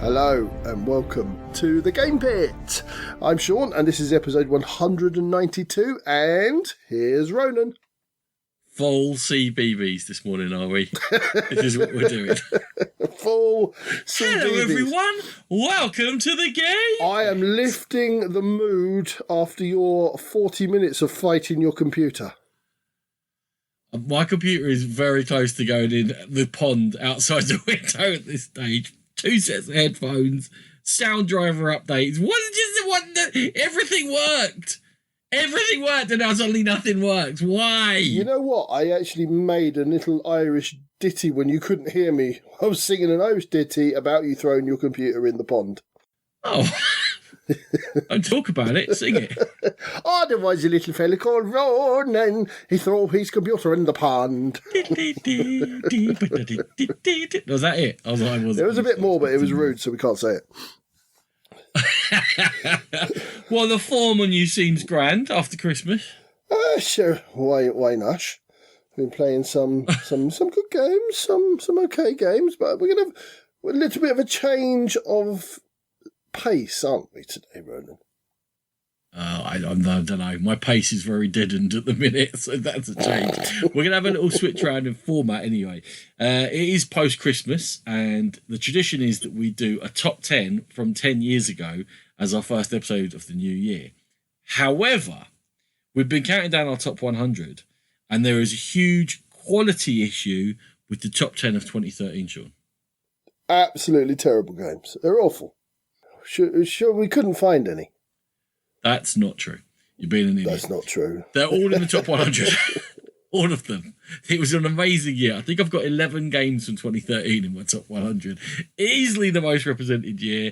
Hello and welcome to The Game Pit. I'm Sean and this is episode 192 and here's Ronan. Full CBBS this morning, are we? This is what we're doing. Full CBBS. Hello everyone, welcome to the game. I am lifting the mood after your 40 minutes of fighting your computer. My computer is very close to going in the pond outside the window at this stage. 2 sets of headphones, sound driver updates. Everything worked. Everything worked, and now suddenly nothing works. Why? You know what? I actually made a little Irish ditty when you couldn't hear me. I was singing an Irish ditty about you throwing your computer in the pond. Oh. Don't talk about it, sing it. Oh, there was a little fella called Ronan. He threw his computer in the pond. Was that it? There was a bit more, but it was rude, so we can't say it. Well, the form on you seems grand after Christmas. Sure. Why not? Been playing some good games, some okay games, but we're gonna have a little bit of a change of pace, aren't we, today, Ronan? I don't know. My pace is very deadened at the minute, so that's a change. We're going to have a little switch around in format anyway. It is post-Christmas, and the tradition is that we do a top 10 from 10 years ago as our first episode of the new year. However, we've been counting down our top 100, and there is a huge quality issue with the top 10 of 2013, Sean. Absolutely terrible games. They're awful. Sure, we couldn't find any. That's not true. You're being an idiot. That's not true. They're all in the top 100. All of them. It was an amazing year. I think I've got 11 games from 2013 in my top 100. Easily the most represented year.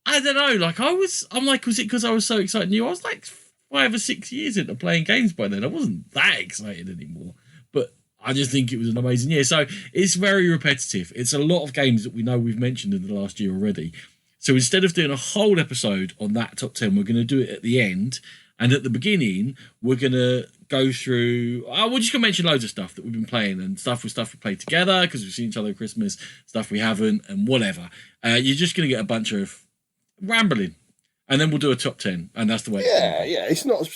I don't know. Was it because I was so excited? I was like 5 or 6 years into playing games by then. I wasn't that excited anymore. But I just think it was an amazing year. So it's very repetitive. It's a lot of games that we know we've mentioned in the last year already. So instead of doing a whole episode on that top 10, we're going to do it at the end. And at the beginning, we're going to go through... we're just going to mention loads of stuff that we've been playing and stuff we played together because we've seen each other at Christmas, stuff we haven't, and whatever. You're just going to get a bunch of rambling. And then we'll do a top 10. And that's the way it's not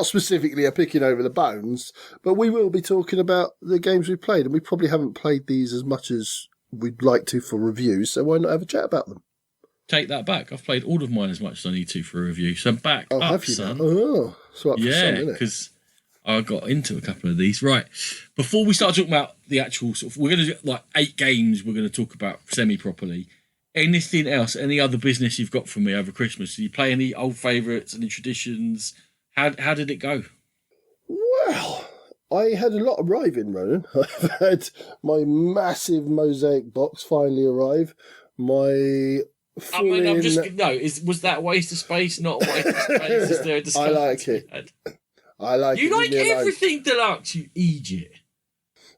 specifically a picking over the bones, but we will be talking about the games we've played. And we probably haven't played these as much as we'd like to for reviews, so why not have a chat about them? Take that back. I've played all of mine as much as I need to for a review. So back up, have you son. Oh, so up for some, isn't it? Because I got into a couple of these. Right. Before we start talking about the actual we're going to do 8 games we're going to talk about semi-properly. Anything else, any other business you've got for me over Christmas? Did you play any old favourites, any traditions? How did it go? Well, I had a lot arriving, Ronan. I've had my massive mosaic box finally arrive. Was that a waste of space? Not a waste of space? Is there a discussion? I like it. I like you it. You like everything deluxe, you idiot.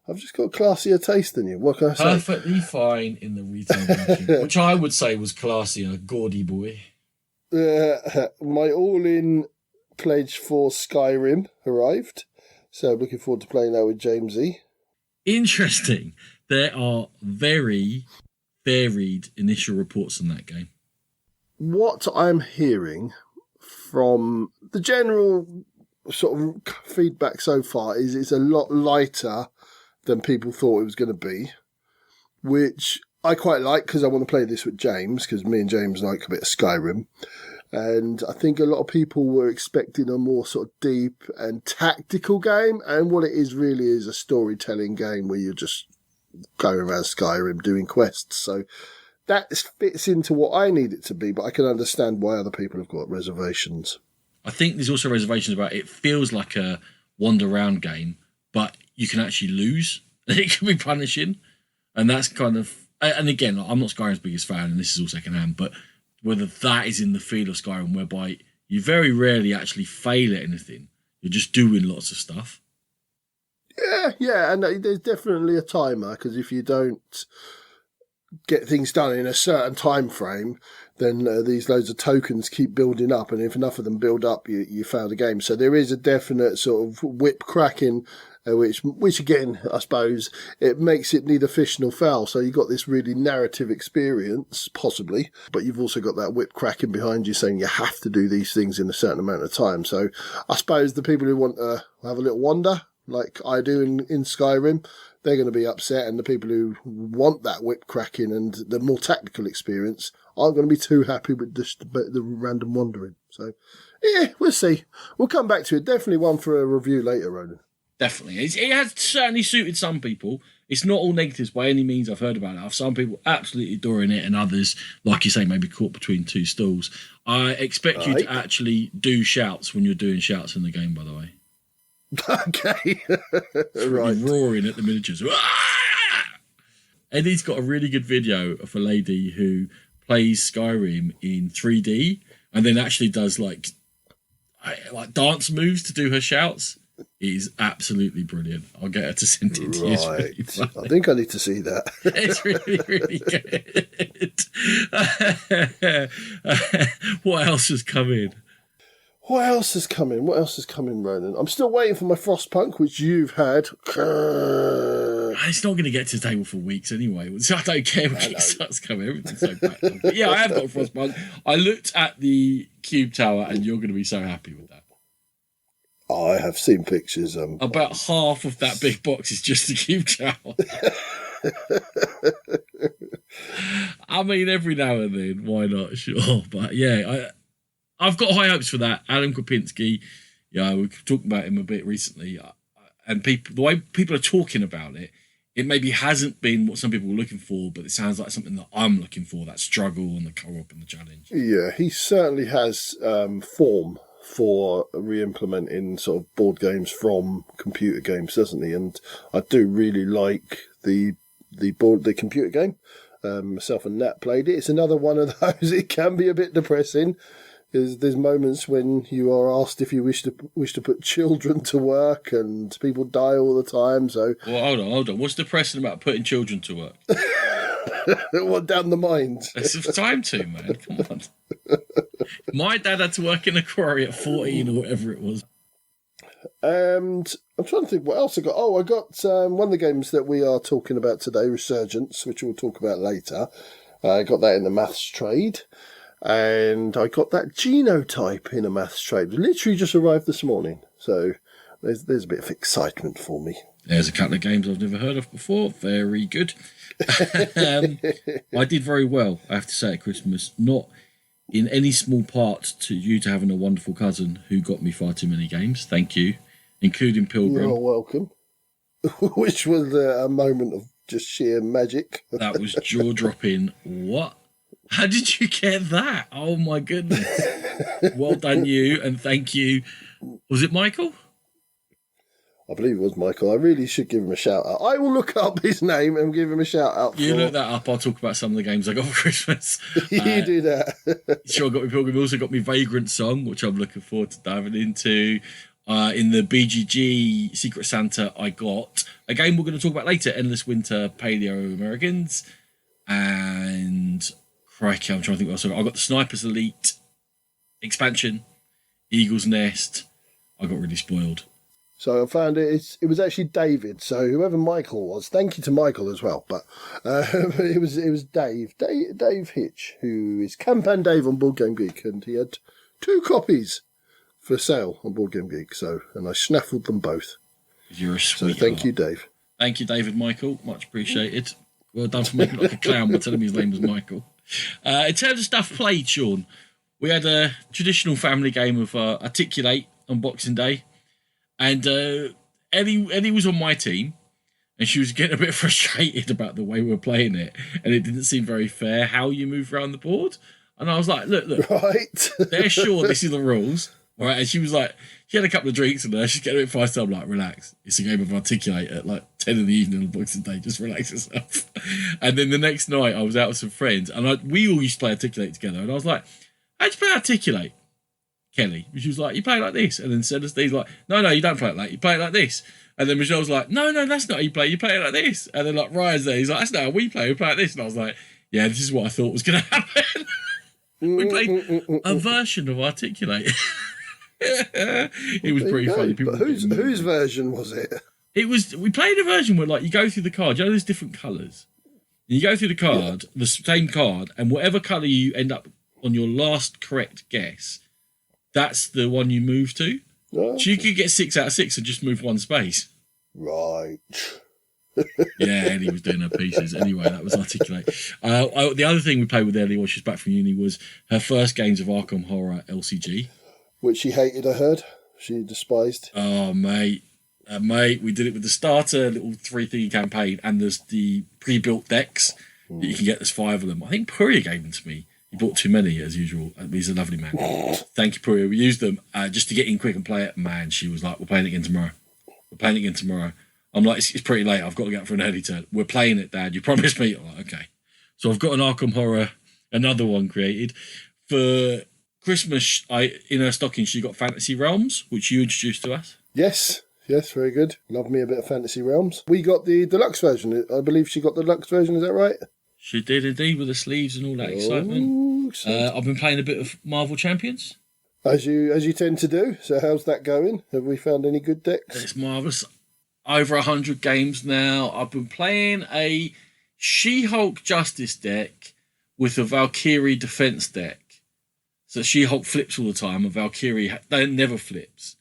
I've just got classier taste than you. What can I say? Perfectly fine in the retail ranking, which I would say was classier, gaudy boy. My all-in pledge for Skyrim arrived, so I'm looking forward to playing that with Jamesy. Interesting. There are very varied initial reports on that game. What I'm hearing from the general sort of feedback so far is it's a lot lighter than people thought it was going to be, which I quite like because I want to play this with James, because me and James like a bit of Skyrim. And I think a lot of people were expecting a more sort of deep and tactical game, and what it is really is a storytelling game where you're just going around Skyrim doing quests. So that fits into what I need it to be, but I can understand why other people have got reservations. I think there's also reservations about it feels like a wander around game, but you can actually lose and it can be punishing. And that's kind of, and again, I'm not Skyrim's biggest fan and this is all second hand, but whether that is in the feel of Skyrim whereby you very rarely actually fail at anything. You're just doing lots of stuff. Yeah, and there's definitely a timer, because if you don't get things done in a certain time frame, then these loads of tokens keep building up, and if enough of them build up, you found a game. So there is a definite sort of whip cracking, which again, I suppose, it makes it neither fish nor fowl. So you've got this really narrative experience, possibly, but you've also got that whip cracking behind you saying you have to do these things in a certain amount of time. So I suppose the people who want to have a little wander, like I do in Skyrim, they're going to be upset, and the people who want that whip cracking and the more tactical experience aren't going to be too happy with the random wandering. So, yeah, we'll see. We'll come back to it. Definitely one for a review later, Ronan. Definitely. It has certainly suited some people. It's not all negatives by any means. I've heard about it. Some people absolutely adoring it, and others, like you say, maybe caught between two stools. I expect you to actually do shouts when you're doing shouts in the game, by the way. Okay. Right. Roaring at the miniatures. Eddie's got a really good video of a lady who plays Skyrim in 3D and then actually does like dance moves to do her shouts. It is absolutely brilliant. I'll get her to send it to you. Right. It's really I think I need to see that. It's really, really good. What else has come in? What else is coming, Ronan? I'm still waiting for my Frostpunk, which you've had. It's not going to get to the table for weeks anyway. So I don't care when Kickstarter's coming. Everything's so backlog. But yeah, I have got a Frostpunk. I looked at the Cube Tower, and you're going to be so happy with that. I have seen pictures. About half of that big box is just the Cube Tower. I mean, every now and then, why not? Sure. But yeah, I've got high hopes for that. Adam Krapinski, yeah, we talked about him a bit recently, and the way people are talking about it, it maybe hasn't been what some people were looking for, but it sounds like something that I'm looking for, that struggle and the co-op and the challenge. Yeah, he certainly has form for re-implementing sort of board games from computer games, doesn't he? And I do really like the computer game. Myself and Nat played it. It's another one of those. It can be a bit depressing. There's moments when you are asked if you wish to put children to work, and people die all the time. So, well, hold on. What's depressing about putting children to work? What down the mind? There's time to, man. Come on. My dad had to work in a quarry at 14 or whatever it was. And I'm trying to think what else I got. Oh, I got one of the games that we are talking about today, Resurgence, which we'll talk about later. I got that in the maths trade. And I got that genotype in a maths trade. Literally just arrived this morning. So there's a bit of excitement for me. There's a couple of games I've never heard of before. Very good. I did very well, I have to say, at Christmas. Not in any small part to you to having a wonderful cousin who got me far too many games. Thank you. Including Pilgrim. You're welcome. Which was a moment of just sheer magic. That was jaw-dropping. What? How did you get that? Oh, my goodness. Well done, you, and thank you. Was it Michael? I believe it was Michael. I really should give him a shout-out. I will look up his name and give him a shout-out. You look that up. I'll talk about some of the games I got for Christmas. You do that. Sure, I got me Pilgrim. He also got me Vagrant Song, which I'm looking forward to diving into. In the BGG Secret Santa, I got a game we're going to talk about later, Endless Winter Paleo Americans, and... Crikey, I'm trying to think what else I got. I got the Snipers Elite expansion, Eagle's Nest. I got really spoiled. So I found it was actually David. So whoever Michael was, thank you to Michael as well. But it was Dave Hitch, who is Campan Dave on Board Game Geek, and he had 2 copies for sale on Board Game Geek. So, and I snaffled them both. You're a sweet. So thank you, Dave. Thank you, David Michael. Much appreciated. Well done for making it like a clown by telling me his name was Michael. In terms of stuff played, Sean, we had a traditional family game of Articulate on Boxing Day, and Ellie was on my team, and she was getting a bit frustrated about the way we were playing it, and it didn't seem very fair how you move around the board. And I was like, look, right? They're sure this is the rules, right? And she was like, she had a couple of drinks and she's getting a bit feisty. I'm like, relax. It's a game of Articulate at like 10 in the evening on Boxing Day. Just relax yourself. And then the next night I was out with some friends and we all used to play Articulate together. And I was like, how'd you play Articulate, Kelly? And she was like, you play it like this. And then Steve's like, no, you don't play it like that. You play it like this. And then Michelle was like, no, that's not how you play. You play it like this. And then like Ryan's there. He's like, that's not how we play. We play it like this. And I was like, yeah, this is what I thought was going to happen. We played a version of Articulate. It was pretty funny. But whose version was it? We played a version where like you go through the card, there's different colours. You go through the card, the same card, and whatever colour you end up on your last correct guess, that's the one you move to. Oh. So you could get 6 out of 6 and just move one space. Right. Yeah, Ellie was doing her pieces. Anyway, that was Articulate. The other thing we played with Ellie while she's back from uni was her first games of Arkham Horror LCG. Which she hated, I heard. She despised. Oh, mate. We did it with the starter, little 3-thingy campaign, and there's the pre-built decks that you can get. There's 5 of them. I think Puria gave them to me. He bought too many, as usual. He's a lovely man. Thank you, Puria. We used them just to get in quick and play it. Man, she was like, we're playing it again tomorrow. I'm like, it's pretty late. I've got to get up for an early turn. We're playing it, Dad. You promised me. I'm like, okay. So I've got an Arkham Horror, another one created. For Christmas, in her stocking, she got Fantasy Realms, which you introduced to us. Yes, very good. Love me a bit of Fantasy Realms. We got the deluxe version. I believe she got the deluxe version. Is that right? She did indeed, with the sleeves and all that excitement. I've been playing a bit of Marvel Champions. As you tend to do. So how's that going? Have we found any good decks? It's marvellous. Over 100 games now. I've been playing a She-Hulk Justice deck with a Valkyrie Defense deck. So She-Hulk flips all the time, and Valkyrie never flips.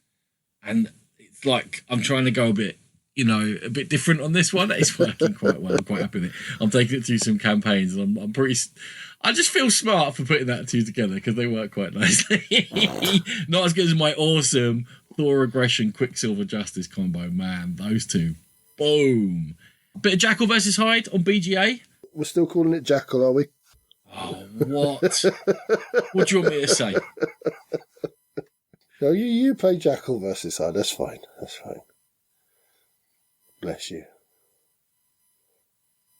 And it's like I'm trying to go a bit different on this one. It's working quite well. I'm quite happy with it. I'm taking it through some campaigns, and I just feel smart for putting that two together because they work quite nicely. Not as good as my awesome Thor Aggression Quicksilver Justice combo. Man, those two. Boom. Bit of Jackal versus Hyde on BGA. We're still calling it Jackal, are we? Oh, what? What do you want me to say? No, you play Jackal versus Hyde. That's fine. Bless you.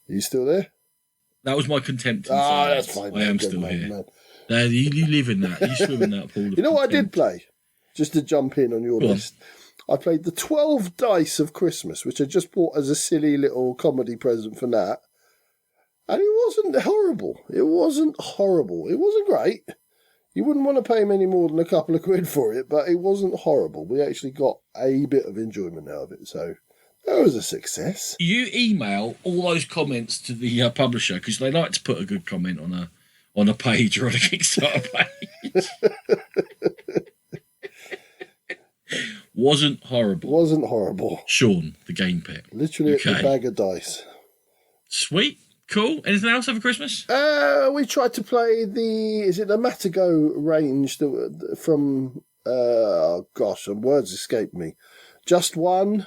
Are you still there? That was my contempt. That's fine. I am still here. You live in that. You swim in that pool. You know what I did play? Just to jump in on your list. I played the 12 Dice of Christmas, which I just bought as a silly little comedy present for Nat. And it wasn't horrible. It wasn't great. You wouldn't want to pay him any more than a couple of quid for it, but it wasn't horrible. We actually got a bit of enjoyment out of it, so that was a success. You email all those comments to the publisher because they like to put a good comment on a page or on a Kickstarter page. Wasn't horrible. Sean, the Game Pit. Literally a bag of dice. Sweet. Cool. Anything else over Christmas? We tried to play the Matago range from, words escape me. Just One,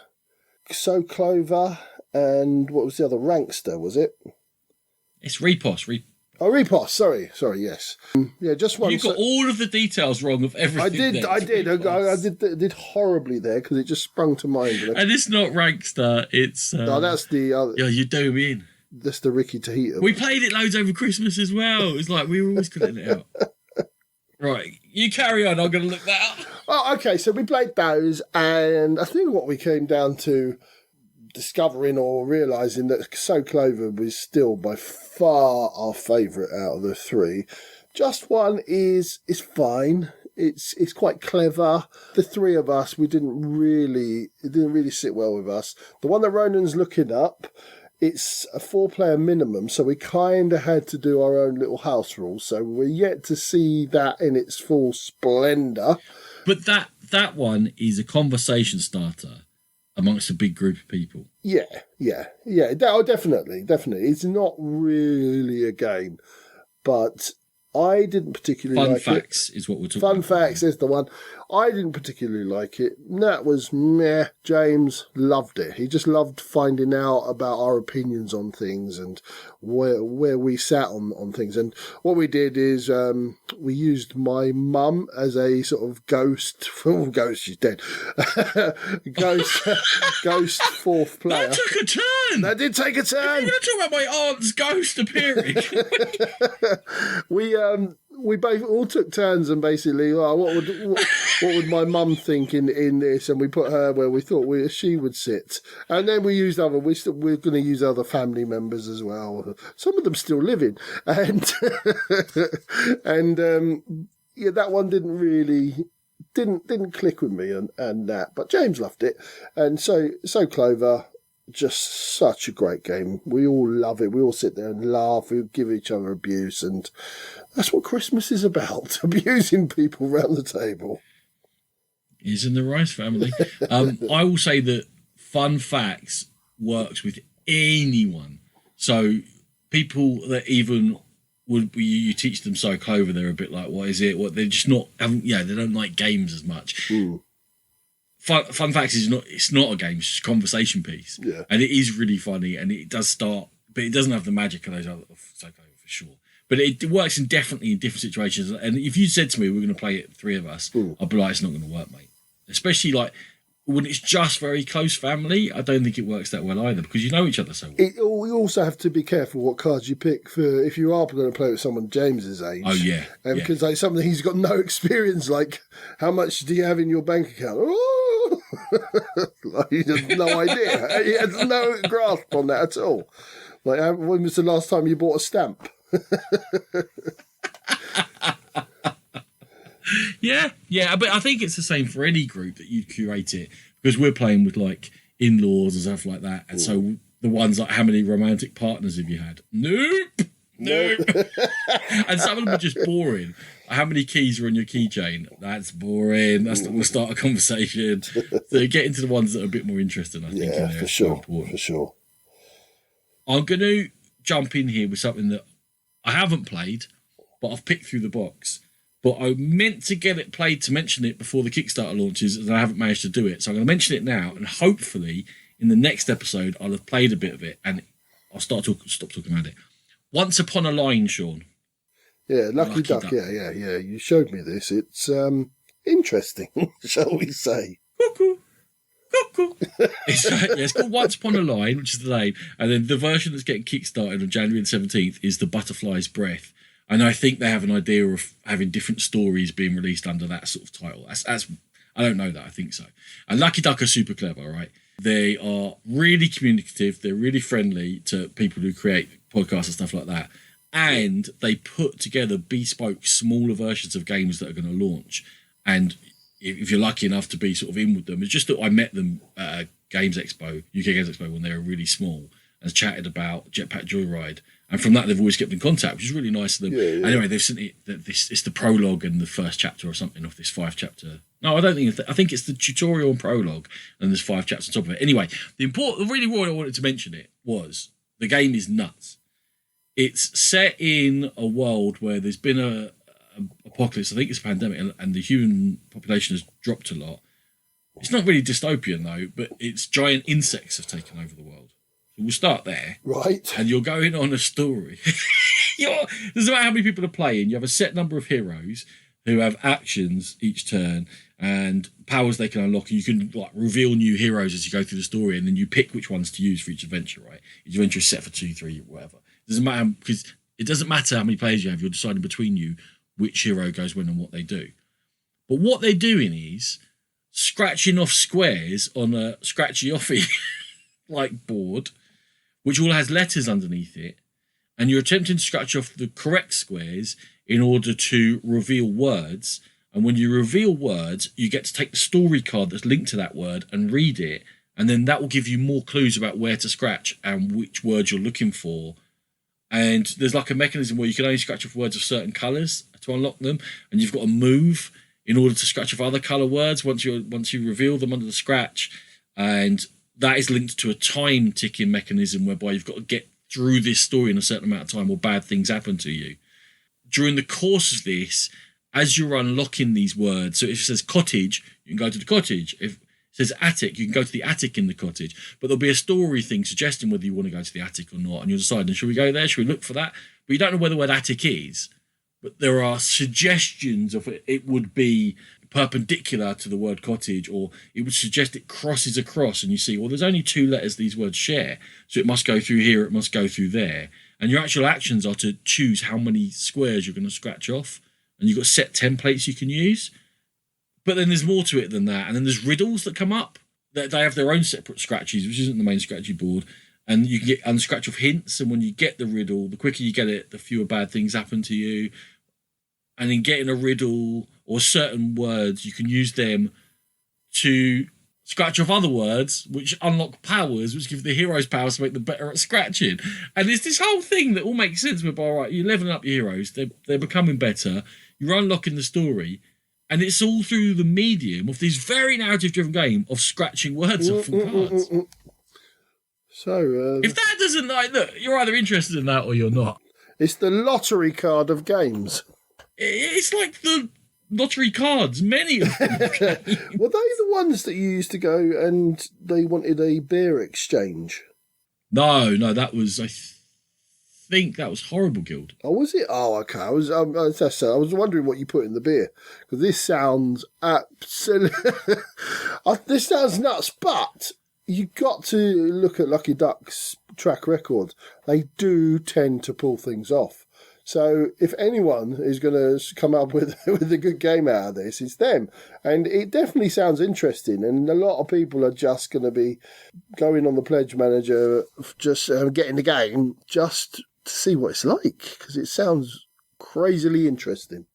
So Clover, and what was the other? Rankster, was it? It's Repos. Repos, sorry, yes. Yeah, Just One. You got all of the details wrong of everything. I did horribly there because it just sprung to mind. And it's not Rankster, it's... no, that's the other... Yeah, you do me in. That's the Ricky Tahita. We played it loads over Christmas as well. It's like we were always cutting it out. Right, you carry on. I'm going to look that up. Oh, okay, so we played those, and I think what we came down to discovering or realising that So Clover was still by far our favourite out of the three. Just One is fine. It's quite clever. The three of us, it didn't really sit well with us. The one that Ronan's looking up, it's a 4-player minimum, so we kind of had to do our own little house rules. So we're yet to see that in its full splendour. But that one is a conversation starter amongst a big group of people. Yeah. Definitely. It's not really a game, but I didn't particularly like it. Fun facts is what we're talking about. Fun facts is the one. I didn't particularly like it. Nat was meh. James loved it. He just loved finding out about our opinions on things and where we sat on things. And what we did is we used my mum as a sort of ghost. Ghost, she's dead. Ghost fourth player. That took a turn. That did take a turn. You're going to talk about my aunt's ghost appearing. We both all took turns and basically, what would my mum think in this? And we put her where we thought she would sit. And then we used we're going to use other family members as well. Some of them still living. And, yeah, that one didn't click with me and that. But James loved it. And so Clover, just such a great game. We all love it. We all sit there and laugh. We give each other abuse, and that's what Christmas is about: abusing people around the table. Is in the Rice Family. I will say that Fun Facts works with anyone. So people that even would be, you teach them So Clover, they're a bit like, what is it? What they're just not. They don't like games as much. Mm. Fun Facts is not. It's not a game. It's just a conversation piece, and it is really funny, and it does start, but it doesn't have the magic of those other So Clover for sure. But it works definitely in different situations. And if you said to me we're going to play it, three of us, I'd be like, it's not going to work, mate. Especially like when it's just very close family. I don't think it works that well either because you know each other so well. You also have to be careful what cards you pick for if you are going to play with someone James's age. Oh yeah, because like something he's got no experience. Like, how much do you have in your bank account? Oh! Like, he has no idea. He has no grasp on that at all. Like, when was the last time you bought a stamp? Yeah, but I think it's the same for any group that you curate it because we're playing with like in-laws and stuff like that, and so the ones like, how many romantic partners have you had? Nope. And some of them are just boring. How many keys are on your keychain? That's boring. That's not going to start a conversation. So get into the ones that are a bit more interesting, I think. Yeah, for sure. I'm going to jump in here with something that I haven't played, but I've picked through the box. But I meant to get it played to mention it before the Kickstarter launches, and I haven't managed to do it. So I'm going to mention it now, and hopefully in the next episode I'll have played a bit of it, and I'll stop talking about it. Once Upon a Line, Sean. Yeah, Lucky Duck. Yeah. You showed me this. It's interesting, shall we say. Cuckoo. It's called Once Upon a Line, which is the name. And then the version that's getting kickstarted on January the 17th is The Butterfly's Breath. And I think they have an idea of having different stories being released under that sort of title. That's I don't know that. I think so. And Lucky Duck are super clever, right? They are really communicative. They're really friendly to people who create podcasts and stuff like that. And they put together bespoke, smaller versions of games that are going to launch. And if you're lucky enough to be sort of in with them, it's just that I met them at a Games Expo, UK Games Expo, when they were really small, and chatted about Jetpack Joyride. And from that, they've always kept in contact, which is really nice of them. Yeah. Anyway, they've sent it. It's the prologue and the first chapter or something of this 5-chapter. No, I don't think. I think it's the tutorial and prologue, and there's 5 chapters on top of it. Anyway, the really why I wanted to mention it was the game is nuts. It's set in a world where there's been a apocalypse. I think it's a pandemic, and the human population has dropped a lot. It's not really dystopian though, but it's giant insects have taken over the world. So we'll start there, right? And you're going on a story. Doesn't matter how many people are playing. You have a set number of heroes who have actions each turn and powers they can unlock, and you can like reveal new heroes as you go through the story, and then you pick which ones to use for each adventure. Right? Each adventure is set for 2, 3, whatever. Doesn't matter because it doesn't matter how many players you have. You're deciding between you which hero goes when and what they do. But what they're doing is scratching off squares on a scratchy-offy like board, which all has letters underneath it, and you're attempting to scratch off the correct squares in order to reveal words. And when you reveal words, you get to take the story card that's linked to that word and read it, and then that will give you more clues about where to scratch and which words you're looking for. And there's like a mechanism where you can only scratch off words of certain colours to unlock them, and you've got to move in order to scratch off other colour words once you reveal them under the scratch. And that is linked to a time ticking mechanism whereby you've got to get through this story in a certain amount of time or bad things happen to you. During the course of this, as you're unlocking these words, so if it says cottage, you can go to the cottage. If it says attic, you can go to the attic in the cottage. But there'll be a story thing suggesting whether you want to go to the attic or not, and you're deciding, should we go there? Should we look for that? But you don't know where the word attic is. But there are suggestions of it would be perpendicular to the word cottage, or it would suggest it crosses across, and you see, well, there's only 2 letters these words share, so it must go through here, it must go through there. And your actual actions are to choose how many squares you're going to scratch off, and you've got set templates you can use. But then there's more to it than that. And then there's riddles that come up. They have their own separate scratchies, which isn't the main scratchy board. And you can get unscratch off hints. And when you get the riddle, the quicker you get it, the fewer bad things happen to you. And in getting a riddle or certain words, you can use them to scratch off other words, which unlock powers, which give the heroes powers to make them better at scratching. And there's this whole thing that all makes sense whereby, all right, you're leveling up your heroes, they're becoming better, you're unlocking the story, and it's all through the medium of this very narrative-driven game of scratching words off from cards. So, if that doesn't, like, look, you're either interested in that or you're not. It's the lottery card of games. It's like the lottery cards, many of them. Were they the ones that you used to go and they wanted a beer exchange? No, that was, I think that was Horrible Guild. Oh, was it? Oh, okay. I was wondering what you put in the beer, because this sounds absolutely... this sounds nuts, but you got to look at Lucky Duck's track record. They do tend to pull things off. So if anyone is going to come up with a good game out of this, it's them. And it definitely sounds interesting. And a lot of people are just going to be going on the Pledge Manager, just getting the game, just to see what it's like, because it sounds crazily interesting.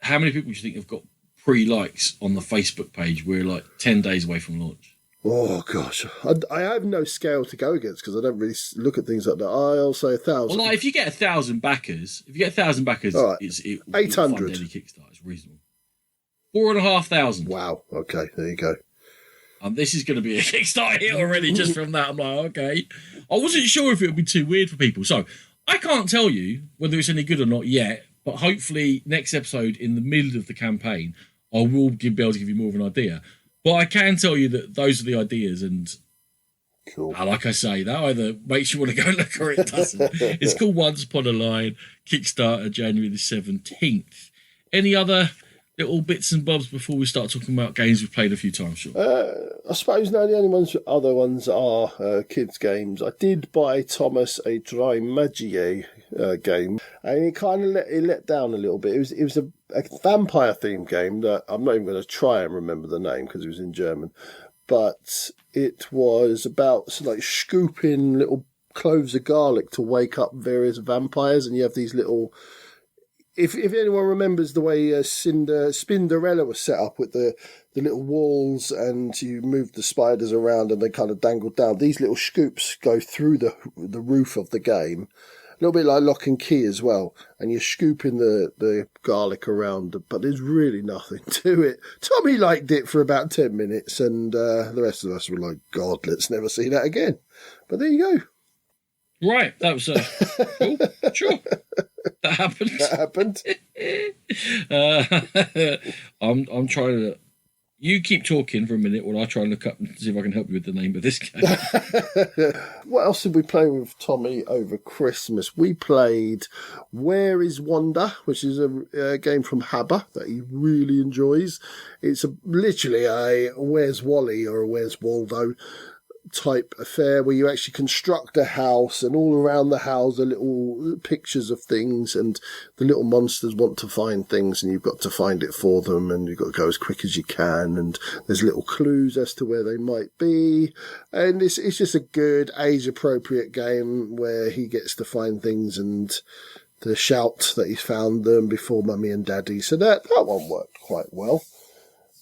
How many people do you think have got pre-likes on the Facebook page? We're like 10 days away from launch. Oh, gosh. I have no scale to go against because I don't really look at things like that. I'll say 1,000. Well, like, if you get 1,000 backers, all right. it 800. Fund any Kickstarter. It's reasonable. 4,500. Wow. Okay, there you go. This is going to be a Kickstarter hit already just from that. I'm like, okay. I wasn't sure if it would be too weird for people. So I can't tell you whether it's any good or not yet, but hopefully next episode in the middle of the campaign, I will be able to give you more of an idea. But I can tell you that those are the ideas, and cool. Like I say, that either makes you want to go look or it doesn't. It's called Once Upon a Line, Kickstarter, January the 17th. Any other little bits and bobs before we start talking about games we've played a few times? Sure. I suppose no, the other ones are kids' games. I did buy Thomas a Dry Magie game, and it kind of let down a little bit. It was a vampire themed game that I'm not even going to try and remember the name because it was in German, but it was about like scooping little cloves of garlic to wake up various vampires, and you have these little... If anyone remembers the way Spinderella was set up with the little walls, and you move the spiders around and they kind of dangle down, these little scoops go through the roof of the game. A little bit like Lock and Key as well. And you're scooping the garlic around, but there's really nothing to it. Tommy liked it for about 10 minutes, and the rest of us were like, God, let's never see that again. But there you go. Right, that was cool. Sure, that happened. I'm trying to. You keep talking for a minute while I try and look up and see if I can help you with the name of this game. What else did we play with Tommy over Christmas? We played Where is Wanda, which is a game from Habba that he really enjoys. It's literally a Where's Wally or a Where's Waldo type affair where you actually construct a house, and all around the house are little pictures of things, and the little monsters want to find things, and you've got to find it for them, and you've got to go as quick as you can, and there's little clues as to where they might be, and it's just a good age appropriate game where he gets to find things and to shout that he's found them before mummy and daddy. So that one worked quite well.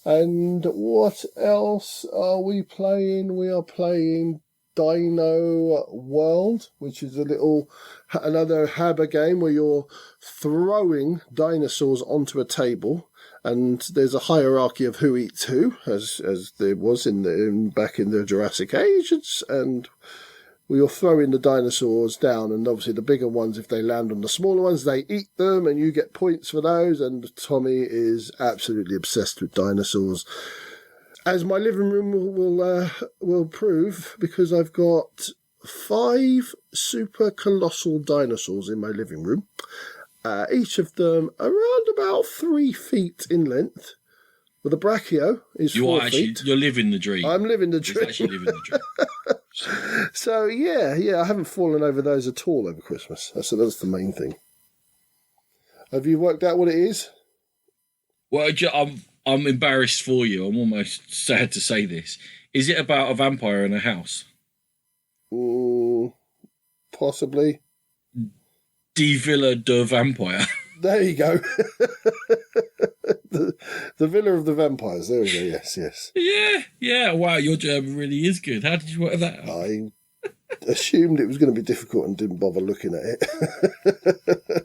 And what else are we playing? We are playing Dino World, which is another Habba game where you're throwing dinosaurs onto a table, and there's a hierarchy of who eats who, as there was back in the Jurassic Age, and we'll throw in the dinosaurs down, and obviously the bigger ones, if they land on the smaller ones, they eat them, and you get points for those, and Tommy is absolutely obsessed with dinosaurs. As my living room will prove, because I've got 5 super colossal dinosaurs in my living room, each of them around about 3 feet in length, with a brachio is 4 feet. You're living the dream. I'm living the dream. He's actually living the dream. So, yeah, I haven't fallen over those at all over Christmas. So that's the main thing. Have you worked out what it is? Well, I'm embarrassed for you. I'm almost sad to say this. Is it about a vampire in a house? Possibly. Die Villa de Vampire. There you go. the Villa of the Vampires. There we go. Yes, yes. Yeah. Wow, your German really is good. How did you work that out? I assumed it was going to be difficult and didn't bother looking at it.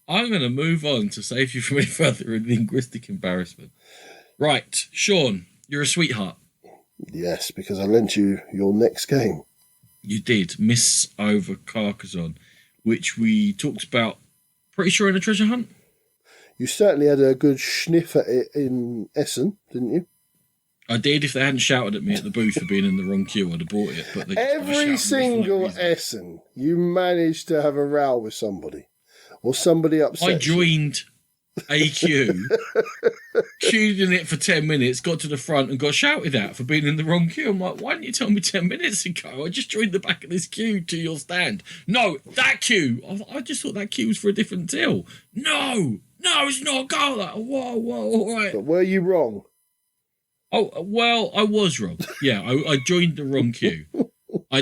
I'm going to move on to save you from any further linguistic embarrassment. Right, Sean, you're a sweetheart. Yes, because I lent you your next game. You did. Miss over Carcassonne, which we talked about, pretty sure, in a treasure hunt. You certainly had a good sniff at it in Essen, didn't you? I did. If they hadn't shouted at me at the booth for being in the wrong queue, I'd have bought it. But every single Essen, you managed to have a row with somebody. Or somebody upset. I joined a queue, queued in it for 10 minutes, got to the front and got shouted at for being in the wrong queue. I'm like, why didn't you tell me 10 minutes ago? I just joined the back of this queue to your stand. No, that queue. I just thought that queue was for a different till. No, it's not. Go like, whoa, all right. But were you wrong? Oh, well, I was wrong. Yeah, I joined the wrong queue.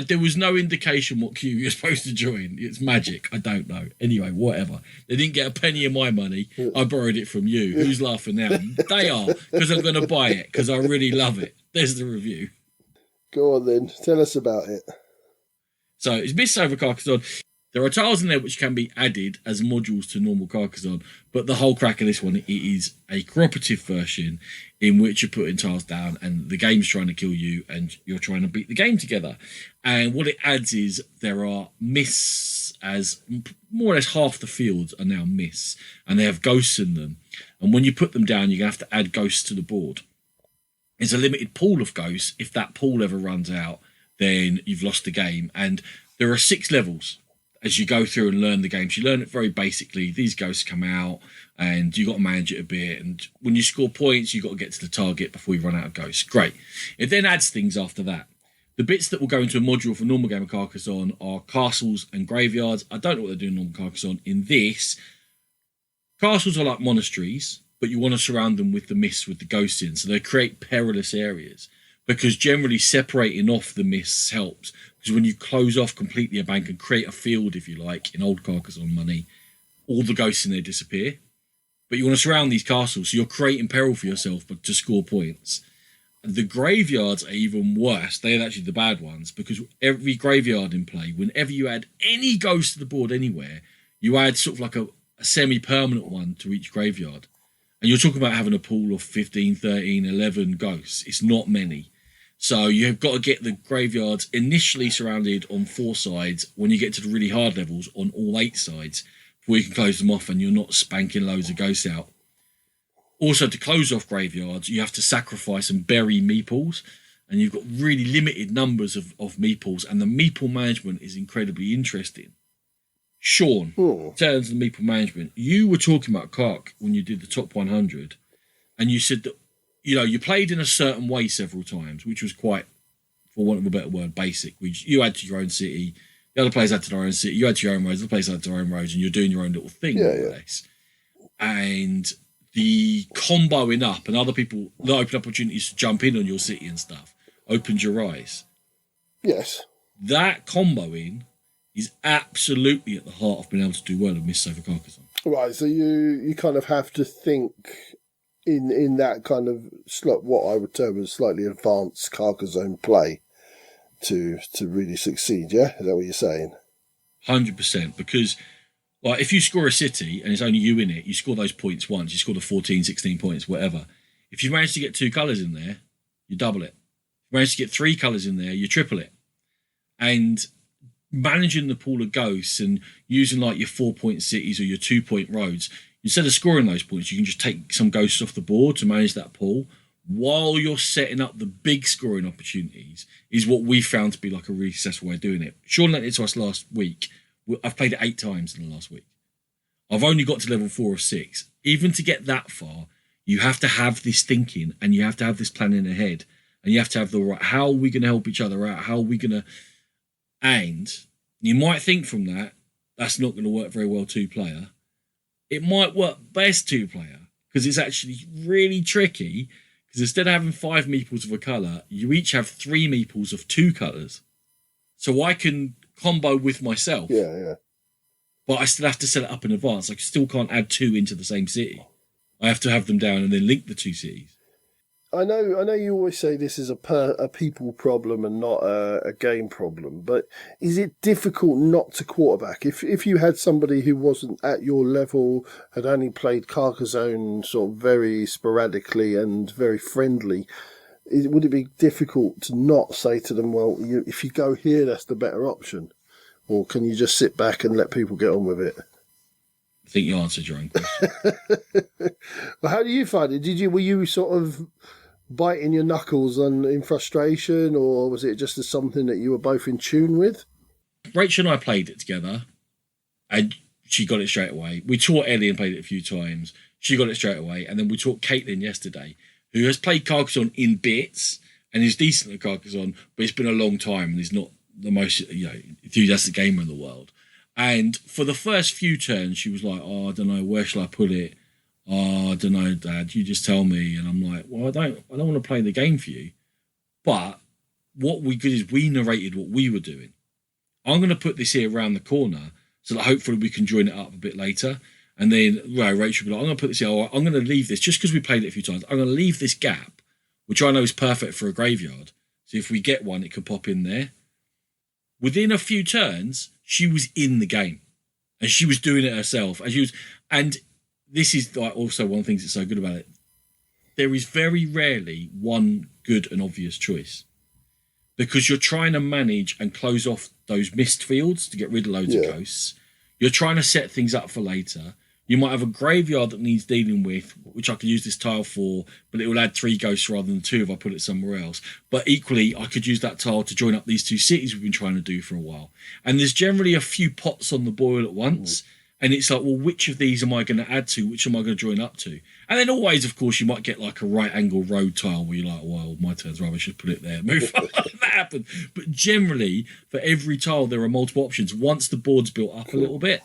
There was no indication what queue you're supposed to join. It's magic. I don't know. Anyway, whatever. They didn't get a penny of my money. I borrowed it from you. Who's laughing now? They are, because I'm going to buy it, because I really love it. There's the review. Go on then. Tell us about it. So, it's Miss over Carcassonne. There are tiles in there which can be added as modules to normal Carcassonne, but the whole crack of this one, it is a cooperative version in which you're putting tiles down and the game's trying to kill you and you're trying to beat the game together. And what it adds is there are myths, as more or less half the fields are now myths, and they have ghosts in them. And when you put them down, you're going to have to add ghosts to the board. It's a limited pool of ghosts. If that pool ever runs out, then you've lost the game. And there are 6 levels. As you go through and learn the games, you learn it very basically. These ghosts come out and you got to manage it a bit. And when you score points, you got to get to the target before you run out of ghosts. Great. It then adds things after that. The bits that will go into a module for normal game of Carcassonne are castles and graveyards. I don't know what they're doing in normal Carcassonne. In this, castles are like monasteries, but you want to surround them with the mists with the ghosts in. So they create perilous areas, because generally separating off the mists helps. Because when you close off completely a bank and create a field, if you like, in old Carcassonne money, all the ghosts in there disappear. But you want to surround these castles, so you're creating peril for yourself, but to score points. And the graveyards are even worse. They're actually the bad ones, because every graveyard in play, whenever you add any ghost to the board anywhere, you add sort of like a semi-permanent one to each graveyard. And you're talking about having a pool of 15, 13, 11 ghosts. It's not many. So you've got to get the graveyards initially surrounded on 4 sides. When you get to the really hard levels, on all 8 sides, before you can close them off and you're not spanking loads of ghosts out. Also, to close off graveyards, you have to sacrifice and bury meeples. And you've got really limited numbers of meeples. And the meeple management is incredibly interesting. Sean, in terms of the meeple management, you were talking about Carc when you did the top 100. And you said that, you know, you played in a certain way several times, which was quite, for want of a better word, basic. You had to your own city, the other players had to their own city, you had to your own roads, the other players had to their own roads, and you're doing your own little thing, more or less. And the comboing up and other people that open opportunities to jump in on your city and stuff opened your eyes. Yes. That comboing is absolutely at the heart of being able to do well at Miss over Carcassonne. Right, so you kind of have to think in that kind of what I would term as slightly advanced Carcassonne play to really succeed, yeah? Is that what you're saying? 100%, because like if you score a city and it's only you in it, you score those points once, you score the 14, 16 points, whatever. If you manage to get 2 colours in there, you double it. If you manage to get 3 colours in there, you triple it. And managing the pool of ghosts and using like your 4-point cities or your 2-point roads, instead of scoring those points, you can just take some ghosts off the board to manage that pool while you're setting up the big scoring opportunities, is what we found to be like a really successful way of doing it. Sean lent it to us last week. I've played it 8 times in the last week. I've only got to level 4 or 6. Even to get that far, you have to have this thinking and you have to have this planning ahead. And you have to have the right, how are we going to help each other out? How are we going to... And you might think from that, that's not going to work very well 2-player. It might work best 2-player, because it's actually really tricky. Because instead of having 5 meeples of a colour, you each have 3 meeples of 2 colours. So I can combo with myself. Yeah. But I still have to set it up in advance. I still can't add 2 into the same city. I have to have them down and then link the 2 cities. I know you always say this is a people problem and not a game problem, but is it difficult not to quarterback? If you had somebody who wasn't at your level, had only played Carcassonne sort of very sporadically and very friendly, would it be difficult to not say to them, well, if you go here, that's the better option? Or can you just sit back and let people get on with it? I think you answered your own question. Well, how do you find it? Were you sort of biting your knuckles in frustration, or was it just something that you were both in tune with? Rachel and I played it together, and she got it straight away. We taught Ellie and played it a few times. She got it straight away, and then we taught Caitlin yesterday, who has played Carcassonne in bits and is decent at Carcassonne, but it's been a long time and is not the most enthusiastic gamer in the world. And for the first few turns, she was like, "Oh, I don't know, where shall I put it? Oh, I don't know, Dad, you just tell me." And I'm like, "Well, I don't want to play the game for you." But what we did is we narrated what we were doing. I'm going to put this here around the corner so that hopefully we can join it up a bit later. And then Rachel will be like, "I'm going to put this here. I'm going to leave this just because we played it a few times. I'm going to leave this gap, which I know is perfect for a graveyard. So if we get one, it could pop in there." Within a few turns, she was in the game, and she was doing it herself. And this is like also one of the things that's so good about it. There is very rarely one good and obvious choice, because you're trying to manage and close off those missed fields to get rid of loads of ghosts. You're trying to set things up for later. You might have a graveyard that needs dealing with, which I could use this tile for, but it will add 3 ghosts rather than 2 if I put it somewhere else. But equally, I could use that tile to join up these 2 cities we've been trying to do for a while. And there's generally a few pots on the boil at once. And it's like, well, which of these am I going to add to? Which am I going to join up to? And then always, of course, you might get like a right angle road tile where you're like, well, my turn's rubbish, I should put it there. Move on. That happened. But generally, for every tile, there are multiple options once the board's built up a little bit.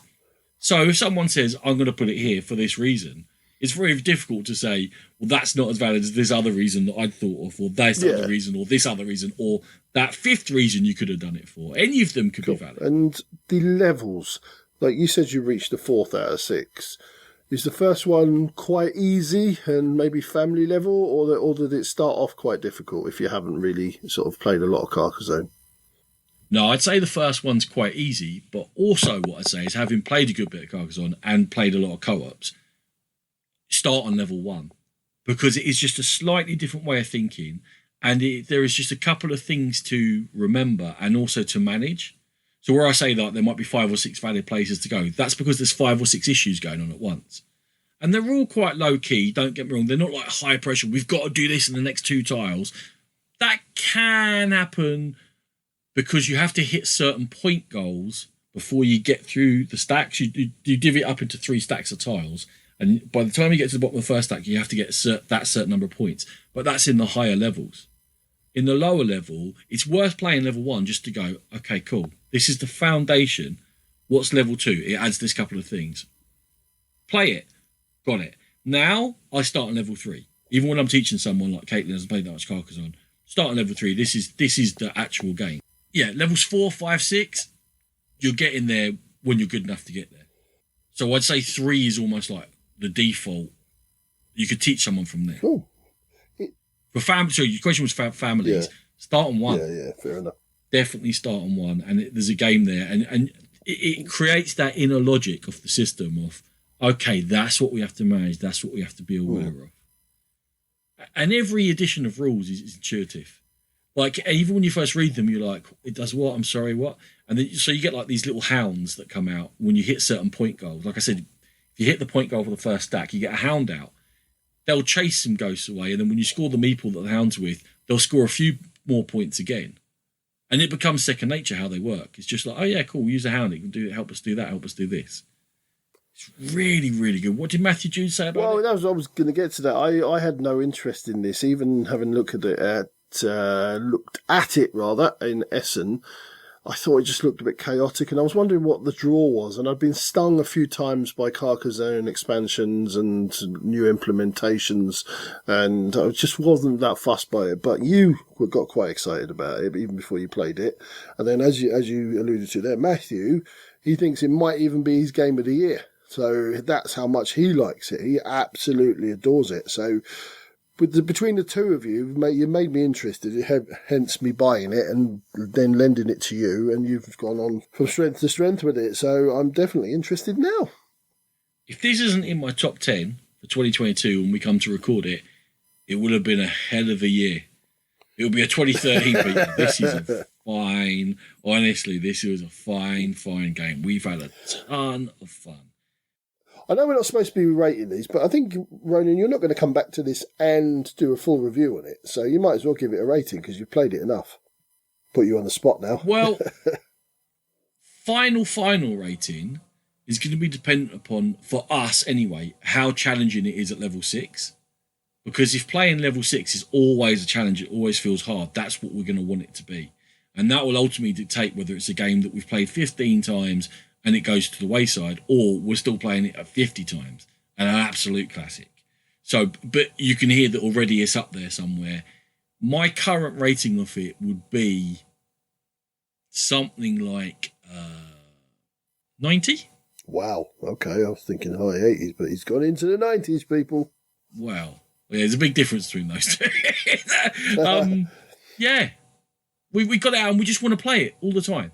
So if someone says, I'm going to put it here for this reason, it's very difficult to say, well, that's not as valid as this other reason that I'd thought of, or this other reason, or this other reason, or that 5th reason you could have done it for. Any of them could be valid. And the levels, like you said, you reached the 4th out of 6. Is the first one quite easy and maybe family level, or did it start off quite difficult if you haven't really sort of played a lot of Carcassonne? No, I'd say the first one's quite easy, but also what I'd say is, having played a good bit of Carcassonne and played a lot of co-ops, start on level 1, because it is just a slightly different way of thinking, and there is just a couple of things to remember and also to manage. So where I say that there might be 5 or 6 valid places to go, that's because there's 5 or 6 issues going on at once. And they're all quite low key, don't get me wrong, they're not like high pressure, we've got to do this in the next 2 tiles. That can happen, because you have to hit certain point goals before you get through the stacks. You divvy it up into 3 stacks of tiles, and by the time you get to the bottom of the first stack, you have to get that certain number of points. But that's in the higher levels. In the lower level, it's worth playing level 1 just to go, okay, cool. This is the foundation. What's level 2? It adds this couple of things. Play it. Got it. Now, I start on level 3. Even when I'm teaching someone like Caitlin hasn't played that much Carcassonne, start on level 3. This is the actual game. Yeah, levels 4, 5, 6, you're getting there when you're good enough to get there. So I'd say 3 is almost like the default. You could teach someone from there. Cool. For family, so your question was for families. Yeah. Start on 1. Yeah, fair enough. Definitely start on 1, and there's a game there, and it creates that inner logic of the system of, okay, that's what we have to manage, that's what we have to be aware of. And every edition of rules is intuitive. Like, even when you first read them, you're like, it does what? I'm sorry, what? And then, so you get like these little hounds that come out when you hit certain point goals. Like I said, if you hit the point goal for the first stack, you get a hound out. They'll chase some ghosts away, and then when you score the meeple that the hound's with, they'll score a few more points again. And it becomes second nature how they work. It's just like, oh yeah, cool, we'll use a hound. It can do it, help us do that, help us do this. It's really, really good. What did Matthew Jude say about it? Well, I was going to get to that. I had no interest in this, even having looked at it in Essen. I thought it just looked a bit chaotic, and I was wondering what the draw was. And I'd been stung a few times by Carcassonne expansions and new implementations, and I just wasn't that fussed by it. But you got quite excited about it even before you played it. And then, as you alluded to there, Matthew, he thinks it might even be his game of the year. So that's how much he likes it. He absolutely adores it. So between the two of you, you made me interested, hence me buying it and then lending it to you, and you've gone on from strength to strength with it. So I'm definitely interested now. If this isn't in my top 10 for 2022 when we come to record it, it would have been a hell of a year. It will be a 2013 beat. This is a fine, honestly, this was a fine game. We've had a ton of fun. I know we're not supposed to be rating these, but I think, Ronan, you're not going to come back to this and do a full review on it. So you might as well give it a rating because you've played it enough. Put you on the spot now. Well, final rating is going to be dependent upon, for us anyway, how challenging it is at level 6. Because if playing level 6 is always a challenge, it always feels hard, that's what we're going to want it to be. And that will ultimately dictate whether it's a game that we've played 15 times and it goes to the wayside, or we're still playing it at 50 times, and an absolute classic. So, but you can hear that already it's up there somewhere. My current rating of it would be something like 90. Wow. Okay, I was thinking high 80s, but he's gone into the 90s, people. Wow. Yeah, there's a big difference between those two. Yeah. We got it out and we just want to play it all the time.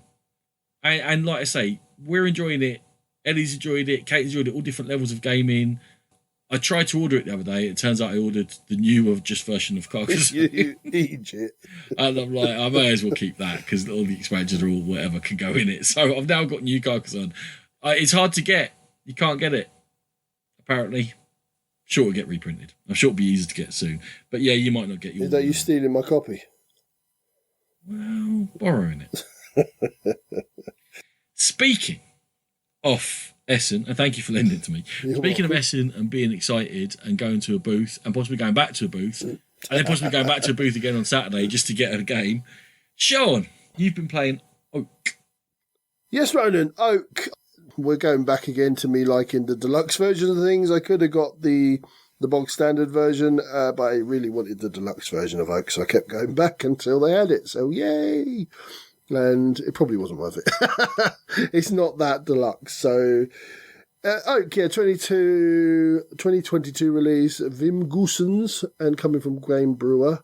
And like I say, we're enjoying it. Eddie's enjoyed it. Kate enjoyed it. All different levels of gaming. I tried to order it the other day. It turns out I ordered the new of just version of Carcassonne. You idiot. And I'm like, I may as well keep that because all the expansions or whatever can go in it. So I've now got new Carcassonne. It's hard to get. You can't get it, apparently. Sure, it'll get reprinted. I'm sure it'll be easy to get soon. But yeah, you might not get yours. Is that you stealing my copy? Well, borrowing it. Speaking of Essen, and thank you for lending it to me. Speaking of Essen and being excited and going to a booth and possibly going back to a booth and then possibly going back to a booth again on Saturday just to get a game. Sean, you've been playing Oak. Yes, Ronan, Oak. We're going back again to me liking the deluxe version of things. I could have got the bog standard version, but I really wanted the deluxe version of Oak, so I kept going back until they had it. So yay! And it probably wasn't worth it. It's not that deluxe. So Oak, yeah, 2022 release, Wim Goossens, and coming from Game Brewer.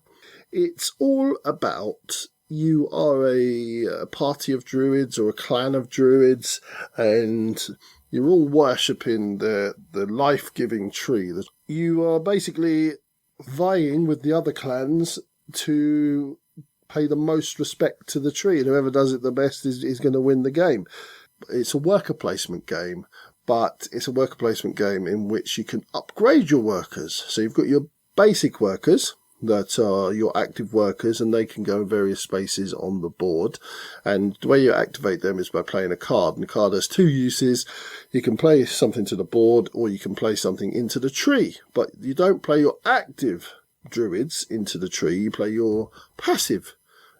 It's all about you are a party of druids or a clan of druids, and you're all worshipping the life-giving tree. You are basically vying with the other clans to pay the most respect to the tree, and whoever does it the best is going to win the game. It's a worker placement game, but it's a worker placement game in which you can upgrade your workers. So you've got your basic workers that are your active workers, and they can go in various spaces on the board. And the way you activate them is by playing a card. And the card has two uses. You can play something to the board, or you can play something into the tree. But you don't play your active druids into the tree. You play your passive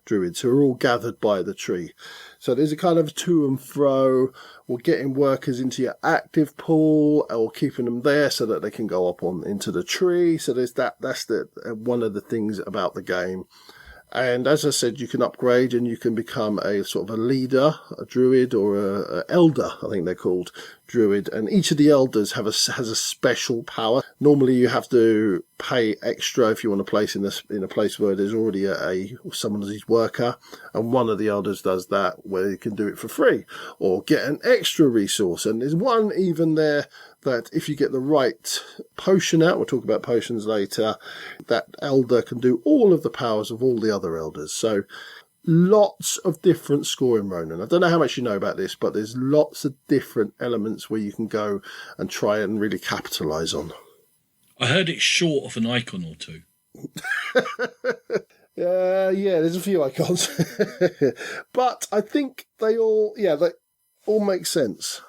druids who are all gathered by the tree. So there's a kind of to and fro, or getting workers into your active pool, or keeping them there so that they can go up into the tree. So there's that's one of the things about the game. And as I said, you can upgrade and you can become a sort of a leader, a druid, or a elder, I think they're called, druid. And each of the elders has a special power. Normally you have to pay extra if you want to place in a place where there's already someone's worker. And one of the elders does that where you can do it for free or get an extra resource. And there's one even there that if you get the right potion out, we'll talk about potions later, that elder can do all of the powers of all the other elders. So lots of different scoring, Ronan. I don't know how much you know about this, but there's lots of different elements where you can go and try and really capitalise on. I heard it's short of an icon or two. Yeah, there's a few icons. But I think they all make sense.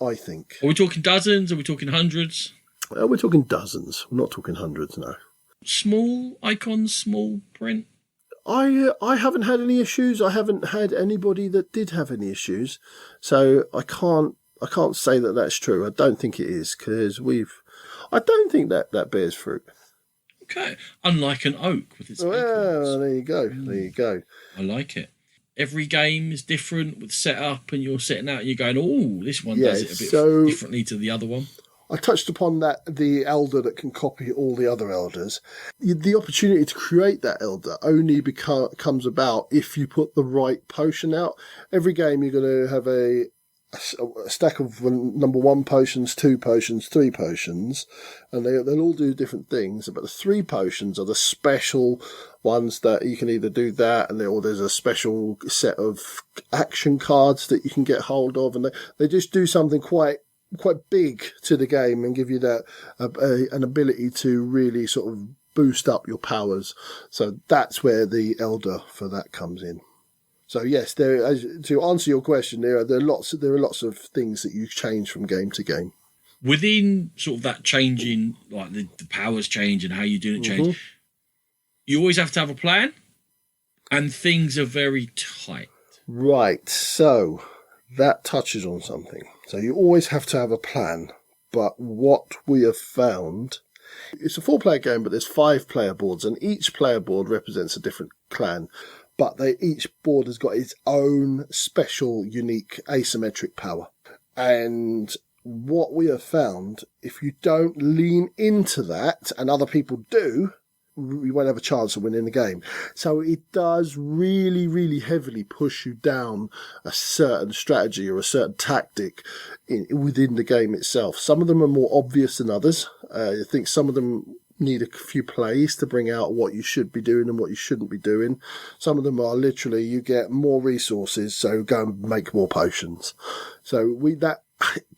I think. Are we talking dozens? Are we talking hundreds? We're talking dozens. We're not talking hundreds, no. Small icons, small print? I haven't had any issues. I haven't had anybody that did have any issues, so I can't say that that's true. I don't think it is because I don't think that bears fruit. Okay, unlike an oak with its Well, acorns. there you go. There you go. I like it. Every game is different with setup, and you're setting out and you're going, oh, this one does it a bit differently to the other one. I touched upon that, the elder that can copy all the other elders. The opportunity to create that elder only comes about if you put the right potion out. Every game you're going to have a stack of number 1 potions, 2 potions, 3 potions, and they'll all do different things, but the 3 potions are the special ones that you can either do that, or there's a special set of action cards that you can get hold of, and they just do something quite big to the game and give you that an ability to really sort of boost up your powers. So that's where the elder for that comes in. So yes, to answer your question, there are lots of things that you change from game to game. Within sort of that changing, like the powers change and how you do it change, you always have to have a plan, and things are very tight. Right. So that touches on something. So you always have to have a plan. But what we have found, it's a 4-player game, but there's 5-player boards, and each player board represents a different clan. But each board has got its own special, unique, asymmetric power. And what we have found, if you don't lean into that, and other people do, you won't have a chance of winning the game. So it does really, really heavily push you down a certain strategy or a certain tactic within the game itself. Some of them are more obvious than others. I think some of them need a few plays to bring out what you should be doing and what you shouldn't be doing. Some of them are literally, you get more resources, so go and make more potions. So that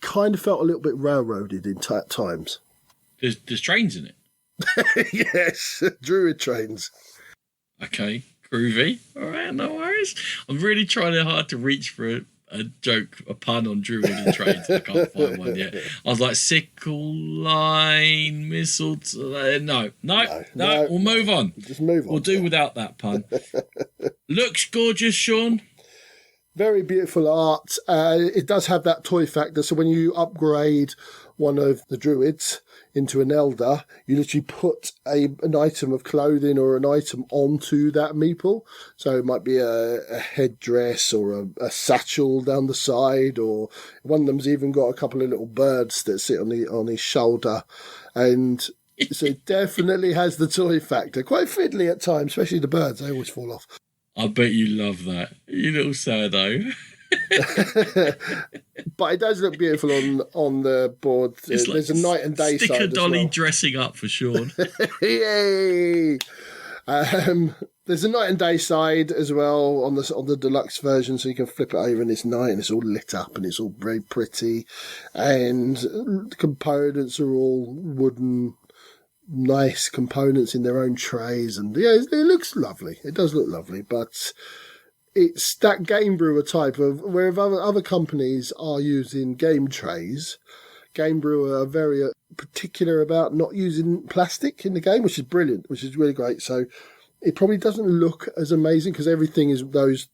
kind of felt a little bit railroaded in times. There's trains in it. Yes, druid trains. Okay, groovy. All right, no worries. I'm really trying hard to reach for a joke, a pun on druid and trains. I can't find one yet. I was like, sickle, line, missile. No. We'll move on. Just move on. We'll do without that pun. Looks gorgeous, Sean. Very beautiful art. It does have that toy factor. So when you upgrade one of the druids into an elder, you literally put an item of clothing or an item onto that meeple. So it might be a headdress or a satchel down the side, or one of them's even got a couple of little birds that sit on his shoulder. And so it definitely has the toy factor. Quite fiddly at times, especially the birds. They always fall off. I bet you love that. You little saddo. But it does look beautiful on the board. It's There's a night and day side sticker dolly as well. dressing up for Sean. Yay! There's a night and day side as well on the deluxe version, so you can flip it over and it's night and it's all lit up and it's all very pretty, and the components are all wooden, nice components in their own trays, and yeah, it looks lovely. It does look lovely, but it's that Game Brewer type of, where other companies are using game trays, Game Brewer are very particular about not using plastic in the game, which is brilliant, which is really great. So it probably doesn't look as amazing because everything is those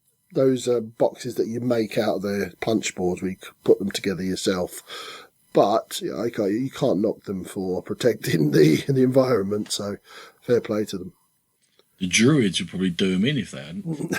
boxes that you make out of the punch boards where you put them together yourself. But yeah, you can't knock them for protecting the environment, so fair play to them. The druids would probably do them in if they hadn't.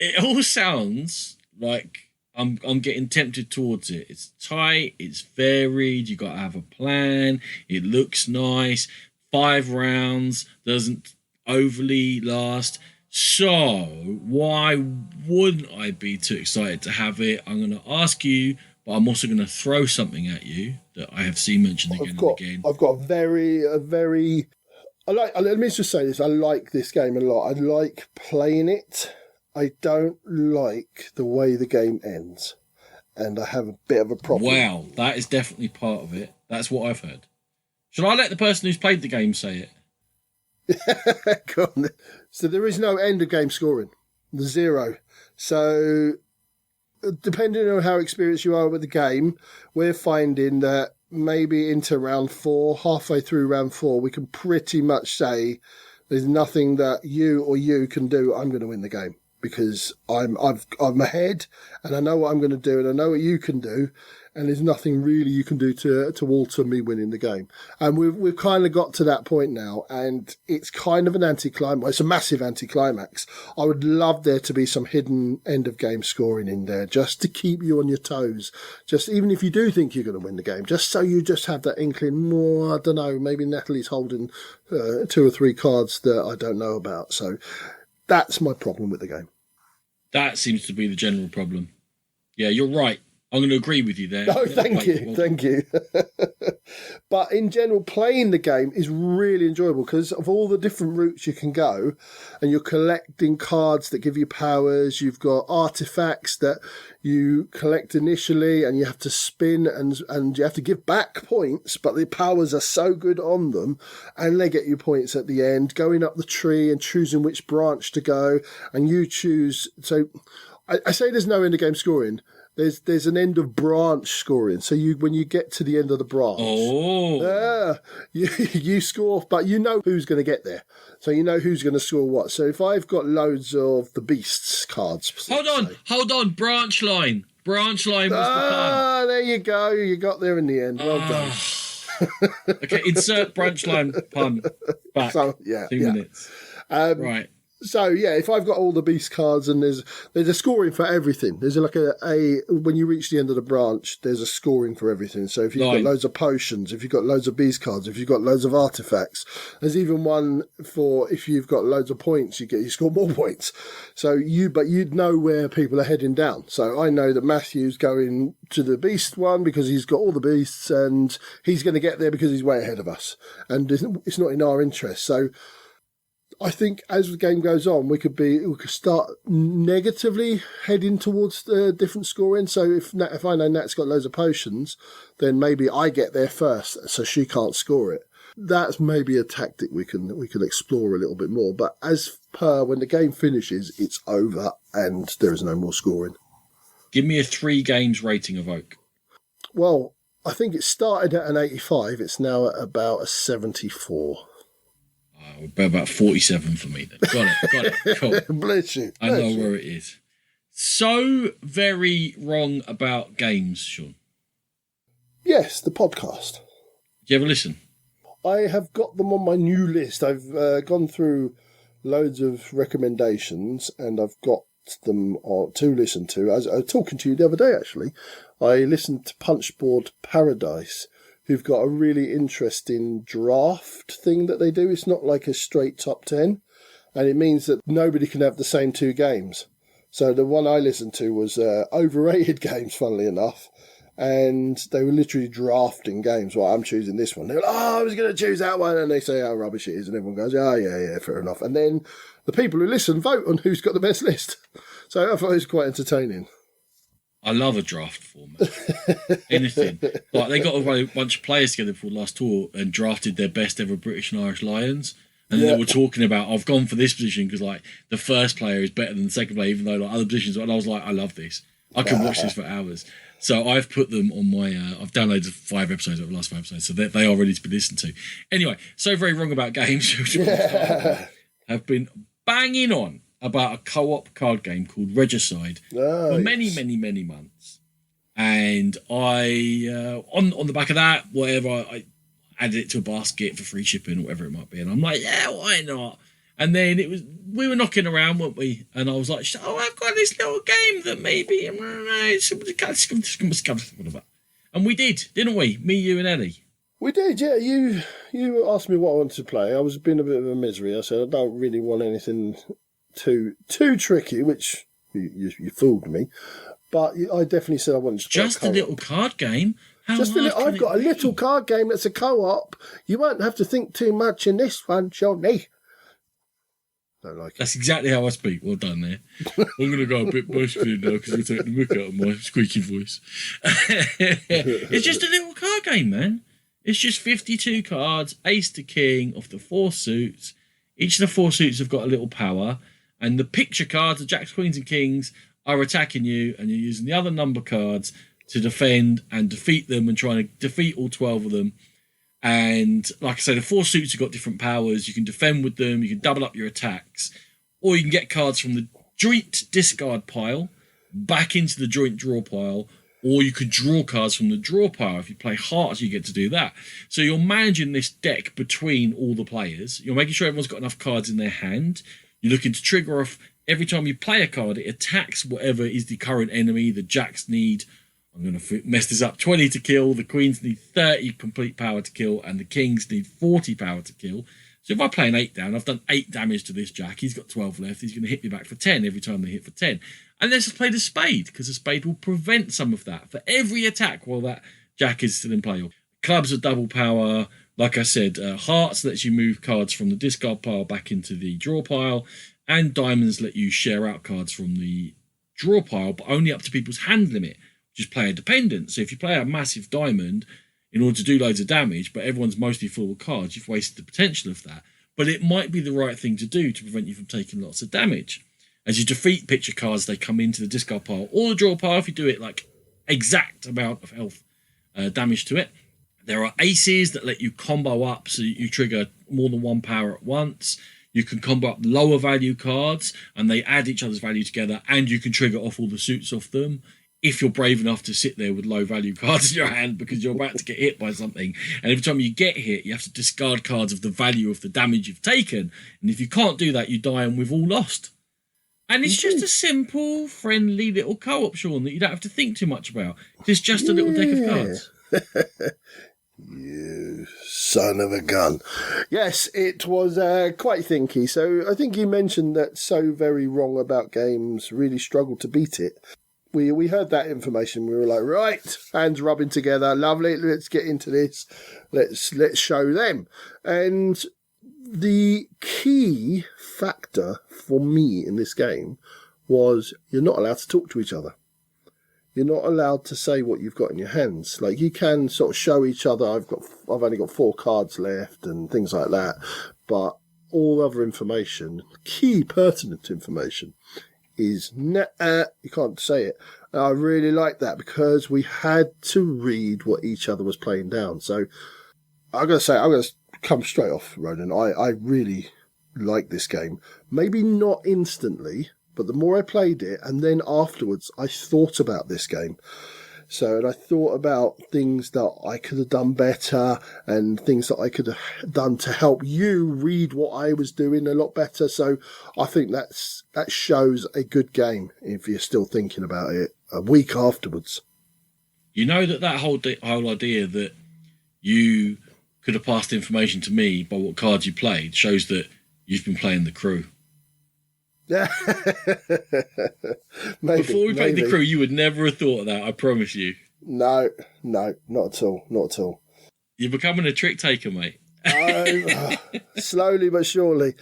It all sounds like I'm getting tempted towards it. It's tight, it's varied, you got to have a plan, it looks nice, 5 rounds, doesn't overly last. So why wouldn't I be too excited to have it? I'm going to ask you, but I'm also going to throw something at you that I have seen mentioned again and again. I've got a very... let me just say this. I like this game a lot. I like playing it. I don't like the way the game ends. And I have a bit of a problem. Wow, that is definitely part of it. That's what I've heard. Should I let the person who's played the game say it? Go on. So there is no end of game scoring. The 0. So depending on how experienced you are with the game, we're finding that maybe into round 4, halfway through round 4, we can pretty much say There's nothing that you can do. I'm going to win the game because I'm ahead and I know what I'm going to do and I know what you can do. And there's nothing really you can do to alter me winning the game. And we've kind of got to that point now, and it's kind of an anticlimax. It's a massive anticlimax. I would love there to be some hidden end of game scoring in there, just to keep you on your toes. Just even if you do think you're going to win the game, just so you just have that inkling. More, I don't know. Maybe Natalie's holding 2 or 3 cards that I don't know about. So that's my problem with the game. That seems to be the general problem. Yeah, you're right. I'm going to agree with you there. No, thank you. But in general, playing the game is really enjoyable because of all the different routes you can go, and you're collecting cards that give you powers. You've got artifacts that you collect initially, and you have to spin and you have to give back points, but the powers are so good on them, and they get you points at the end, going up the tree and choosing which branch to go, and you choose. So I say there's no end of game scoring. There's an end of branch scoring. So when you get to the end of the branch, you score, but you know who's going to get there. So you know who's going to score what. So if I've got loads of the beasts cards, hold on, branch line was the pun. There you go. You got there in the end. Well done. Okay, insert branch line pun back. So, 2 minutes. Right. So yeah, if I've got all the beast cards and there's a scoring for everything. There's like a when you reach the end of the branch, there's a scoring for everything. So if you've got loads of potions, if you've got loads of beast cards, if you've got loads of artifacts, there's even one for if you've got loads of points, you score more points. So you'd know where people are heading down. So I know that Matthew's going to the beast one because he's got all the beasts and he's going to get there because he's way ahead of us, and it's not in our interest. So I think as the game goes on, we could start negatively heading towards the different scoring. So if I know Nat's got loads of potions, then maybe I get there first, so she can't score it. That's maybe a tactic we can explore a little bit more. But as per when the game finishes, it's over and there is no more scoring. Give me a 3 games rating of Oak. Well, I think it started at an 85. It's now at about a 74. About 47 for me then. Got it. Cool. Bless you. I know where it is. So very wrong about games, Sean. Yes, the podcast. Do you ever listen? I have got them on my new list. I've gone through loads of recommendations and I've got them to listen to. I was talking to you the other day, actually. I listened to Punchboard Paradise, who've got a really interesting draft thing that they do. It's not like a straight top 10, and it means that nobody can have the same 2 games. So the one I listened to was overrated games, funnily enough, and they were literally drafting games. Well, I'm choosing this one. They're like, I was going to choose that one, and they say how rubbish it is, and everyone goes, yeah, fair enough. And then the people who listen vote on who's got the best list. So I thought it was quite entertaining. I love a draft format. Anything. Like they got a bunch of players together for the last tour and drafted their best ever British and Irish Lions. And then they were talking about, I've gone for this position because like the first player is better than the second player, even though like other positions. And I was like, I love this. I can watch this for hours. So I've put them on my, I've downloaded 5 episodes over the last 5 episodes. So they are ready to be listened to. Anyway, so very wrong about games. Have been banging on about a co-op card game called Regicide for many, many, many months. And I, on the back of that, whatever, I added it to a basket for free shipping or whatever it might be. And I'm like, yeah, why not? And then we were knocking around, weren't we? And I was like, I've got this little game that maybe, and we did, didn't we? Me, you and Ellie. We did, yeah. You asked me what I wanted to play. I was being a bit of a misery. I said, I don't really want anything too tricky, which you fooled me. But I definitely said I wanted to play just a little card game. I've got a little card game that's a co-op. You won't have to think too much in this one, Johnny. Don't like it. That's exactly how I speak. Well done there. I'm going to go a bit boastful now because I'm taking the mick out of my squeaky voice. It's just a little card game, man. It's just 52 cards, ace to king of the 4 suits. Each of the 4 suits have got a little power. And the picture cards, the jacks, queens and kings, are attacking you. And you're using the other number cards to defend and defeat them and trying to defeat all 12 of them. And like I say, the 4 suits have got different powers. You can defend with them, you can double up your attacks, or you can get cards from the joint discard pile back into the joint draw pile, or you could draw cards from the draw pile. If you play hearts, you get to do that. So you're managing this deck between all the players. You're making sure everyone's got enough cards in their hand. You're looking to trigger off every time you play a card, it attacks whatever is the current enemy. The jacks need, I'm going to mess this up, 20 to kill. The queens need 30 complete power to kill. And the kings need 40 power to kill. So if I play an 8 down, I've done 8 damage to this jack. He's got 12 left. He's going to hit me back for 10 every time they hit for 10. And let's just play the spade, because the spade will prevent some of that for every attack while that jack is still in play. Clubs are double power. Like I said, hearts lets you move cards from the discard pile back into the draw pile. And diamonds let you share out cards from the draw pile, but only up to people's hand limit, which is player dependent. So if you play a massive diamond in order to do loads of damage, but everyone's mostly full of cards, you've wasted the potential of that. But it might be the right thing to do to prevent you from taking lots of damage. As you defeat picture cards, they come into the discard pile or the draw pile if you do it like exact amount of health damage to it. There are aces that let you combo up, so you trigger more than one power at once. You can combo up lower value cards and they add each other's value together, and you can trigger off all the suits off them if you're brave enough to sit there with low value cards in your hand because you're about to get hit by something. And every time you get hit, you have to discard cards of the value of the damage you've taken. And if you can't do that, you die and we've all lost. And it's just a simple, friendly little co-op, Sean, that you don't have to think too much about. It's just a little deck of cards. You son of a gun. Yes, it was quite thinky. So I think you mentioned that So Very Wrong About Games really struggled to beat it. We heard that information. We were like, right, hands rubbing together. Lovely. Let's get into this. Let's show them. And the key factor for me in this game was you're not allowed to talk to each other. You're not allowed to say what you've got in your hands. Like, you can sort of show each other, I've only got 4 cards left and things like that. But all other information, key pertinent information, is you can't say it. And I really like that because we had to read what each other was playing down. So I'm going to come straight off, Ronan. I really like this game. Maybe not instantly, but the more I played it, and then afterwards, I thought about this game. And I thought about things that I could have done better and things that I could have done to help you read what I was doing a lot better. So I think that shows a good game if you're still thinking about it a week afterwards. You know that whole idea that you could have passed information to me by what cards you played shows that you've been playing the crew. Yeah. Before we played the crew, you would never have thought of that, I promise you. No, not at all. You're becoming a trick taker, mate. Slowly but surely.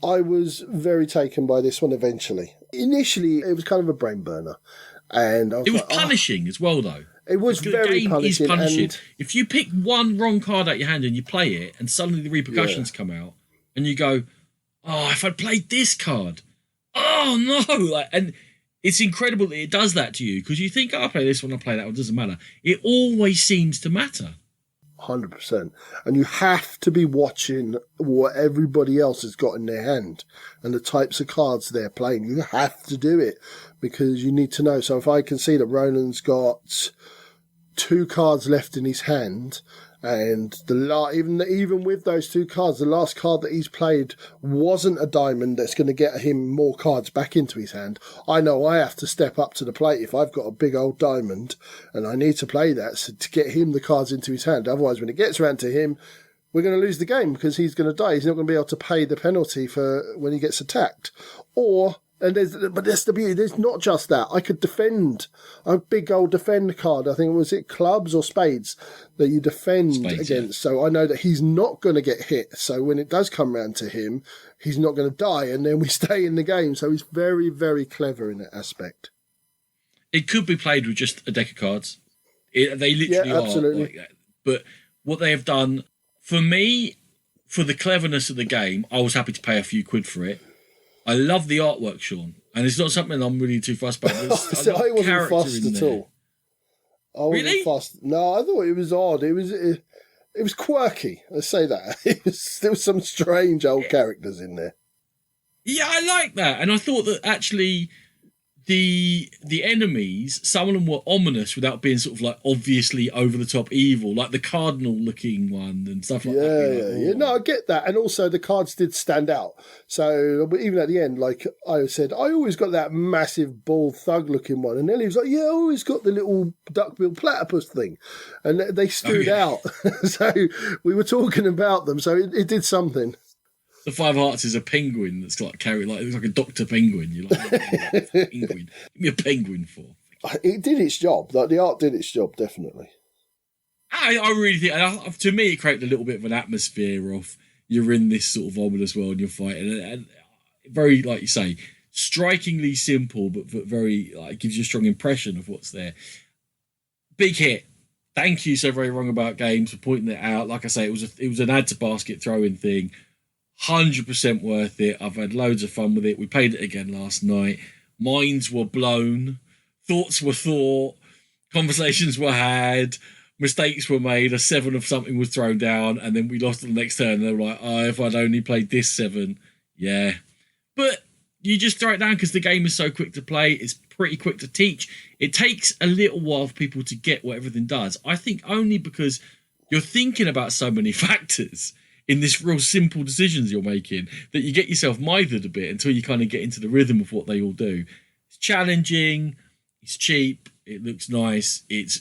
I was very taken by this one eventually. Initially, it was kind of a brain burner. And it was punishing as well, though. It was very punishing. Is punishing. If you pick one wrong card out your hand and you play it, and suddenly the repercussions come out, and you go, "Oh, if I'd played this card, oh no!" And it's incredible that it does that to you because you think, "I'll play this one, I'll play that one." It doesn't matter. It always seems to matter. 100%. And you have to be watching what everybody else has got in their hand and the types of cards they're playing. You have to do it because you need to know. So if I can see that Ronan's got 2 cards left in his hand, and even with those 2 cards, the last card that he's played wasn't a diamond that's going to get him more cards back into his hand, I know I have to step up to the plate if I've got a big old diamond and I need to play that to get him the cards into his hand. Otherwise, when it gets around to him, we're going to lose the game because he's going to die. He's not going to be able to pay the penalty for when he gets attacked. But that's the beauty. There's not just that. I could defend a big old defend card. I think, was it clubs or spades that you defend against? Yeah. So I know that he's not going to get hit. So when it does come round to him, he's not going to die. And then we stay in the game. So he's very, very clever in that aspect. It could be played with just a deck of cards. They literally are like that. But what they have done, for me, for the cleverness of the game, I was happy to pay a few quid for it. I love the artwork, Sean, and it's not something I'm really too fussed about. I wasn't fussed at all. I wasn't fussed. No, I thought it was odd. It It was quirky. Let's say that. There was some strange old characters in there. Yeah, I like that. And I thought that actually the enemies, some of them were ominous without being sort of like obviously over the top evil, like the cardinal looking one and stuff like that. Yeah. No, I get that. And also the cards did stand out. So even at the end, like I said, I always got that massive bald thug looking one. And Ellie was like, yeah, I always got the little duck-billed platypus thing. And they stood out. So we were talking about them. So it did something. The Five Hearts is a penguin that's like carried like, it looks like a Dr. Penguin. You're like, penguin. Give me a penguin for. It did its job. Like the art did its job, definitely. I really think, to me, it created a little bit of an atmosphere of you're in this sort of ominous world and you're fighting, and very, like you say, strikingly simple, but very like gives you a strong impression of what's there. Big hit. Thank you, So Very Wrong About Games, for pointing it out. Like I say, it was an add to basket throwing thing. 100% worth it. I've had loads of fun with it. We played it again last night. Minds were blown. Thoughts were thought. Conversations were had. Mistakes were made. A 7 of something was thrown down. And then we lost the next turn. And they were like, oh, if I'd only played this 7. Yeah. But you just throw it down because the game is so quick to play. It's pretty quick to teach. It takes a little while for people to get what everything does. I think only because you're thinking about so many factors in this real simple decisions you're making that you get yourself mithered a bit until you kind of get into the rhythm of what they all do. It's challenging, it's cheap, it looks nice, it's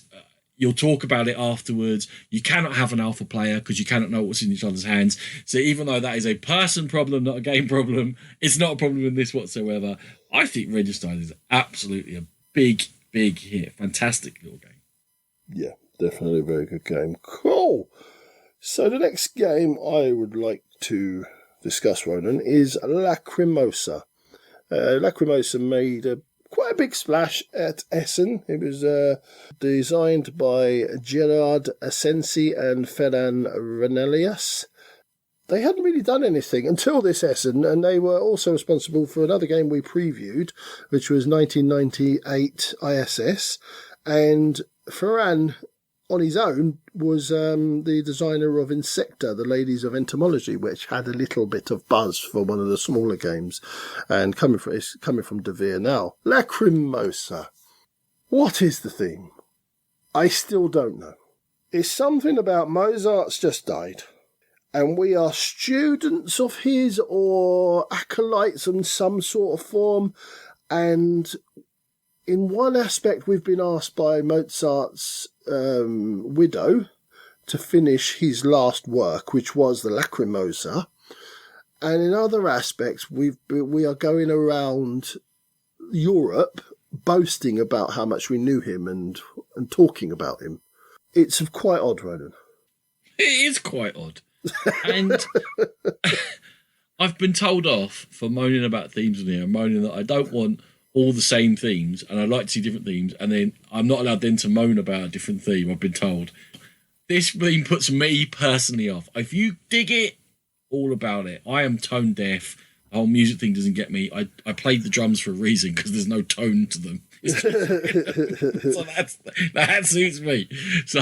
you'll talk about it afterwards. You cannot have an alpha player because you cannot know what's in each other's hands. So even though that is a person problem, not a game problem, it's not a problem in this whatsoever. I think Registine is absolutely a big hit. Fantastic little game. Yeah, definitely a very good game. Cool. So the next game I would like to discuss, Ronan, is Lacrimosa. Lacrimosa made quite a big splash at Essen. It was designed by Gerard Asensi and Ferran Renelius. They hadn't really done anything until this Essen, and they were also responsible for another game we previewed, which was 1998 ISS. And Ferran, on his own, was the designer of Insecta, the Ladies of Entomology, which had a little bit of buzz for one of the smaller games, and it's coming from De Vere now. Lacrimosa. What is the theme? I still don't know. It's something about Mozart's just died, and we are students of his or acolytes in some sort of form, and in one aspect, we've been asked by Mozart's widow to finish his last work, which was the Lacrimosa. And in other aspects, we are going around Europe boasting about how much we knew him and talking about him. It's quite odd, Ronan. It is quite odd. And I've been told off for moaning about themes in here, moaning that I don't want all the same themes, and I like to see different themes, and then I'm not allowed then to moan about a different theme, I've been told. This theme puts me personally off. If you dig it, all about it. I am tone deaf. The whole music thing doesn't get me. I played the drums for a reason, because there's no tone to them. So that suits me. So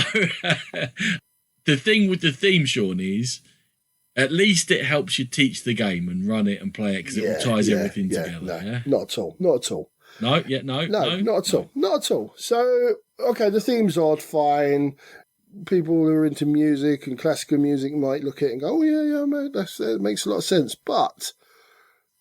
the thing with the theme, Sean, is at least it helps you teach the game and run it and play it, because it all ties everything together. No, not at all. Not at all. No, not at all. Not at all. So, okay, the theme's odd, fine. People who are into music and classical music might look at it and go, oh, yeah, mate, that makes a lot of sense. But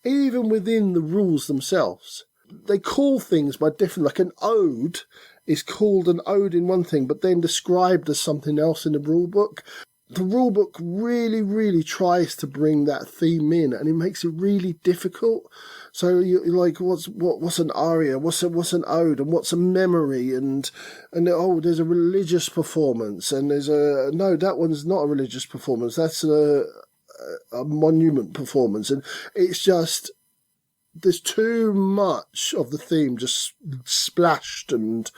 even within the rules themselves, they call things by different, like an ode is called an ode in one thing, but then described as something else in the rule book. The rulebook really, really tries to bring that theme in, and it makes it really difficult. So you're like, what's an aria? What's an ode? And what's a memory? And there's a religious performance, and no, that one's not a religious performance. That's a monument performance, and it's just there's too much of the theme just splashed and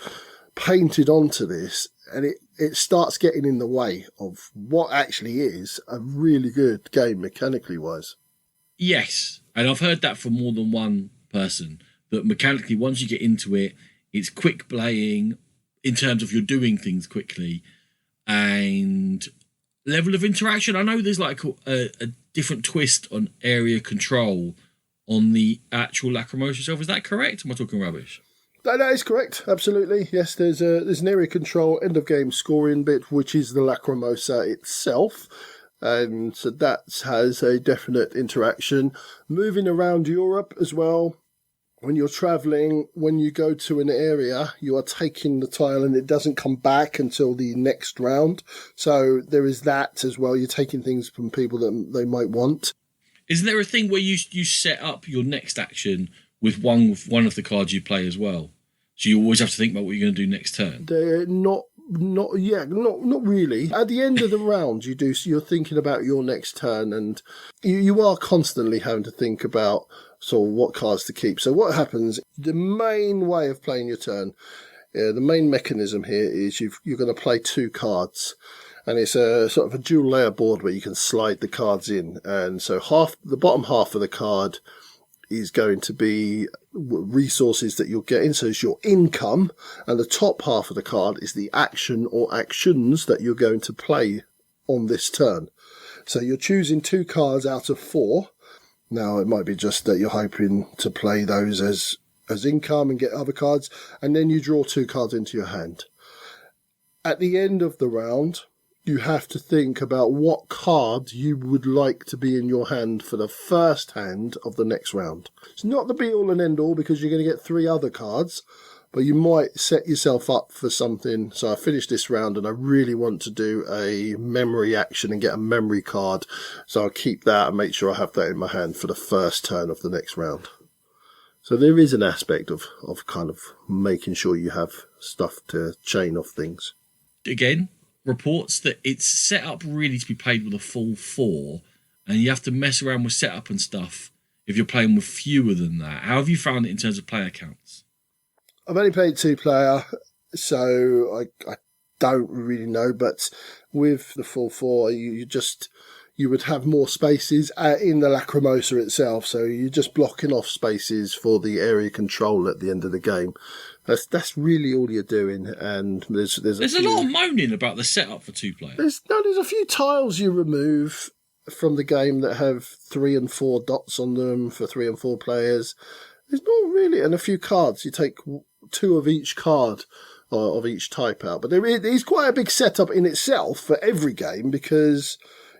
painted onto this, and it starts getting in the way of what actually is a really good game mechanically wise. Yes, and I've heard that from more than one person, that mechanically, once you get into it, it's quick playing in terms of you're doing things quickly, and level of interaction? I know there's like a different twist on area control on the actual Lacrimosa itself. Is that correct? Am I talking rubbish? That is correct, absolutely. Yes, there's an area control end of game scoring bit, which is the Lacrimosa itself. And so that has a definite interaction. Moving around Europe as well. When you're travelling, when you go to an area, you are taking the tile and it doesn't come back until the next round. So there is that as well. You're taking things from people that they might want. Isn't there a thing where you set up your next action with one of the cards you play as well? So you always have to think about what you're going to do next turn. They're not really. At the end of the round, you're thinking about your next turn, and you are constantly having to think about sort of what cards to keep. So what happens? The main way of playing your turn, the main mechanism here is you're going to play 2 cards. And it's a sort of a dual layer board where you can slide the cards in. And so the bottom half of the card is going to be resources that you're getting. So it's your income. And the top half of the card is the action or actions that you're going to play on this turn. So you're choosing 2 cards out of 4. Now, it might be just that you're hoping to play those as income and get other cards. And then you draw 2 cards into your hand. At the end of the round, you have to think about what card you would like to be in your hand for the first hand of the next round. It's not the be-all and end-all because you're going to get 3 other cards, but you might set yourself up for something. So I finished this round and I really want to do a memory action and get a memory card. So I'll keep that and make sure I have that in my hand for the first turn of the next round. So there is an aspect of kind of making sure you have stuff to chain off things. Again, reports that it's set up really to be played with a full 4, and you have to mess around with setup and stuff if you're playing with fewer than that. How have you found it in terms of player counts? I've only played 2-player, so I don't really know, but with the full 4, you would have more spaces in the Lacrimosa itself, so you're just blocking off spaces for the area control at the end of the game. That's really all you're doing, and there's a lot of moaning about the setup for 2-player. There's a few tiles you remove from the game that have 3 and 4 dots on them for 3 and 4 players. There's not really, and a few cards. You take 2 of each card of each type out, but there is quite a big setup in itself for every game because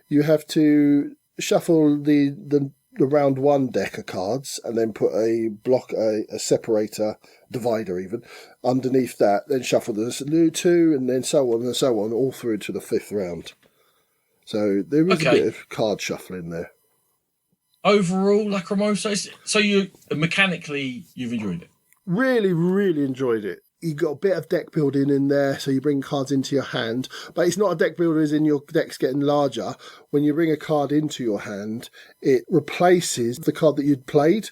you have to shuffle the round 1 deck of cards and then put a block, a separator, divider even, underneath that, then shuffle the 2 and then so on, all through to the 5th round. So there is a bit of card shuffling there. Overall, Lacrimosa, so mechanically you've enjoyed it? Really, really enjoyed it. You got a bit of deck building in there, so you bring cards into your hand, but it's not a deck builder as in your deck's getting larger. When you bring a card into your hand, it replaces the card that you'd played,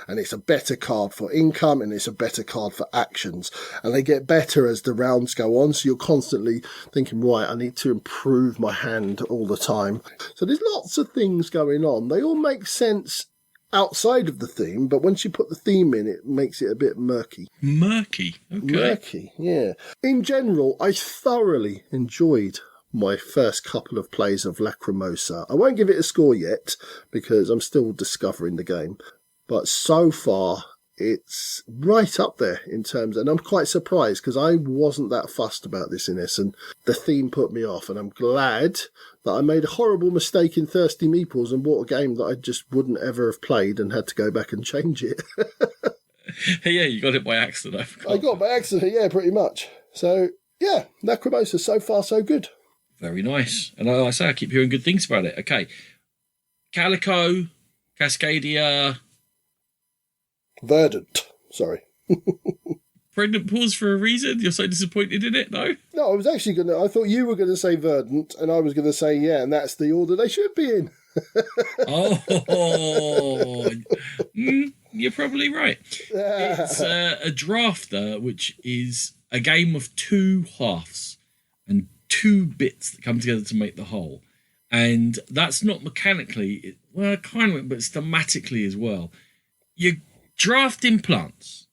and it's a better card for income, and it's a better card for actions, and they get better as the rounds go on, so you're constantly thinking, right, I need to improve my hand all the time. So there's lots of things going on. They all make sense outside of the theme, but once you put the theme in, it makes it a bit murky. Murky? Okay. Murky, yeah. In general, I thoroughly enjoyed my first couple of plays of Lacrimosa. I won't give it a score yet, because I'm still discovering the game, but so far, it's right up there in terms, and I'm quite surprised, because I wasn't that fussed about this in this, and the theme put me off, and I'm glad that I made a horrible mistake in Thirsty Meeples and bought a game that I just wouldn't ever have played and had to go back and change it. Yeah, you got it by accident. I got it by accident, yeah, pretty much. So, yeah, Lacrimosa, so far so good. Very nice. And like I say, I keep hearing good things about it. Okay. Calico, Cascadia. Verdant, sorry. Pregnant pause for a reason? You're so disappointed in it, though? No, I was actually I thought you were going to say Verdant, and I was going to say, yeah, and that's the order they should be in. You're probably right. It's a drafter, which is a game of 2 halves and 2 bits that come together to make the whole. And that's not mechanically, well, kind of, but it's thematically as well. You're drafting plants,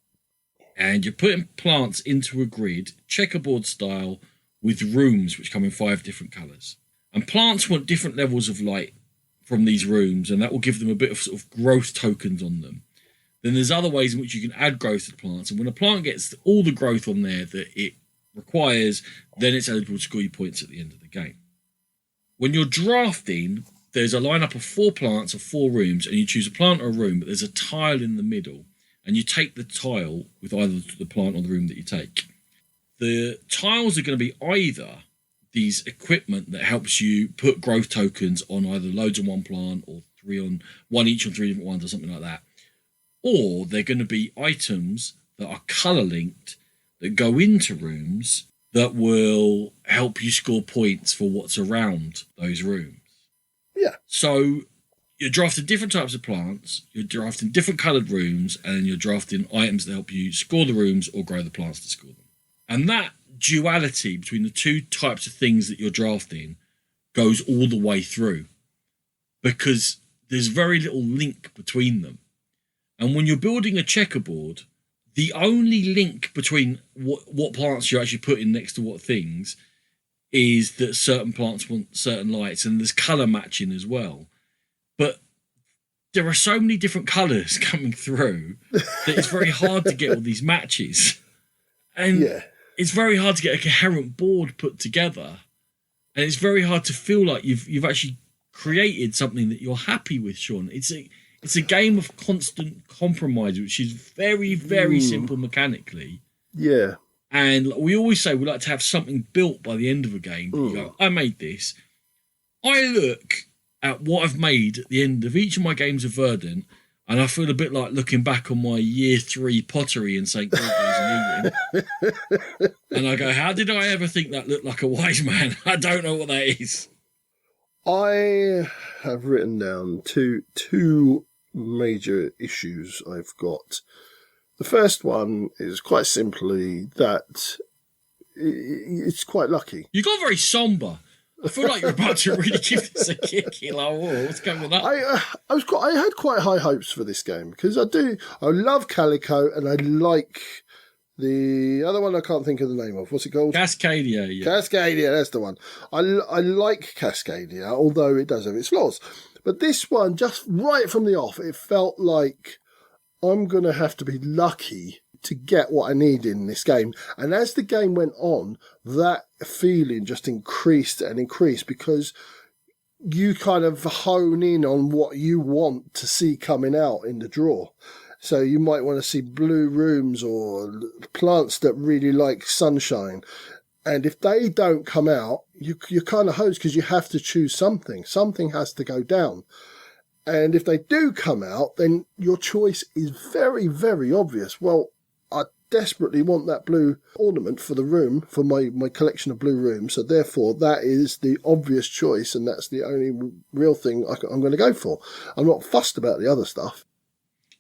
and you're putting plants into a grid, checkerboard style, with rooms which come in 5 different colours. And plants want different levels of light from these rooms, and that will give them a bit of sort of growth tokens on them. Then there's other ways in which you can add growth to the plants, and when a plant gets all the growth on there that it requires, then it's eligible to score you points at the end of the game. When you're drafting, there's a lineup of 4 plants or 4 rooms, and you choose a plant or a room, but there's a tile in the middle, and you take the tile with either the plant or the room that you take. The tiles are going to be either these equipment that helps you put growth tokens on either loads on one plant or 3 on one each on 3 different ones or something like that. Or they're going to be items that are colour linked that go into rooms that will help you score points for what's around those rooms. Yeah. So you're drafting different types of plants, you're drafting different coloured rooms, and you're drafting items that help you score the rooms or grow the plants to score them. And that duality between the two types of things that you're drafting goes all the way through, because there's very little link between them. And when you're building a checkerboard, the only link between what plants you're actually putting next to what things is that certain plants want certain lights, and there's colour matching as well. But there are so many different colours coming through that it's very hard to get all these matches. And it's very hard to get a coherent board put together. And it's very hard to feel like you've actually created something that you're happy with, Sean. It's a game of constant compromise, which is very, very simple mechanically. Yeah. And we always say we like to have something built by the end of a game. You go, I made this. I look at what I've made at the end of each of my games of Verdant, and I feel a bit like looking back on my year 3 pottery in St. Gregory's and Ealing. And I go, how did I ever think that looked like a wise man? I don't know what that is. I have written down two major issues I've got. The first one is quite simply that it's quite lucky. You got very sombre. I feel like you're about to really give this a kick. You're like, whoa, what's going on? I had quite high hopes for this game because I love Calico, and I like the other one I can't think of the name of. What's it called? Cascadia. Yeah. Cascadia, that's the one. I like Cascadia, although it does have its flaws. But this one, just right from the off, it felt like I'm going to have to be lucky to get what I need in this game. And as the game went on, that feeling just increased and increased, because you kind of hone in on what you want to see coming out in the draw. So you might want to see blue rooms or plants that really like sunshine. And if they don't come out, you're kind of hosed, because you have to choose something. Something has to go down. And if they do come out, then your choice is very, very obvious. Well, I desperately want that blue ornament for the room, for my collection of blue rooms. So therefore, that is the obvious choice, and that's the only real thing I'm going to go for. I'm not fussed about the other stuff.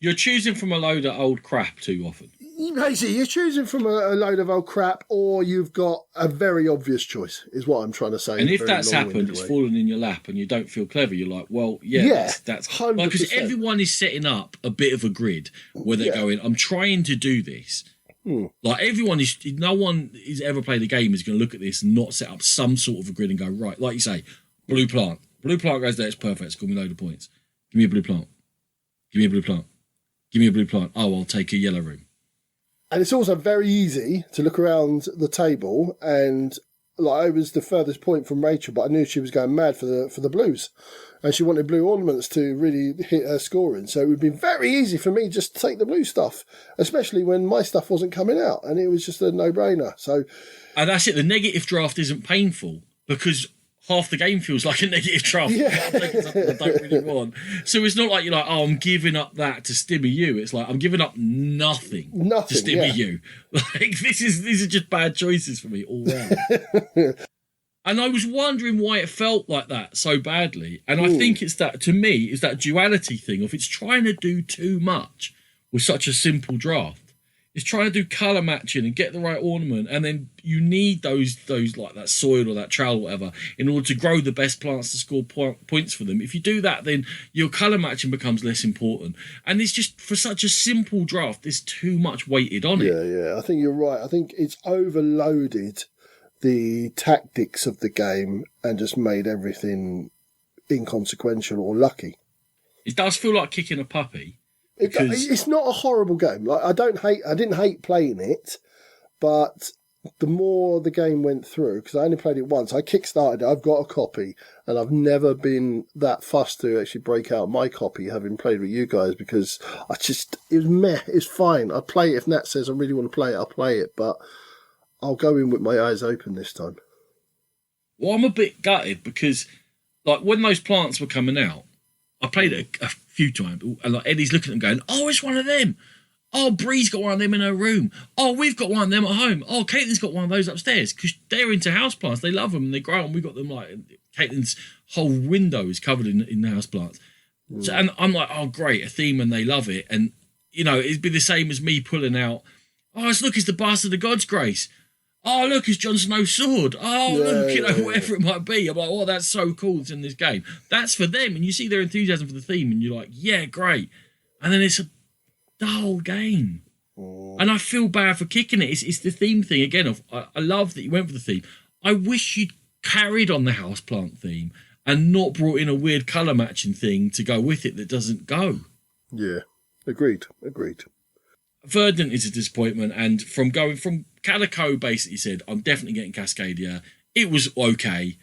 You're choosing from a load of old crap too often. Basically, you're choosing from a load of old crap, or you've got a very obvious choice, is what I'm trying to say. And if that's happened, it's fallen in your lap and you don't feel clever, you're like, well, that's 100%. Because everyone is setting up a bit of a grid where they're going, I'm trying to do this. Like no one who's ever played a game is going to look at this and not set up some sort of a grid and go, right, like you say, blue plant. Blue plant goes there, it's perfect, score me a load of points. Give me a blue plant. Give me a blue plant. Give me a blue plant. Oh, I'll take a yellow room. And it's also very easy to look around the table, and like I was the furthest point from Rachel, but I knew she was going mad for the blues, and she wanted blue ornaments to really hit her scoring. So it would be very easy for me just to take the blue stuff, especially when my stuff wasn't coming out, and it was just a no-brainer. So, and that's it. The negative draft isn't painful because half the game feels like a negative draft. Yeah. I'm taking something I don't really want. So it's not like you're like, oh, I'm giving up that to stimmy you. It's like, I'm giving up nothing to stimmy you. Like, these are just bad choices for me all round. And I was wondering why it felt like that so badly. And I think it's that, to me, is that duality thing of it's trying to do too much with such a simple draft. It's trying to do colour matching and get the right ornament, and then you need those like that soil or that trowel or whatever in order to grow the best plants to score points for them. If you do that, then your colour matching becomes less important. And it's just, for such a simple draft, there's too much weighted on it. Yeah, I think you're right. I think it's overloaded the tactics of the game and just made everything inconsequential or lucky. It does feel like kicking a puppy. It's not a horrible game. Like I didn't hate playing it, but the more the game went through, because I only played it once, I kickstarted it. I've got a copy, and I've never been that fussed to actually break out my copy, having played with you guys, because it was meh. It's fine. I'll play it if Nat says I really want to play it. I'll play it, but I'll go in with my eyes open this time. Well, I'm a bit gutted because, like, when those plants were coming out, I played it a few times, and like Eddie's looking at them going, "Oh, it's one of them. Oh, Bree's got one of them in her room. Oh, we've got one of them at home. Oh, Caitlin's got one of those upstairs," because they're into houseplants. They love them and they grow them. We got them, like, Caitlin's whole window is covered in houseplants. So, and I'm like, oh, great, a theme, and they love it. And, you know, it'd be the same as me pulling out, oh, it's the Bastard of God's Grace. Oh, look, it's Jon Snow's sword. Oh, look, whatever it might be. I'm like, oh, that's so cool. It's in this game. That's for them. And you see their enthusiasm for the theme, and you're like, yeah, great. And then it's a dull game. And I feel bad for kicking it. It's the theme thing again. I love that you went for the theme. I wish you'd carried on the houseplant theme and not brought in a weird colour matching thing to go with it that doesn't go. Yeah, agreed. Verdant is a disappointment, and from Calico basically said, I'm definitely getting Cascadia. It was okay.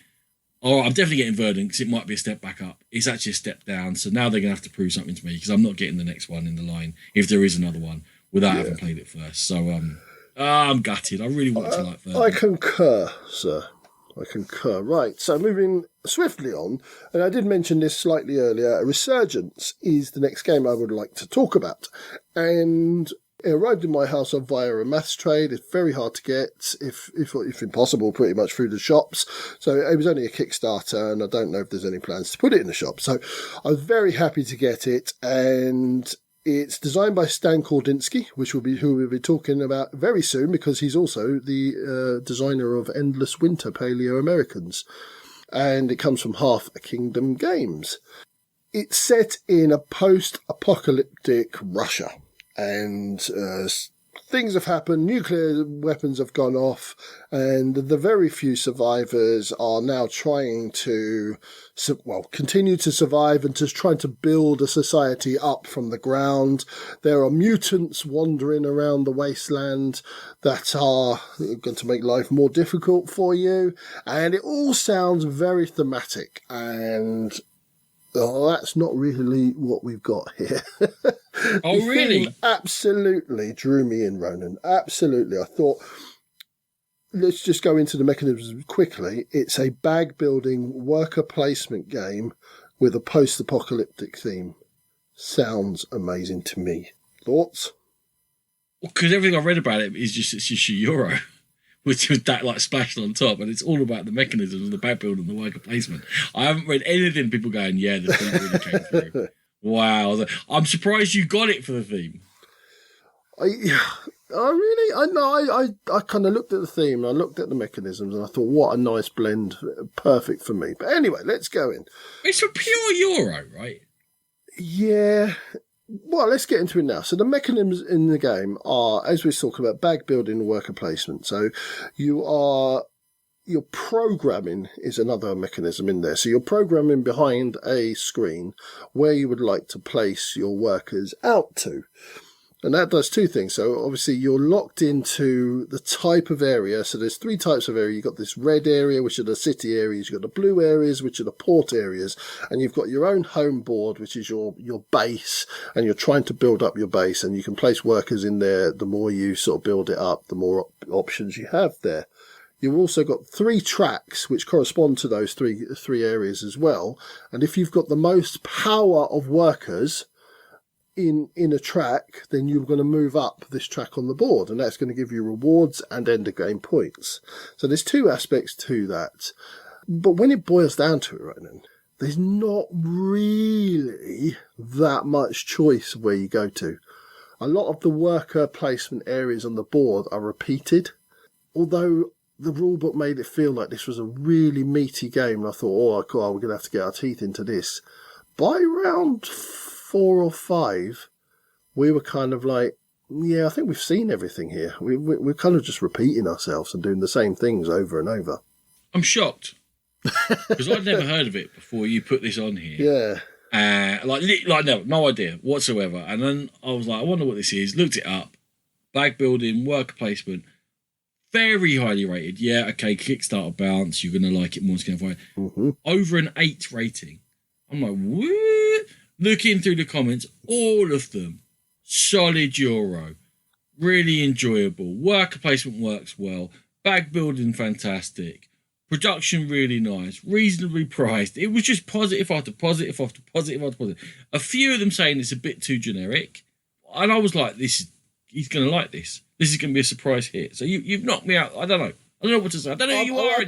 All right, I'm definitely getting Verdant because it might be a step back up. It's actually a step down, so now they're going to have to prove something to me because I'm not getting the next one in the line, if there is another one, without having played it first. So I'm gutted. I really want to like Verdant. I concur, sir. I concur. Right, so moving swiftly on, and I did mention this slightly earlier, Resurgence is the next game I would like to talk about. And it arrived in my house via a maths trade. It's very hard to get, if impossible, pretty much through the shops. So it was only a Kickstarter, and I don't know if there's any plans to put it in the shop. So I was very happy to get it, and it's designed by Stan Kordinsky, who we'll be talking about very soon, because he's also the designer of Endless Winter Paleo Americans. And it comes from Half a Kingdom Games. It's set in a post-apocalyptic Russia. And things have happened, nuclear weapons have gone off, and the very few survivors are now trying to, continue to survive and just trying to build a society up from the ground. There are mutants wandering around the wasteland that are going to make life more difficult for you, and it all sounds very thematic, and that's not really what we've got here. Oh, really? Absolutely drew me in, Ronan. Absolutely. I thought, let's just go into the mechanisms quickly. It's a bag building worker placement game with a post-apocalyptic theme. Sounds amazing to me. Thoughts? Well, because everything I read about it is just a Euro, which was that like splashed on top, and it's all about the mechanisms of the bag building and the worker placement. I haven't read anything people going, yeah, the theme really came through. Wow, I'm surprised you got it for the theme. I kind of looked at the theme and I looked at the mechanisms and I thought, what a nice blend, perfect for me. But anyway, let's go in. It's a pure Euro, right? Yeah. Well, let's get into it now. So the mechanisms in the game are, as we talk about, bag building and worker placement. So your programming is another mechanism in there. So you're programming behind a screen where you would like to place your workers out to. And that does two things. So obviously you're locked into the type of area. So there's three types of area. You've got this red area, which are the city areas. You've got the blue areas, which are the port areas. And you've got your own home board, which is your base. And you're trying to build up your base. And you can place workers in there. The more you sort of build it up, the more options you have there. You've also got three tracks which correspond to those three areas as well. And if you've got the most power of workers in a track, then you're going to move up this track on the board, and that's going to give you rewards and end of game points. So there's two aspects to that. But when it boils down to it, right then, there's not really that much choice where you go to. A lot of the worker placement areas on the board are repeated, although the rulebook made it feel like this was a really meaty game, and I thought, oh, God, we're going to have to get our teeth into this. By round 4 or 5, we were kind of like, Yeah, I think we've seen everything here. We're kind of just repeating ourselves and doing the same things over and over. I'm shocked because I'd never heard of it before you put this on here. Yeah. No idea whatsoever. And then I was like, I wonder what this is. Looked it up. Bag building, worker placement, very highly rated. Yeah, okay, Kickstarter bounce. You're gonna like it more. It's gonna find over an 8 rating. I'm like, what? Looking through the comments, all of them solid euro, really enjoyable. Worker placement works well. Bag building fantastic. Production really nice, reasonably priced. It was just positive after positive after positive after positive. A few of them saying it's a bit too generic, and I was like, he's going to like this. This is going to be a surprise hit. So you've knocked me out. I don't know what to say. I don't know who you are. I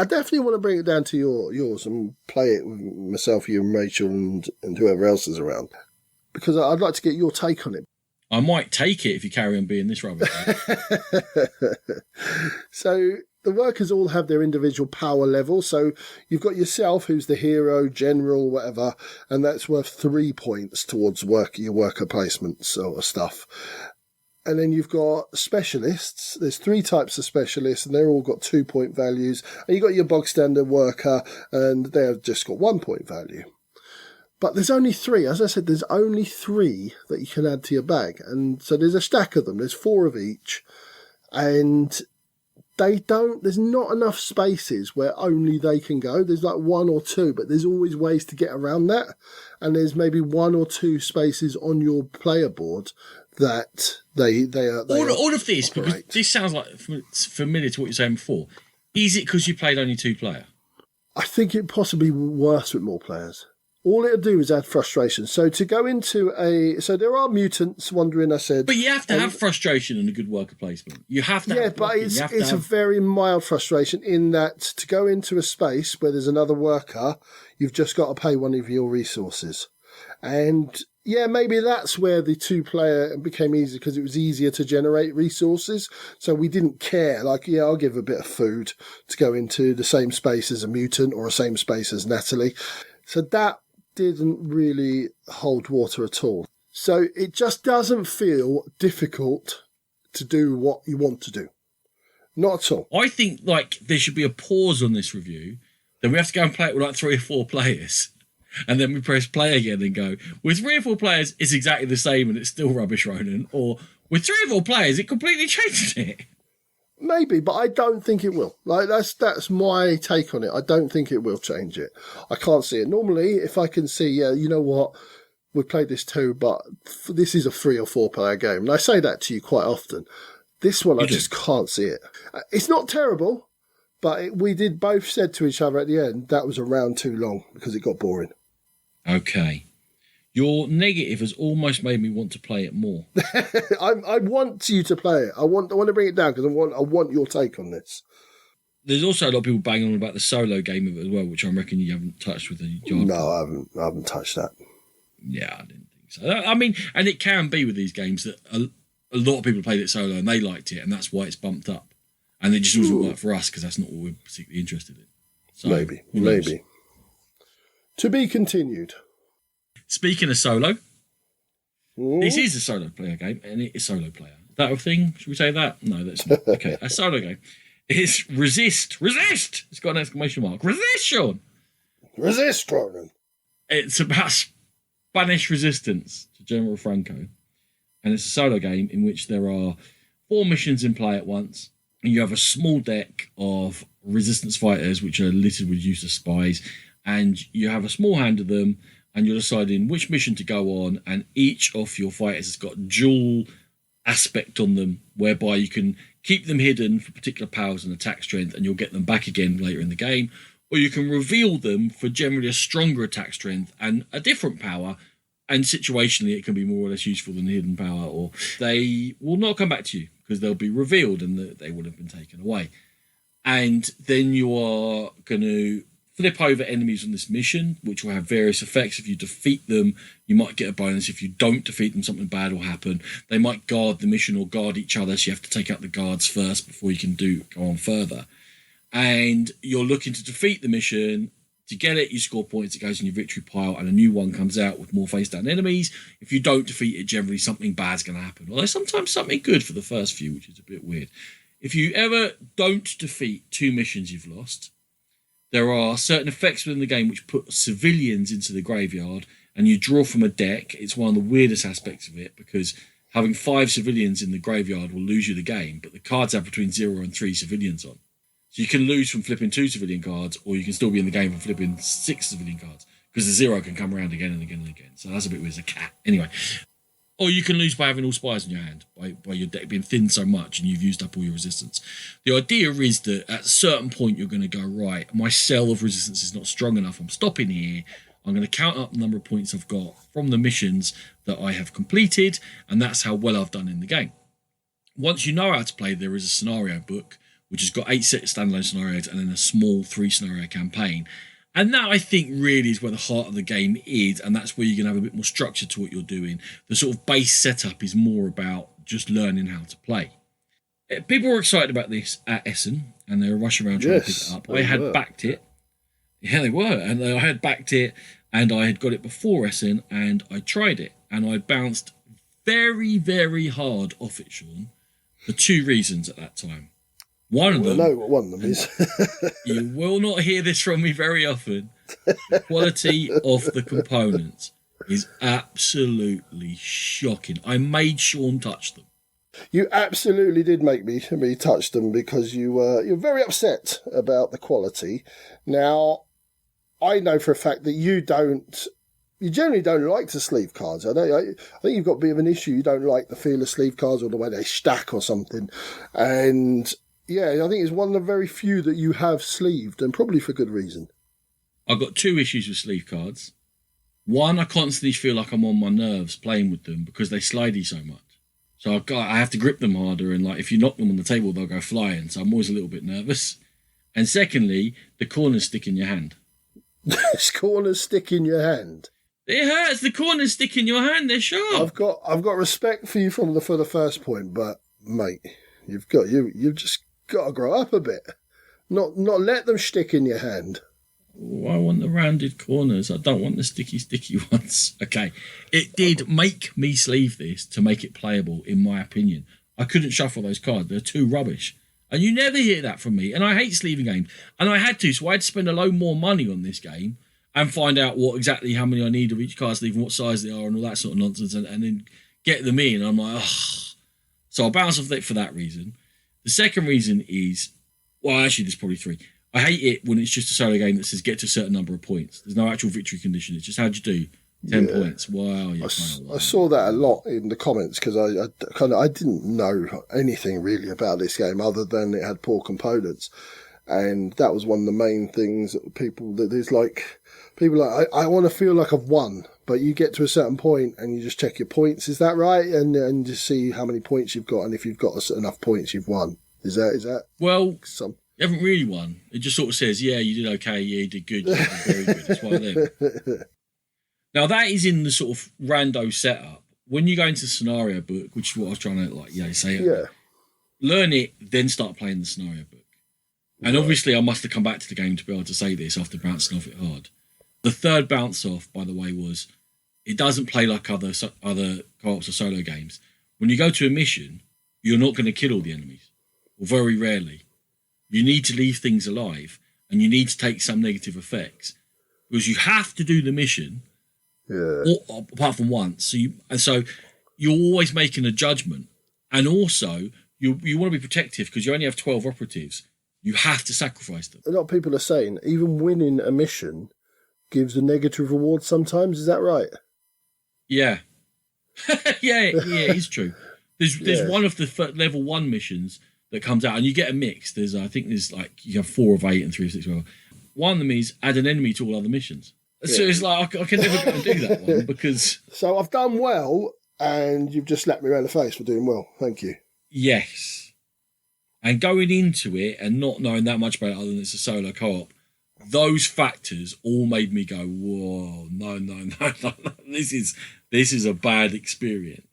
definitely want to bring it down to yours and play it with myself, you and Rachel and whoever else is around, because I'd like to get your take on it. I might take it if you carry on being this rubbish. So the workers all have their individual power level. So you've got yourself, who's the hero, general, whatever, and that's worth 3 points towards your worker placement sort of stuff. And then you've got specialists. There's 3 types of specialists, and they're all got 2-point values. And you've got your bog standard worker, and they've just got 1-point value. But there's only 3. As I said, there's only 3 that you can add to your bag. And so there's a stack of them. There's 4 of each. And there's not enough spaces where only they can go. There's like 1 or 2, but there's always ways to get around that. And there's maybe 1 or 2 spaces on your player board that they are. All of this, because this sounds like familiar to what you were saying before. Is it because you played only 2-player? I think it possibly worse with more players. All it'll do is add frustration. So to go into so there are mutants wandering, I said. But you have to have frustration and a good worker placement. You have to have but it's a very mild frustration in that to go into a space where there's another worker, you've just got to pay one of your resources. And yeah, maybe that's where the 2-player became easier, because it was easier to generate resources. So we didn't care. Like, yeah, I'll give a bit of food to go into the same space as a mutant or the same space as Natalie. So that didn't really hold water at all. So it just doesn't feel difficult to do what you want to do. Not at all. I think like there should be a pause on this review. Then we have to go and play it with like 3 or 4 players. And then we press play again and go, with 3 or 4 players, it's exactly the same and it's still rubbish, Ronan. Or with 3 or 4 players, it completely changed it. Maybe, but I don't think it will. Like that's my take on it. I don't think it will change it. I can't see it. Normally, if I can see, yeah, you know what, we played this too, but this is a 3 or 4 player game, and I say that to you quite often. This one, I just can't see it. It's not terrible, but we did both said to each other at the end that was a round too long because it got boring. Okay. Your negative has almost made me want to play it more. I want you to play it. I want to bring it down because I want your take on this. There's also a lot of people banging on about the solo game of it as well, which I reckon you haven't touched with the job. No, I haven't touched that. Yeah, I didn't think so. I mean, and it can be with these games that a lot of people played it solo and they liked it, and that's why it's bumped up. And it just doesn't work for us because that's not what we're particularly interested in. So, maybe. To be continued. Speaking of solo, this is a solo player game, and it is solo player. Is that a thing? Should we say that? No, that's not. Okay, a solo game. It's Resist! It's got an exclamation mark. Resist, Sean! Resist, Ronan! It's about Spanish resistance to General Franco. And it's a solo game in which there are 4 missions in play at once. And you have a small deck of resistance fighters, which are littered with useless spies. And you have a small hand of them, and you're deciding which mission to go on, and each of your fighters has got dual aspect on them, whereby you can keep them hidden for particular powers and attack strength, and you'll get them back again later in the game, or you can reveal them for generally a stronger attack strength and a different power, and situationally it can be more or less useful than the hidden power, or they will not come back to you because they'll be revealed and they will have been taken away. And then you are going to flip over enemies on this mission, which will have various effects. If you defeat them, you might get a bonus. If you don't defeat them, something bad will happen. They might guard the mission or guard each other, so you have to take out the guards first before you can go on further. And you're looking to defeat the mission To get it, you score points, it goes in your victory pile, and a new one comes out with more face-down enemies. If you don't defeat it, generally something bad's going to happen. Although sometimes something good for the first few, which is a bit weird. If you ever don't defeat 2 missions you've lost, there are certain effects within the game which put civilians into the graveyard, and you draw from a deck. It's one of the weirdest aspects of it, because having 5 civilians in the graveyard will lose you the game, but the cards have between 0 and 3 civilians on. So you can lose from flipping 2 civilian cards, or you can still be in the game from flipping 6 civilian cards, because the 0 can come around again and again and again. So that's a bit weird as a cat. Anyway. Or you can lose by having all spies in your hand, by your deck being thin so much and you've used up all your resistance. The idea is that at a certain point you're going to go, right, my cell of resistance is not strong enough. I'm stopping here. I'm going to count up the number of points I've got from the missions that I have completed, and that's how well I've done in the game. Once you know how to play, there is a scenario book, which has got 8 standalone scenarios and then a small 3-scenario campaign. And that, I think, really is where the heart of the game is, and that's where you're going to have a bit more structure to what you're doing. The sort of base setup is more about just learning how to play. People were excited about this at Essen, and they were rushing around trying to pick it up. I had backed it. Yeah, they were. And I had backed it, and I had got it before Essen, and I tried it. And I bounced very, very hard off it, Sean, for 2 reasons at that time. One of them. I know what one of them is. You will not hear this from me very often. The quality of the components is absolutely shocking. I made Sean touch them. You absolutely did make me touch them, because you're very upset about the quality. Now, I know for a fact that you generally don't like the sleeve cards. I think you've got a bit of an issue. You don't like the feel of sleeve cards or the way they stack or something. And yeah, I think it's one of the very few that you have sleeved, and probably for good reason. I've got 2 issues with sleeve cards. One, I constantly feel like I'm on my nerves playing with them because they slidey so much. So I have to grip them harder, and like if you knock them on the table, they'll go flying. So I'm always a little bit nervous. And secondly, the corners stick in your hand. This corners stick in your hand. It hurts. The corners stick in your hand. They're sharp. I've got respect for you for the first point, but mate, you've just got to grow up a bit. Not let them stick in your hand. Oh, I want the rounded corners. I don't want the sticky ones. Okay. It did make me sleeve this to make it playable, in my opinion. I couldn't shuffle those cards. They're too rubbish. And you never hear that from me. And I hate sleeving games. And I had to, so I had to spend a load more money on this game and find out how many I need of each card sleeve and what size they are and all that sort of nonsense, and then get them in. I'm like, ugh. So I bounce off it for that reason. The second reason is, well, actually, there's probably 3. I hate it when it's just a solo game that says get to a certain number of points. There's no actual victory condition. It's just how'd you do? 10 points. Wow. I saw that a lot in the comments, because I didn't know anything really about this game other than it had poor components. And that was one of the main things that people I want to feel like I've won. But you get to a certain point and you just check your points. Is that right? And just see how many points you've got, and if you've got enough points, you've won. Is that? Well, you haven't really won. It just sort of says, yeah, you did okay. Yeah, you did good. You did very good. It's one of them. Now that is in the sort of rando setup. When you go into the scenario book, which is what I was trying to say, learn it, then start playing the scenario book. And obviously, I must have come back to the game to be able to say this after bouncing off it hard. The third bounce off, by the way, was it doesn't play like other co-ops or solo games. When you go to a mission, you're not going to kill all the enemies, or very rarely. You need to leave things alive, and you need to take some negative effects, because you have to do the mission, apart from once. So you're always making a judgment, and also you want to be protective because you only have 12 operatives. You have to sacrifice them. A lot of people are saying even winning a mission gives a negative reward sometimes. Is that right? Yeah. yeah, it's true. There's one of the level 1 missions that comes out, and you get a mix. There's you have 4 of 8 and 3 of 6. One of them is add an enemy to all other missions. So it's like I can never go and do that one because. So I've done well, and you've just slapped me around the face for doing well. Thank you. Yes. And going into it and not knowing that much about it other than it's a solo co-op, those factors all made me go, whoa, no. This is a bad experience.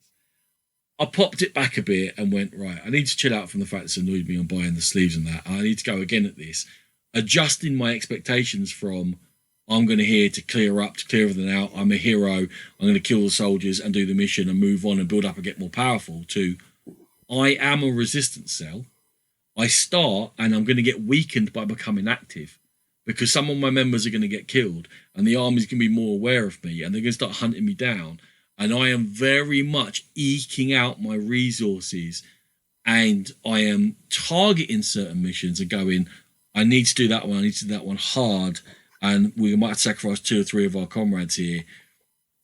I popped it back a bit and went, right, I need to chill out from the fact it's annoyed me on buying the sleeves and that. I need to go again at this, adjusting my expectations from I'm going to here to clear everything out. I'm a hero. I'm going to kill the soldiers and do the mission and move on and build up and get more powerful, to I am a resistance cell. I start and I'm going to get weakened by becoming active, because some of my members are going to get killed and the army's going to be more aware of me and they're going to start hunting me down. And I am very much eking out my resources, and I am targeting certain missions and going, I need to do that one. I need to do that one hard. And we might sacrifice 2 or 3 of our comrades here.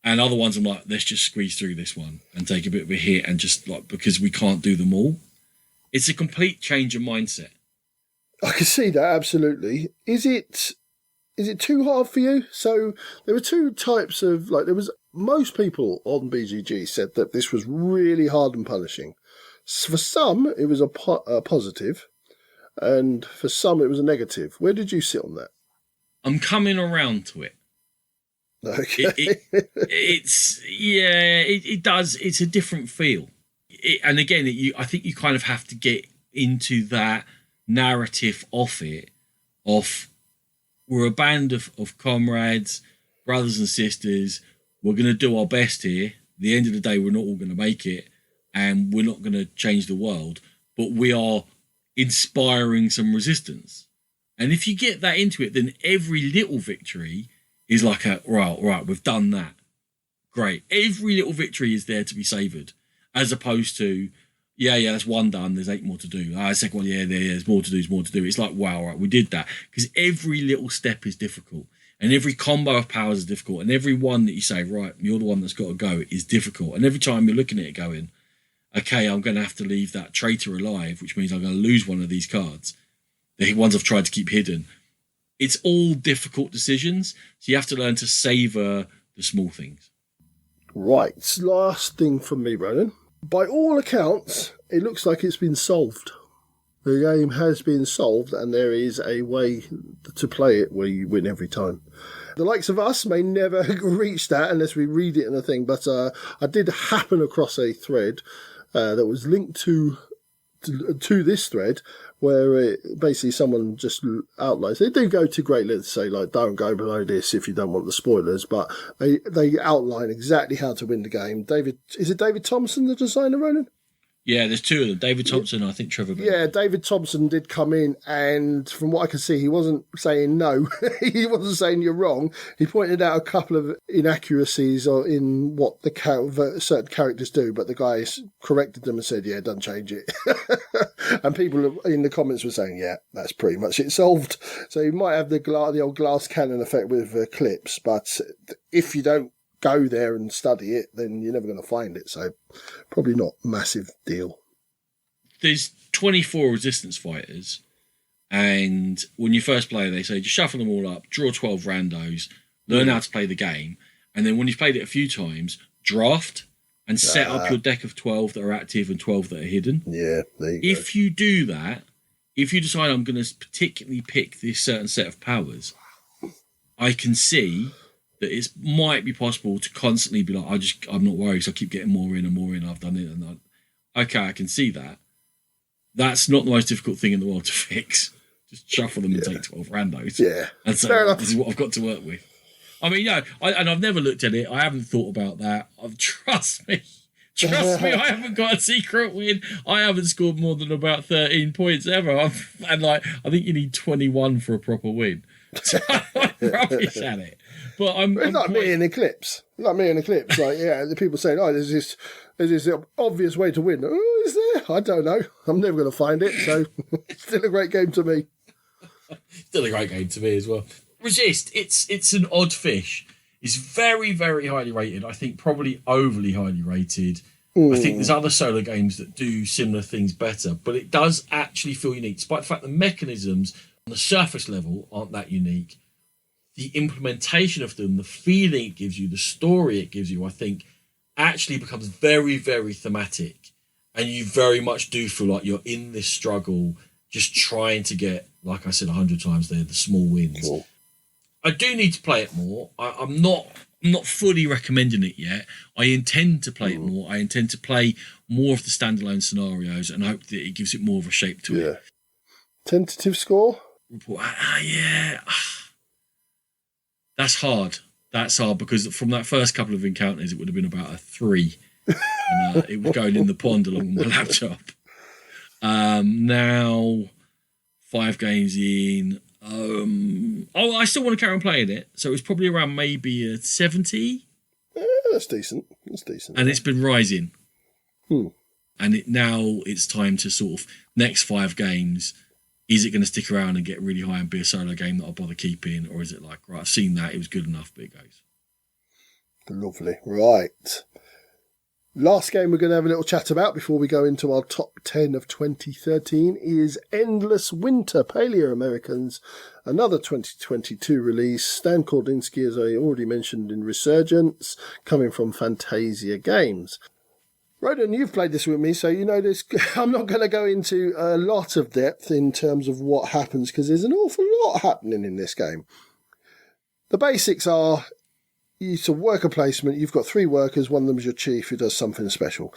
And other ones I'm like, let's just squeeze through this one and take a bit of a hit, and just like, because we can't do them all. It's a complete change of mindset. I can see that, absolutely. Is it too hard for you? So there were 2 types of, like, most people on BGG said that this was really hard and punishing. For some, it was a positive, and for some, it was a negative. Where did you sit on that? I'm coming around to it. Okay. It does. It's a different feel. And again, I think you kind of have to get into that narrative of it, of we're a band of comrades, brothers and sisters. We're going to do our best here. At the end of the day, we're not all going to make it, and we're not going to change the world, but we are inspiring some resistance. And if you get that into it, then every little victory is like right, we've done that. Great. Every little victory is there to be savoured, as opposed to, that's one done, there's 8 more to do. Second one, there's more to do, It's like, wow, right, we did that. Because every little step is difficult, and every combo of powers is difficult, and every one that you say, right, you're the one that's got to go, is difficult. And every time you're looking at it going, okay, I'm going to have to leave that traitor alive, which means I'm going to lose one of these cards, the ones I've tried to keep hidden. It's all difficult decisions, so you have to learn to savour the small things. Right, last thing from me, Ronan. By all accounts, it looks like it's been solved. The game has been solved, and there is a way to play it where you win every time. The likes of us may never reach that unless we read it in a thing, but I did happen across a thread that was linked to this thread, where basically someone just outlines. They do go to great lengths to say, like, don't go below this if you don't want the spoilers, but they outline exactly how to win the game. Is it David Thompson, the designer, Ronan? Yeah, there's 2 of them. David Thompson, I think Trevor. Yeah, David Thompson did come in, and from what I can see, he wasn't saying no. He wasn't saying you're wrong. He pointed out a couple of inaccuracies in what the certain characters do, but the guy corrected them and said, yeah, don't change it. And people in the comments were saying, yeah, that's pretty much it solved. So you might have the old glass cannon effect with clips, but if you don't go there and study it, then you're never going to find it. So probably not a massive deal. There's 24 resistance fighters, and when you first play, they say just shuffle them all up, draw 12 randos, learn how to play the game, and then when you've played it a few times, draft and set up your deck of 12 that are active and 12 that are hidden. Yeah, there you go. If you do that, if you decide I'm going to particularly pick this certain set of powers, I can see that it might be possible to constantly be like, I'm not worried, so I keep getting more in and more in. I've done it, and okay, I can see that. That's not the most difficult thing in the world to fix. Just shuffle them and take 12 randos. Yeah, and so fair enough. This is what I've got to work with. I mean, and I've never looked at it. I haven't thought about that. Trust me, I haven't got a secret win. I haven't scored more than about 13 points ever. I think you need 21 for a proper win. So I'm rubbish at it. But it's like me in Eclipse. Like, the people saying, oh, there's this obvious way to win. Oh, is there? I don't know. I'm never going to find it, so it's still a great game to me. Still a great game to me as well. Resist, it's an odd fish. It's very, very highly rated. I think probably overly highly rated. I think there's other solo games that do similar things better, but it does actually feel unique, despite the fact the mechanisms on the surface level aren't that unique. The implementation of them, the feeling it gives you, the story it gives you, I think, actually becomes very, very thematic. And you very much do feel like you're in this struggle, just trying to get, like I said 100 times there, the small wins. Cool. I do need to play it more. I'm not fully recommending it yet. I intend to play it more. I intend to play more of the standalone scenarios and hope that it gives it more of a shape to it. Tentative score? Yeah. That's hard. That's hard because from that first couple of encounters, it would have been about a 3. And it was going in the pond along with my laptop. Now, 5 games in. I still want to carry on playing it. So it's probably around maybe a 70. That's decent. And it's been rising. Hmm. And now it's time to sort of, next 5 games, is it going to stick around and get really high and be a solo game that I'll bother keeping? Or is it like, right, I've seen that, it was good enough, but it goes. Lovely. Right. Last game we're going to have a little chat about before we go into our top 10 of 2013 is Endless Winter, Paleo Americans, another 2022 release. Stan Kordinsky, as I already mentioned, in Resurgence, coming from Fantasia Games. Ronan, you've played this with me, so you know this. I'm not going to go into a lot of depth in terms of what happens, because there's an awful lot happening in this game. The basics are, it's a worker placement. You've got 3 workers. One of them is your chief who does something special.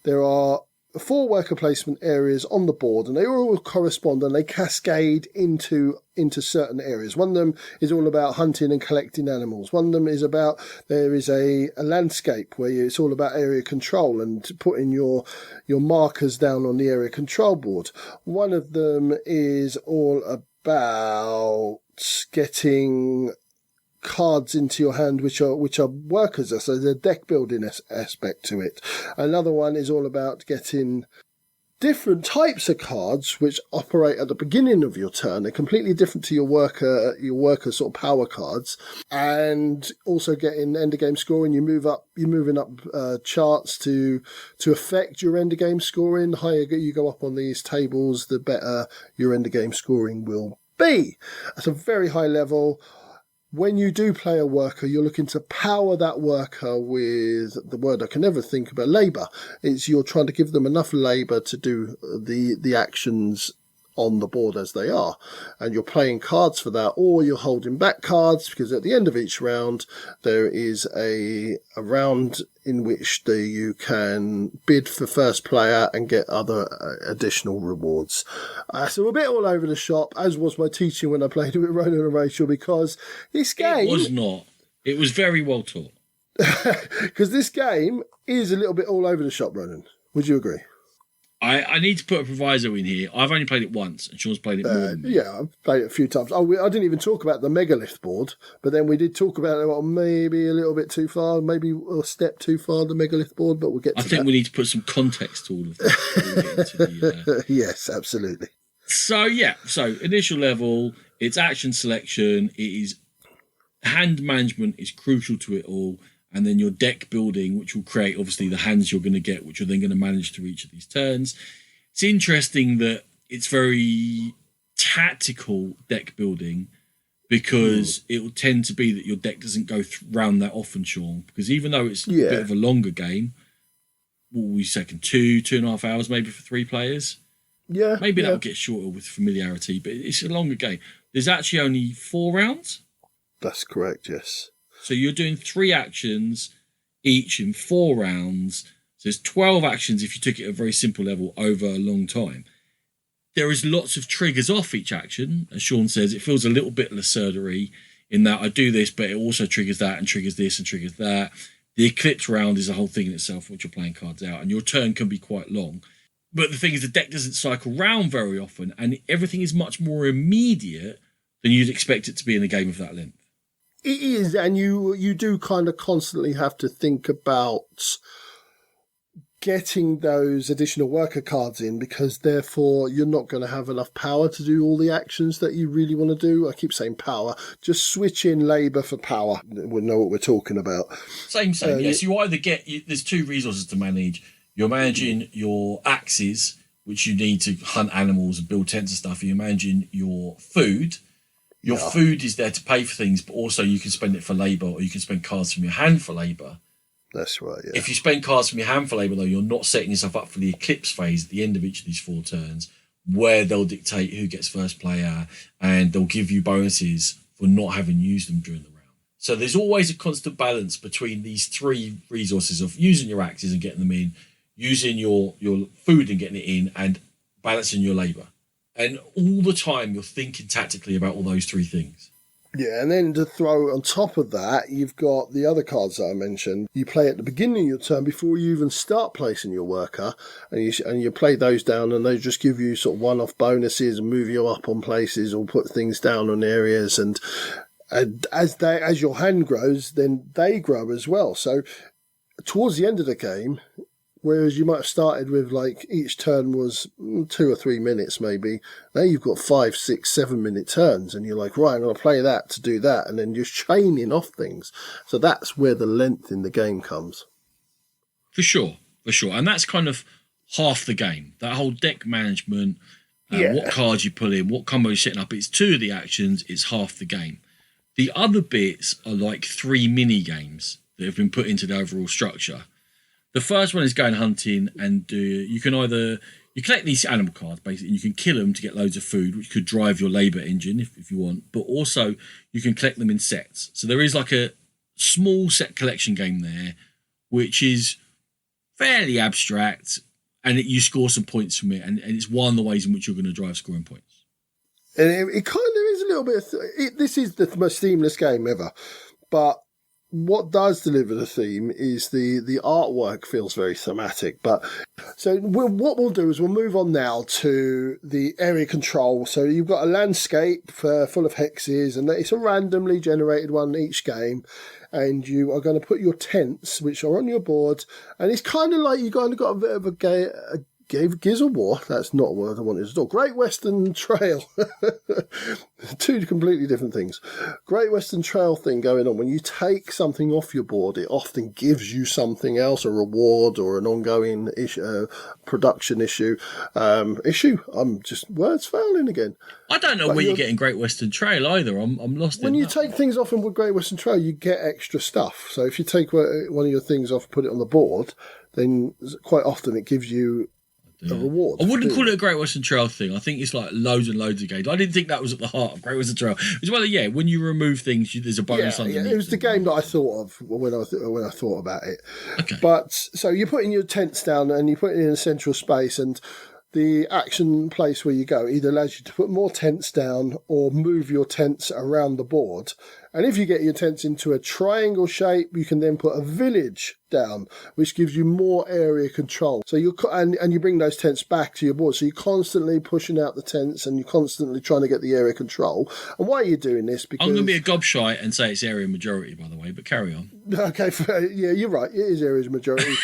There are 4 worker placement areas on the board, and they all correspond and they cascade into certain areas. One of them is all about hunting and collecting animals. One of them is about, there is a landscape where it's all about area control and putting your markers down on the area control board. One of them is all about getting cards into your hand which are workers, so there's a deck building aspect to it. Another one is all about getting different types of cards which operate at the beginning of your turn. They're completely different to your worker sort of power cards, and also getting end of game scoring. You're moving up charts to affect your end of game scoring. The higher you go up on these tables, the better your end of game scoring will be. At a very high level. When you do play a worker, you're looking to power that worker with the word I can never think about, labour. You're trying to give them enough labour to do the actions on the board as they are. And you're playing cards for that, or you're holding back cards, because at the end of each round, there is a round in which you can bid for first player and get other additional rewards. So a bit all over the shop, as was my teaching when I played it with Ronan and Rachel, because this game... It was not. It was very well taught. Because this game is a little bit all over the shop, Ronan. Would you agree? I need to put a proviso in here. I've only played it once, and Sean's played it more than me. Yeah, I've played it a few times. I didn't even talk about the megalith board, but then we did talk about it, well, maybe a little bit too far, maybe a step too far, the megalith board, but we'll get to that. I think we need to put some context to all of this. Yes, absolutely. So initial level, it's action selection, it is hand management is crucial to it all, and then your deck building, which will create, obviously, the hands you're going to get, which you're then going to manage through each of these turns. It's interesting that it's very tactical deck building, because it will tend to be that your deck doesn't go round that often, Sean, because even though it's a bit of a longer game, what will we second 2.5 hours maybe for 3 players? Yeah. Maybe that will get shorter with familiarity, but it's a longer game. There's actually only 4 rounds. That's correct, yes. So you're doing 3 actions each in 4 rounds. So there's 12 actions if you took it at a very simple level over a long time. There is lots of triggers off each action. As Sean says, it feels a little bit lacerdery in that I do this, but it also triggers that and triggers this and triggers that. The Eclipse round is a whole thing in itself, which you're playing cards out, and your turn can be quite long. But the thing is, the deck doesn't cycle round very often, and everything is much more immediate than you'd expect it to be in a game of that length. It is, and you do kind of constantly have to think about getting those additional worker cards in, because therefore you're not going to have enough power to do all the actions that you really want to do. I keep saying power. Just switch in labour for power. We'll know what we're talking about. Same. Yes, you either get... there's 2 resources to manage. You're managing your axes, which you need to hunt animals and build tents and stuff. You're managing your food. Your food is there to pay for things, but also you can spend it for labour, or you can spend cards from your hand for labour. That's right, yeah. If you spend cards from your hand for labour, though, you're not setting yourself up for the Eclipse phase at the end of each of these 4 turns, where they'll dictate who gets first player, and they'll give you bonuses for not having used them during the round. So there's always a constant balance between these 3 resources of using your axes and getting them in, using your food and getting it in, and balancing your labour. And all the time you're thinking tactically about all those 3 things. Yeah, and then to throw on top of that, you've got the other cards that I mentioned. You play at the beginning of your turn before you even start placing your worker, and you play those down, and they just give you sort of one-off bonuses and move you up on places or put things down on areas. And as your hand grows, then they grow as well. So towards the end of the game, whereas you might have started with like each turn was 2 or 3 minutes maybe, now you've got 5, 6, 7 minute turns, and you're like, right, I'm going to play that to do that, and then just chaining off things. So that's where the length in the game comes. For sure. And that's kind of half the game. That whole deck management, what cards you pull in, what combo you're setting up, it's 2 of the actions, it's half the game. The other bits are like 3 mini games that have been put into the overall structure. The first one is going hunting, and you can either you collect these animal cards basically, and you can kill them to get loads of food, which could drive your labour engine if you want. But also you can collect them in sets. So there is like a small set collection game there, which is fairly abstract, and you score some points from it, and it's one of the ways in which you're going to drive scoring points. And it kind of is a little bit. This is the most seamless game ever, but what does deliver the theme is the artwork feels very thematic. But so what we'll do is we'll move on now to the area control. So you've got a landscape full of hexes, and it's a randomly generated one each game. And you are going to put your tents, which are on your board, and it's kind of like you kind of got a bit of a Gears of War. That's not a word I wanted to talk. Great Western Trail. 2 completely different things. Great Western Trail thing going on. When you take something off your board, it often gives you something else, a reward or an ongoing issue, production issue. I'm just words failing again. I don't know where you're getting Great Western Trail either. I'm lost. When you take things off in Great Western Trail, you get extra stuff. So if you take one of your things off, put it on the board, then quite often it gives you a reward. I wouldn't call it a Great Western Trail thing. I think it's like loads and loads of games. I didn't think that was at the heart of Great Western Trail. It's well, yeah, when you remove things, there's a bonus underneath. Yeah, it was the game that I thought of when I thought about it. Okay. But so you're putting your tents down and you put it in a central space, and the action place where you go either allows you to put more tents down or move your tents around the board. And if you get your tents into a triangle shape, you can then put a village down, which gives you more area control. So you bring those tents back to your board. So you're constantly pushing out the tents, and you're constantly trying to get the area control. And why are you doing this? Because I'm going to be a gobshite and say it's area majority, by the way, but carry on. Okay, yeah, you're right. It is area majority.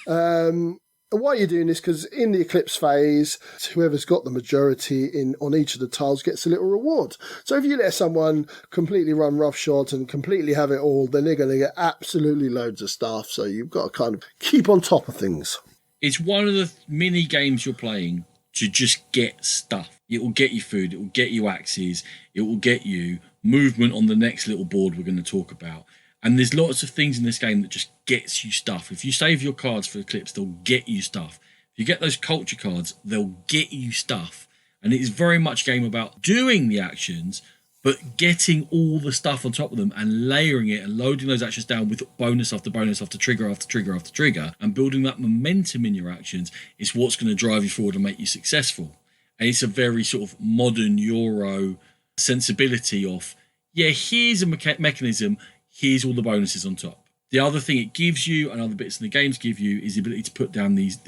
And why you're doing this, because in the Eclipse phase, whoever's got the majority on each of the tiles gets a little reward. So if you let someone completely run roughshod and completely have it all, then they're going to get absolutely loads of stuff. So you've got to kind of keep on top of things. It's one of the mini games you're playing to just get stuff. It will get you food. It will get you axes. It will get you movement on the next little board we're going to talk about. And there's lots of things in this game that just gets you stuff. If you save your cards for Eclipse, they'll get you stuff. If you get those culture cards, they'll get you stuff. And it is very much a game about doing the actions, but getting all the stuff on top of them and layering it and loading those actions down with bonus after bonus after trigger after trigger after trigger, and building that momentum in your actions is what's going to drive you forward and make you successful. And it's a very sort of modern Euro sensibility of, yeah, here's a mechanism, here's all the bonuses on top. The other thing it gives you, and other bits in the games give you, is the ability to put down these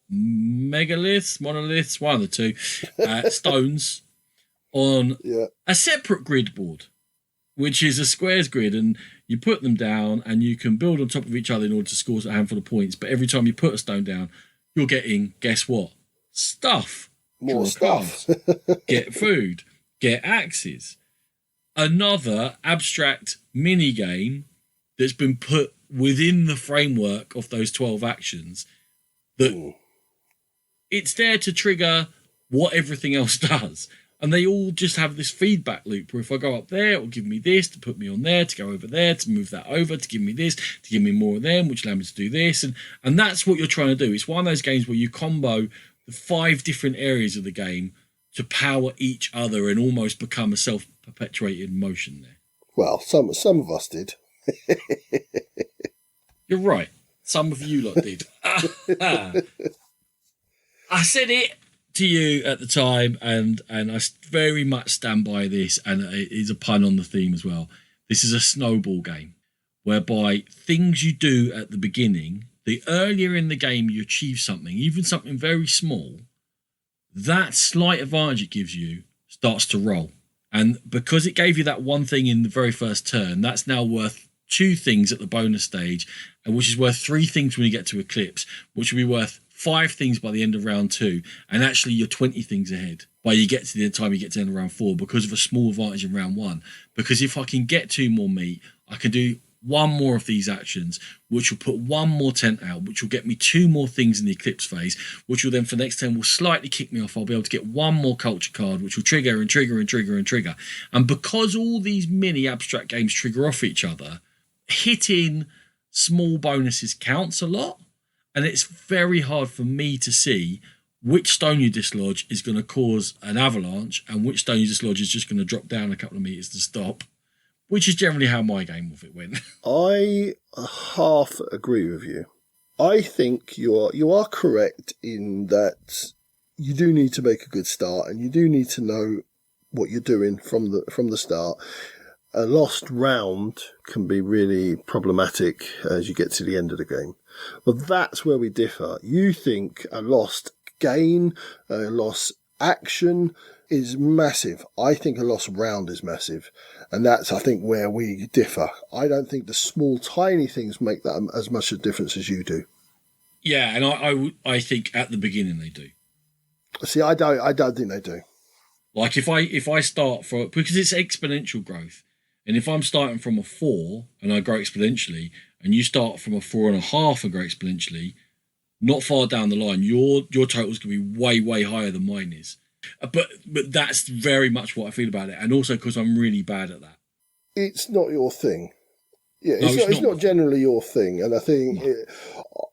megaliths, monoliths, one of the two, stones on a separate grid board, which is a squares grid, and you put them down and you can build on top of each other in order to score a handful of points. But every time you put a stone down, you're getting, guess what? Stuff. More stuff. Get food. Get axes. Another abstract mini game that's been put within the framework of those 12 actions that it's there to trigger what everything else does. And they all just have this feedback loop where if I go up there, it will give me this to put me on there, to go over there, to move that over, to give me this, to give me more of them, which allow me to do this. And that's what you're trying to do. It's one of those games where you combo the 5 different areas of the game to power each other and almost become a self-perpetuating motion there. Well, some of us did. You're right. Some of you lot did. I said it to you at the time, and I very much stand by this, and it is a pun on the theme as well. This is a snowball game, whereby things you do at the beginning, the earlier in the game you achieve something, even something very small, that slight advantage it gives you starts to roll. And because it gave you that one thing in the very first turn, that's now worth 2 things at the bonus stage, and which is worth 3 things when you get to Eclipse, which will be worth 5 things by the end of round 2, and actually you're 20 things ahead by you get to the time you get to the end of round 4 because of a small advantage in round 1. Because if I can get 2 more meat, I can do 1 more of these actions, which will put 1 more tent out, which will get me 2 more things in the Eclipse phase, which will then for next turn will slightly kick me off. I'll be able to get 1 more culture card, which will trigger and trigger and trigger and trigger. And because all these mini abstract games trigger off each other, hitting small bonuses counts a lot. And it's very hard for me to see which stone you dislodge is going to cause an avalanche and which stone you dislodge is just going to drop down a couple of meters to stop, which is generally how my game with it went. I half agree with you. I think you are correct in that you do need to make a good start and you do need to know what you're doing from the start. A lost round can be really problematic as you get to the end of the game. But that's where we differ. You think a lost gain, a lost action is massive. I think a lost round is massive. And that's, I think, where we differ. I don't think the small, tiny things make that as much a difference as you do. Yeah, and I think at the beginning they do. See, I don't think they do. Like if I start from, because it's exponential growth, and if I'm starting from a 4 and I grow exponentially, and you start from a 4.5 and grow exponentially, not far down the line, your total's going to be way, way higher than mine is. But that's very much what I feel about it, and also because I'm really bad at that. It's not your thing. Yeah, No, it's not generally your thing, and I think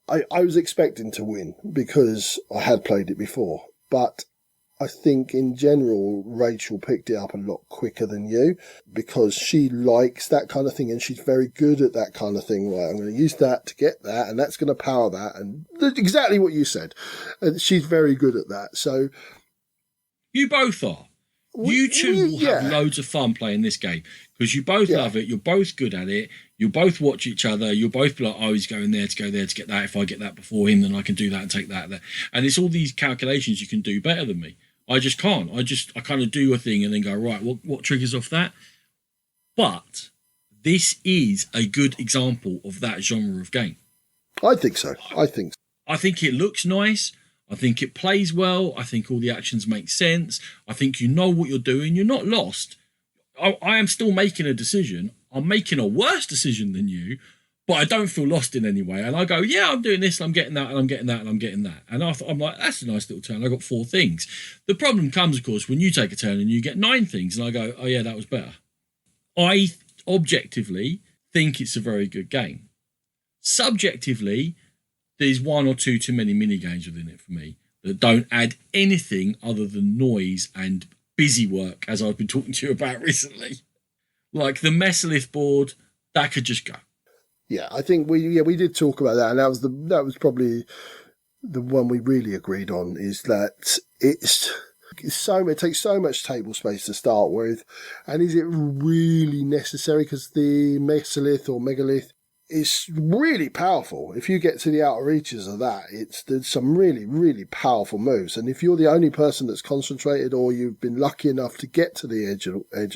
I was expecting to win because I had played it before, but I think in general Rachel picked it up a lot quicker than you because she likes that kind of thing and she's very good at that kind of thing. Right, I'm going to use that to get that, and that's going to power that, and exactly what you said. And she's very good at that. So you both are. You two will have loads of fun playing this game because you both love it. You're both good at it. You'll both watch each other. You'll both be like, oh, he's going there to go there to get that. If I get that before him, then I can do that and take that. And it's all these calculations you can do better than me. I just can't. I kind of do a thing and then go, right, what triggers off that? But this is a good example of that genre of game. I think so. I think it looks nice. I think it plays well. I think all the actions make sense. I think you know what you're doing. You're not lost. I am still making a decision. I'm making a worse decision than you, but I don't feel lost in any way. And I go, yeah, I'm doing this, and I'm getting that, and I'm getting that, and I'm getting that. And I'm like, that's a nice little turn. I got 4 things. The problem comes, of course, when you take a turn and you get 9 things, and I go, oh yeah, that was better. I objectively think it's a very good game. Subjectively, there's 1 or 2 too many mini games within it for me that don't add anything other than noise and busy work, as I've been talking to you about recently. Like the Mesolith board, that could just go. Yeah, I think we did talk about that, and that was probably the one we really agreed on, is that it takes so much table space to start with, and is it really necessary? Because the Mesolith or Megalith is really powerful. If you get to the outer reaches of that, there's some really, really powerful moves. And if you're the only person that's concentrated, or you've been lucky enough to get to the edge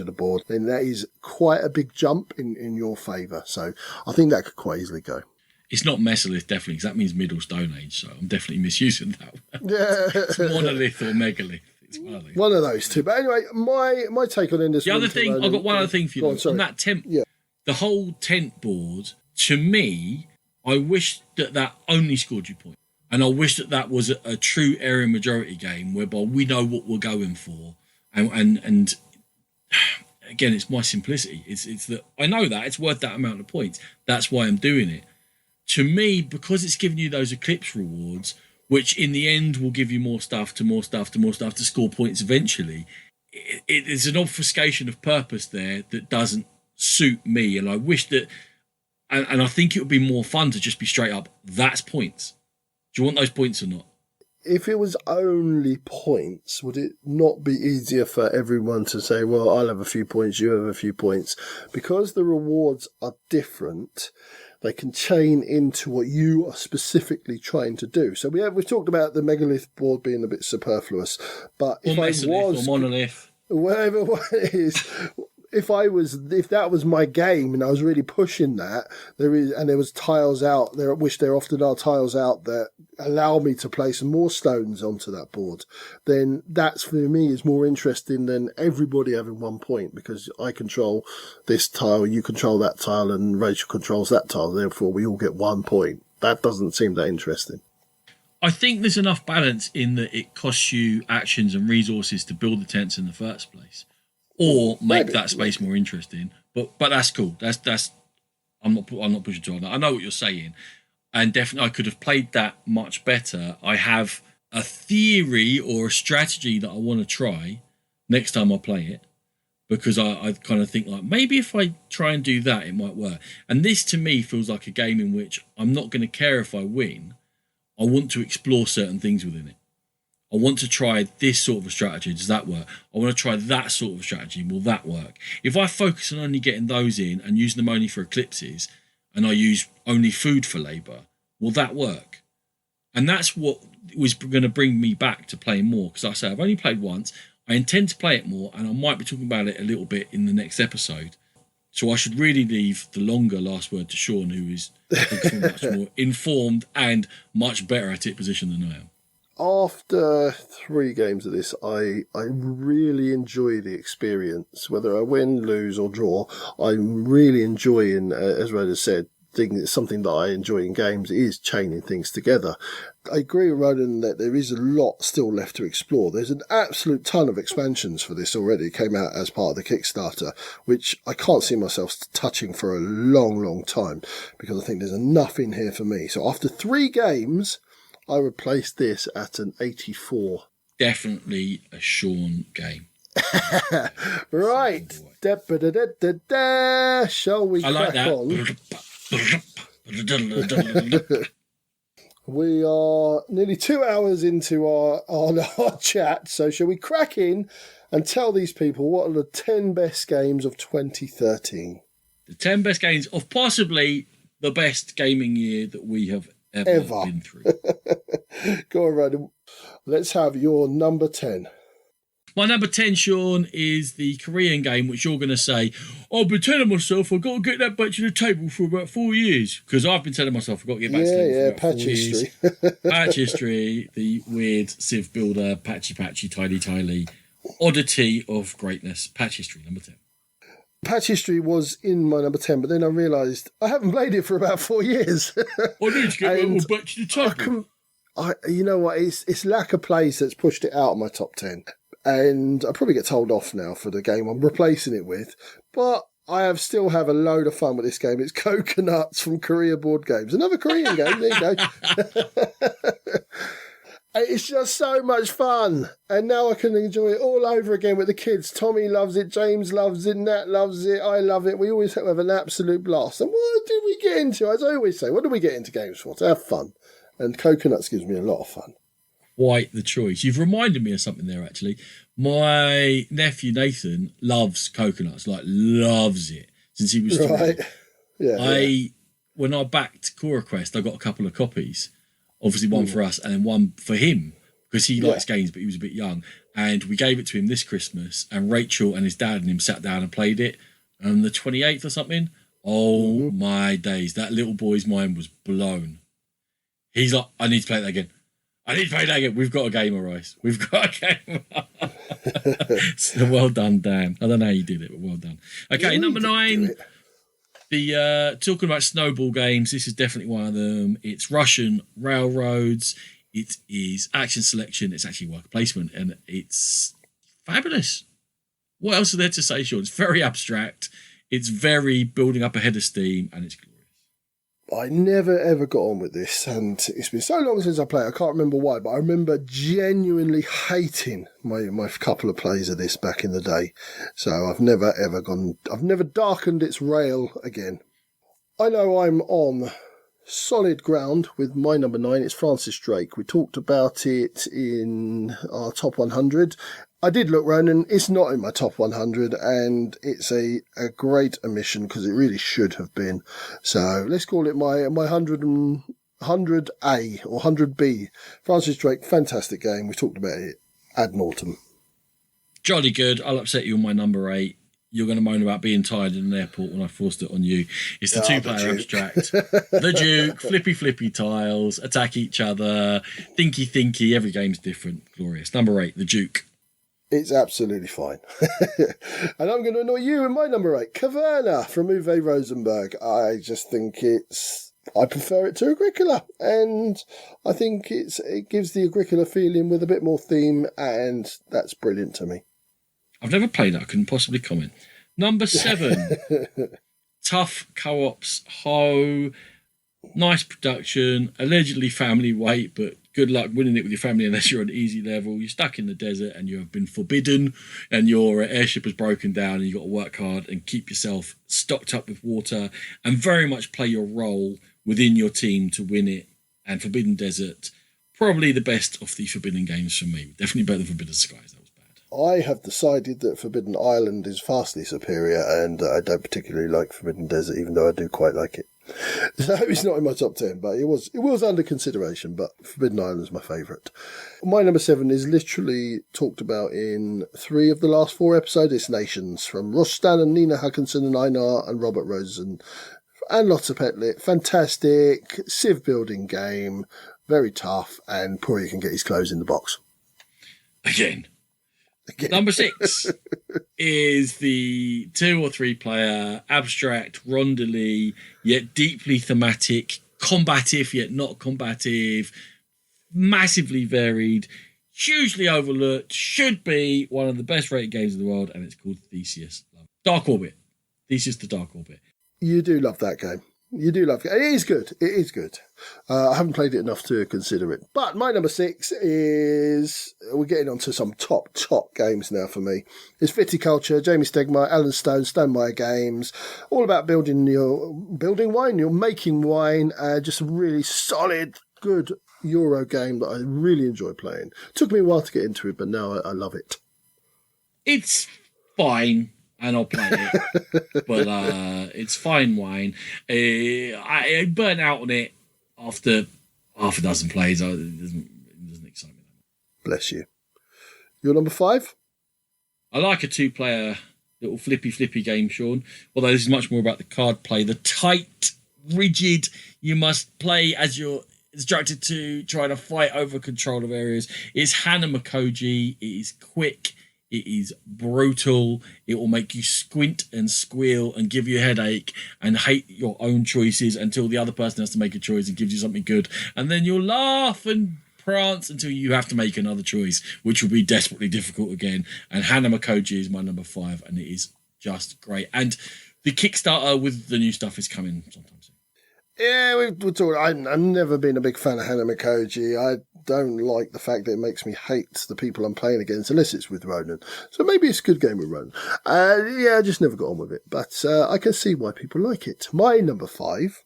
of the board, then that is quite a big jump in your favour. So I think that could quite easily go. It's not Mesolith, definitely, because that means Middle Stone Age, so I'm definitely misusing that one. Yeah. It's Monolith or Megalith. It's one of those two. But anyway, my take on this. The other thing, I've got one other thing for you. On that tent, the whole tent board, to me, I wish that only scored you points. And I wish that was a true area majority game whereby we know what we're going for. And again, it's my simplicity. It's that I know that it's worth that amount of points. That's why I'm doing it. To me, because it's giving you those Eclipse rewards, which in the end will give you more stuff to score points eventually, it is an obfuscation of purpose there that doesn't suit me. And I wish that... And I think it would be more fun to just be straight up, that's points. Do you want those points or not? if it was only points, would it not be easier for everyone to say, well, I'll have a few points, you have a few points? Because the rewards are different, they can chain into what you are specifically trying to do. So we've talked about the megalith board being a bit superfluous, but if I was... or monolith. Whatever it is... If that was my game and I was really pushing that, there was tiles out there, which there often are tiles out that allow me to place more stones onto that board, then that's for me is more interesting than everybody having 1 point, because I control this tile, you control that tile, and Rachel controls that tile. Therefore, we all get 1 point. That doesn't seem that interesting. I think there's enough balance in that it costs you actions and resources to build the tents in the first place. Or make that space more interesting, but that's cool. That's I'm not pushing too hard. I know what you're saying, and definitely I could have played that much better. I have a theory or a strategy that I want to try next time I play it, because I kind of think like maybe if I try and do that, it might work. And this to me feels like a game in which I'm not going to care if I win. I want to explore certain things within it. I want to try this sort of a strategy. Does that work? I want to try that sort of strategy. Will that work? If I focus on only getting those in and using them only for eclipses, and I use only food for labour, will that work? And that's what was going to bring me back to playing more. Because I say I've only played once. I intend to play it more, and I might be talking about it a little bit in the next episode. So I should really leave the longer last word to Sean, who is much more informed and much better at it position than I am. After 3 games of this, I really enjoy the experience. Whether I win, lose, or draw, I'm really enjoying, as Ronan said, something that I enjoy in games is chaining things together. I agree with Ronan that there is a lot still left to explore. There's an absolute ton of expansions for this already. It came out as part of the Kickstarter, which I can't see myself touching for a long, long time, because I think there's enough in here for me. So after 3 games... I would place this at an 84. Definitely a Sean game. Right. Shall we crack on? We are nearly 2 hours into our chat, so shall we crack in and tell these people what are the 10 best games of 2013? The 10 best games of possibly the best gaming year that we have ever been through. Go on, Ronan. Let's have your number 10. My number 10, Sean, is the Korean game, which you're going to say, I've been telling myself I've got to get that back to the table for about 4 years. Because I've been telling myself I've got to get back to the table for about 4 years. History. Patch history, the weird Civ builder, patchy, tidy, oddity of greatness. Patch history, number 10. Patch history was in my number 10, but then I realised I haven't played it for about 4 years. I need to get it back to the table. You know what? It's lack of plays that's pushed it out of my top 10. And I probably get told off now for the game I'm replacing it with. But I still have a load of fun with this game. It's Coconuts from Korea Board Games. Another Korean game. There you go. It's just so much fun. And now I can enjoy it all over again with the kids. Tommy loves it. James loves it. Nat loves it. I love it. We always have an absolute blast. And what do we get into? As I always say, what do we get into games for? To have fun. And Coconuts gives me a lot of fun. Quite the choice. You've reminded me of something there, actually. My nephew, Nathan, loves Coconuts. Like, loves it. Since he was 3. Right. Yeah. When I backed Core Quest, I got a couple of copies. Obviously one for us and then one for him, because he likes games, but he was a bit young. And we gave it to him this Christmas, and Rachel and his dad and him sat down and played it on the 28th or something. Oh, my days. That little boy's mind was blown. He's like, I need to play that again. We've got a game, Rice. We've got a game. So well done, Dan. I don't know how you did it, but well done. Okay, number 9. The talking about snowball games, this is definitely one of them. It's Russian Railroads. It is action selection. It's actually worker placement, and it's fabulous. What else is there to say, Sean? It's very abstract. It's very building up a head of steam, and it's glorious. I never ever got on with this, and it's been so long since I played. I can't remember why, but I remember genuinely hating my couple of plays of this back in the day. So I've never darkened its rail again. I know I'm on solid ground with my number 9. It's Francis Drake. We talked about it in our top 100. I did look, Ronan. It's not in my top 100, and it's a great omission because it really should have been. So let's call it my 100A or 100B. Francis Drake, fantastic game. We talked about it ad nauseam. Jolly good. I'll upset you on my number 8. You're going to moan about being tired in an airport when I forced it on you. It's the two-player abstract. The Duke, flippy tiles, attack each other, thinky. Every game's different. Glorious. Number 8, the Duke. It's absolutely fine. And I'm going to annoy you in my number 8, Caverna from Uwe Rosenberg. I just think I prefer it to Agricola, and I think it gives the Agricola feeling with a bit more theme, and that's brilliant to me. I've never played that. I couldn't possibly comment. Number 7, tough co-ops, Ho, nice production, allegedly family weight, but good luck winning it with your family unless you're on easy level. You're stuck in the desert and you have been forbidden, and your airship has broken down, and you've got to work hard and keep yourself stocked up with water and very much play your role within your team to win it. And Forbidden Desert, probably the best of the Forbidden games for me. Definitely better than Forbidden Skies. That was bad. I have decided that Forbidden Island is vastly superior, and I don't particularly like Forbidden Desert, even though I do quite like it. So it's not in my top 10, but it was under consideration, but Forbidden Island is my favourite. My number 7 is literally talked about in 3 of the last 4 episodes. It's Nations, from Rostan and Nina Hackinson and Einar and Robert Rosen and Lotta Petlit. Fantastic civ building game, very tough, and Puri can get his clothes in the box. Again. Number 6 is the 2 or 3 player abstract rondeley, yet deeply thematic, combative yet not combative, massively varied, hugely overlooked, should be one of the best rated games in the world, and it's called Theseus. Dark Orbit. Theseus the Dark Orbit. You do love that game. You do love it. It is good. It is good. I haven't played it enough to consider it. But my number 6 is... We're getting on to some top games now for me. It's Viticulture, Jamie Stegmaier, Alan Stone, Stonemaier Games. All about building wine. You're making wine. Just a really solid, good Euro game that I really enjoy playing. Took me a while to get into it, but now I love it. It's fine. And I'll play it, but it's fine wine. I burnt out on it after half a dozen plays. It doesn't excite me that much. Bless you. Your number 5? I like a 2-player little flippy game, Sean. Although this is much more about the card play. The tight, rigid, you must play as you're instructed to try to fight over control of areas. It's Hana Makoji. It is quick. It is brutal. It will make you squint and squeal and give you a headache and hate your own choices until the other person has to make a choice and gives you something good. And then you'll laugh and prance until you have to make another choice, which will be desperately difficult again. And Hana Makoji is my number 5, and it is just great. And the Kickstarter with the new stuff is coming sometime soon. Yeah, we're talking. I've never been a big fan of Hana Makoji. I don't like the fact that it makes me hate the people I'm playing against, unless it's with Ronan. So maybe it's a good game with Ronan. I just never got on with it. But I can see why people like it. My number 5,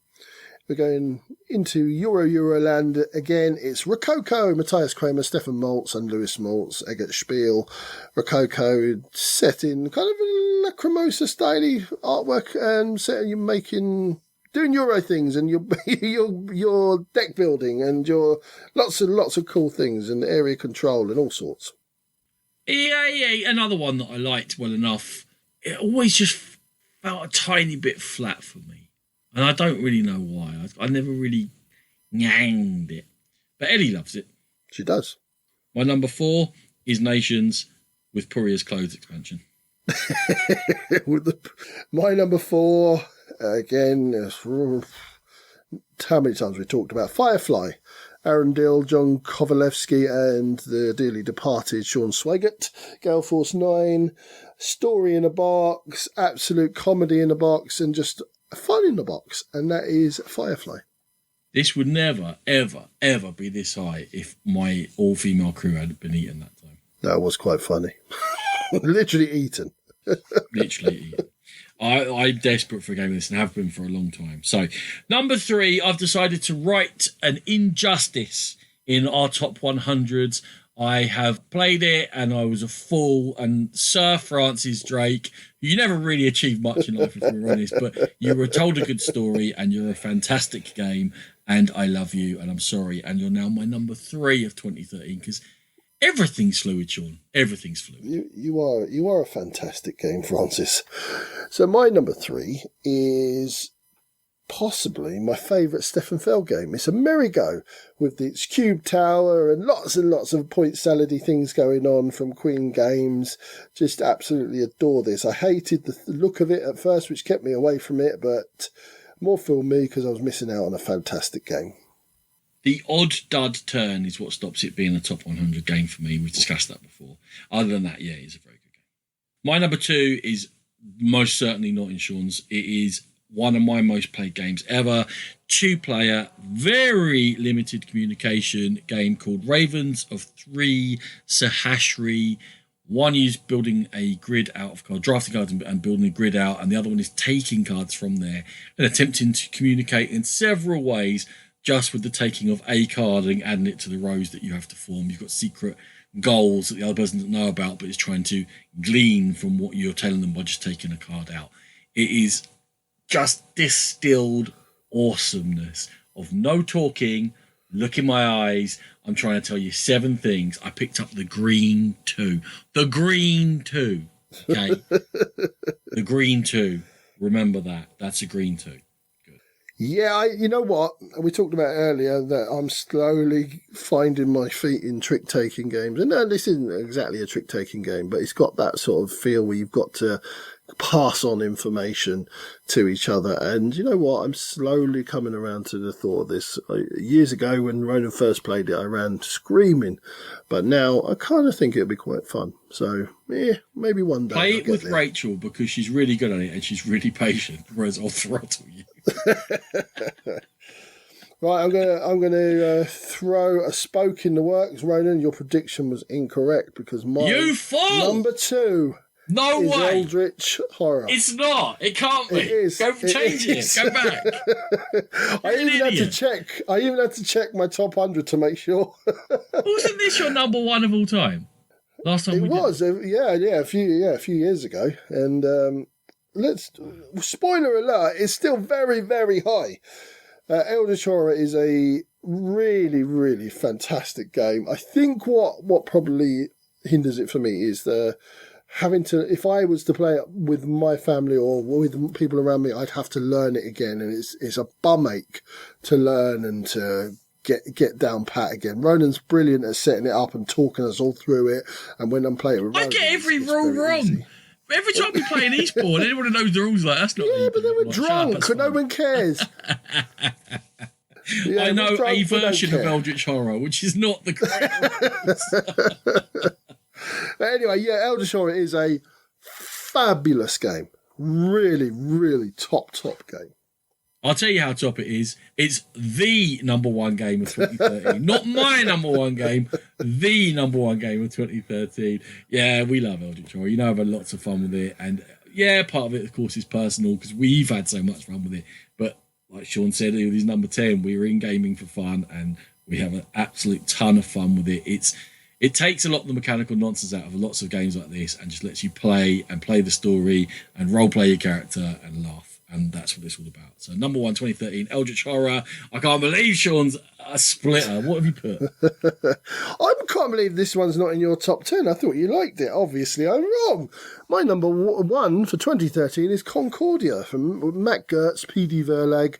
we're going into Euroland again. It's Rococo, Matthias Kramer, Stefan Maltz and Lewis Maltz, Eggert Spiel. Rococo set in kind of a Lacrimosa style artwork, and set you doing Euro things, and your deck building, and your lots of cool things, and area control and all sorts. Yeah. Another one that I liked well enough. It always just felt a tiny bit flat for me, and I don't really know why. I never really nyanged it, but Ellie loves it. She does. My number 4 is Nations with Puria's Clothes expansion. My number 4. Again, how many times we talked about Firefly, Aaron Dill, John Kovalevsky, and the dearly departed Sean Swigert. Gale Force 9, story in a box, absolute comedy in a box, and just fun in a box, and that is Firefly. This would never, ever, ever be this high if my all-female crew had been eaten that time. That was quite funny. Literally eaten. Literally eaten. I'm desperate for a game of this and have been for a long time. So, number 3, I've decided to write an injustice in our top 100s. I have played it and I was a fool. And Sir Francis Drake, who you never really achieved much in life, if we're honest, but you were told a good story and you're a fantastic game. And I love you and I'm sorry. And you're now my number 3 of 2013 because everything's fluid, Sean. Everything's fluid. You are a fantastic game, Francis. So my number 3 is possibly my favourite Stefan Feld game. It's a Merry-Go with its cube tower and lots of point salady things going on from Queen Games. Just absolutely adore this. I hated the look of it at first, which kept me away from it, but more fooled me because I was missing out on a fantastic game. The odd dud turn is what stops it being a top 100 game for me. We've discussed that before. Other than that, yeah, it's a very good game. My number 2 is most certainly not in Sean's. It is one of my most played games ever. 2-player, very limited communication game called Ravens of 3 Sahashri. One is building a grid out of cards, drafting cards and building a grid out, and the other one is taking cards from there and attempting to communicate in several ways just with the taking of a card and adding it to the rows that you have to form. You've got secret goals that the other person doesn't know about, but is trying to glean from what you're telling them by just taking a card out. It is just distilled awesomeness of no talking, look in my eyes. I'm trying to tell you 7 things. I picked up the green 2. The green 2. Okay? The green 2. Remember that. That's a green 2. Yeah, you know what? We talked about earlier that I'm slowly finding my feet in trick-taking games. And no, this isn't exactly a trick-taking game, but it's got that sort of feel where you've got to pass on information to each other. And you know what? I'm slowly coming around to the thought of this. Years ago, when Ronan first played it, I ran screaming. But now I kind of think it'll be quite fun. So, yeah, maybe one day. Play it with Rachel because she's really good at it and she's really patient, whereas I'll throttle you. Right, I'm gonna throw a spoke in the works, Ronan. Your prediction was incorrect because my number 2 no is way. Eldritch Horror. It's not. It can't be. It is. Go change it. Go back. I even had to check my top 100 to make sure. Wasn't this your number 1 of all time? Last time it was. A few years ago. And spoiler alert, it's still very, very high. Eldritch Horror is a really, really fantastic game. I think what probably hinders it for me is having to, if I was to play it with my family or with people around me, I'd have to learn it again. And it's a bum ache to learn and to get down pat again. Ronan's brilliant at setting it up and talking us all through it. And when I'm playing with Ronan, I get every rule wrong. Easy. Every time we play an Eastbourne, anyone who knows the rules like that's not. Yeah, but then we're drunk, so no one cares. Yeah, I know a version of Eldritch Horror, which is not the correct rules. But anyway, yeah, Eldritch Horror is a fabulous game. Really, really top game. I'll tell you how top it is. It's the number 1 game of 2013. Not my number 1 game, the number 1 game of 2013. Yeah, we love Eldritch Horror. You know, I've had lots of fun with it. And yeah, part of it, of course, is personal because we've had so much fun with it. But like Sean said, it was number 10. We were in gaming for fun and we have an absolute ton of fun with it. It takes a lot of the mechanical nonsense out of lots of games like this and just lets you play the story and role play your character and laugh. And that's what it's all about. So number 1, 2013, Eldritch Horror. I can't believe Sean's a splitter. What have you put? I can't believe this one's not in your top 10. I thought you liked it. Obviously, I'm wrong. My number 1 for 2013 is Concordia from Matt Gertz, PD Verlag.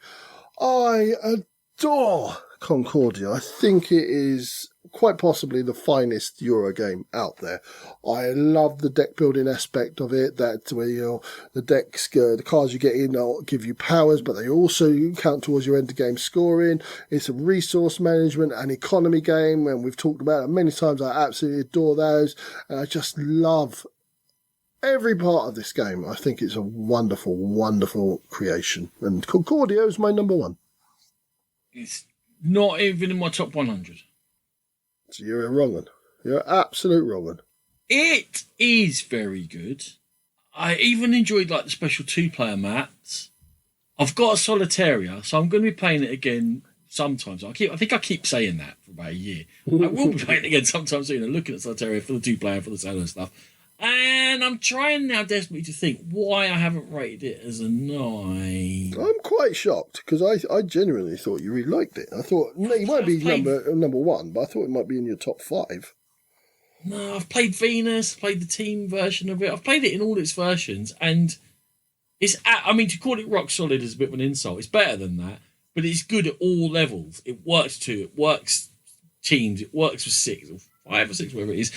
I adore Concordia. I think it is quite possibly the finest Euro game out there. I love the deck building aspect of it, that where the decks, the cards you get in give you powers, but they also count towards your end game scoring. It's a resource management and economy game, and we've talked about it many times. I absolutely adore those, and I just love every part of this game. I think it's a wonderful, wonderful creation, and Concordia is my number 1. It's not even in my top 100. So you're a wrong one. You're an absolute wrong one. It is very good. I even enjoyed like the special 2-player maps. I've got a Solitaria, so I'm going to be playing it again sometimes. I think I keep saying that for about a year. I will be playing it again sometime soon and looking at Solitaria for the 2-player, for the solo stuff. And I'm trying now desperately to think why I haven't rated it as a 9. I'm quite shocked because I genuinely thought you really liked it. I thought it might be number 1, but I thought it might be in your top 5. No, I've played Venus, played the team version of it. I've played it in all its versions, and to call it rock solid is a bit of an insult. It's better than that, but it's good at all levels. It works too. It works teams. It works with 6 or 5 or 6, whatever it is.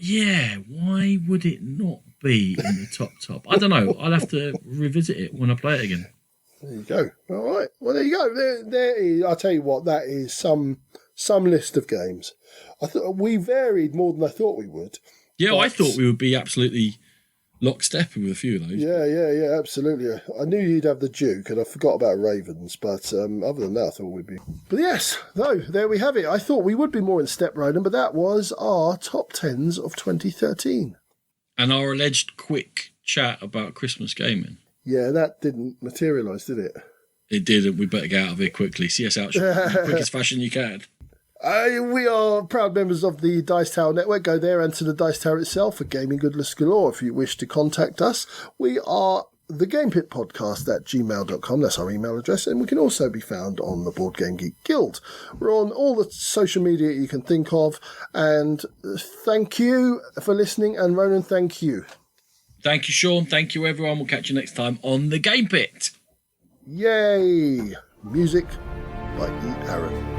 Yeah, why would it not be in the top? I don't know. I'll have to revisit it when I play it again. There you go. All right. Well, there you go. There is. I'll tell you what. That is some list of games. I thought we varied more than I thought we would. Yeah, I thought we would be absolutely lockstep with a few of those. Yeah, absolutely. I knew you'd have the Duke, and I forgot about Ravens, but other than that, I thought we'd be. But yes, there we have it. I thought we would be more in step, Ronan, but that was our top 10s of 2013. And our alleged quick chat about Christmas gaming. Yeah, that didn't materialise, did it? It didn't. We better get out of here quickly. See us out in the quickest fashion you can. We are proud members of the Dice Tower Network. Go there and to the Dice Tower itself for gaming goodness galore. If you wish to contact us, we are thegamepitpodcast@gmail.com. That's our email address. And we can also be found on the Board Game Geek Guild. We're on all the social media you can think of. And thank you for listening. And Ronan, thank you. Thank you, Sean. Thank you, everyone. We'll catch you next time on The Game Pit. Yay! Music by Eat Aaron.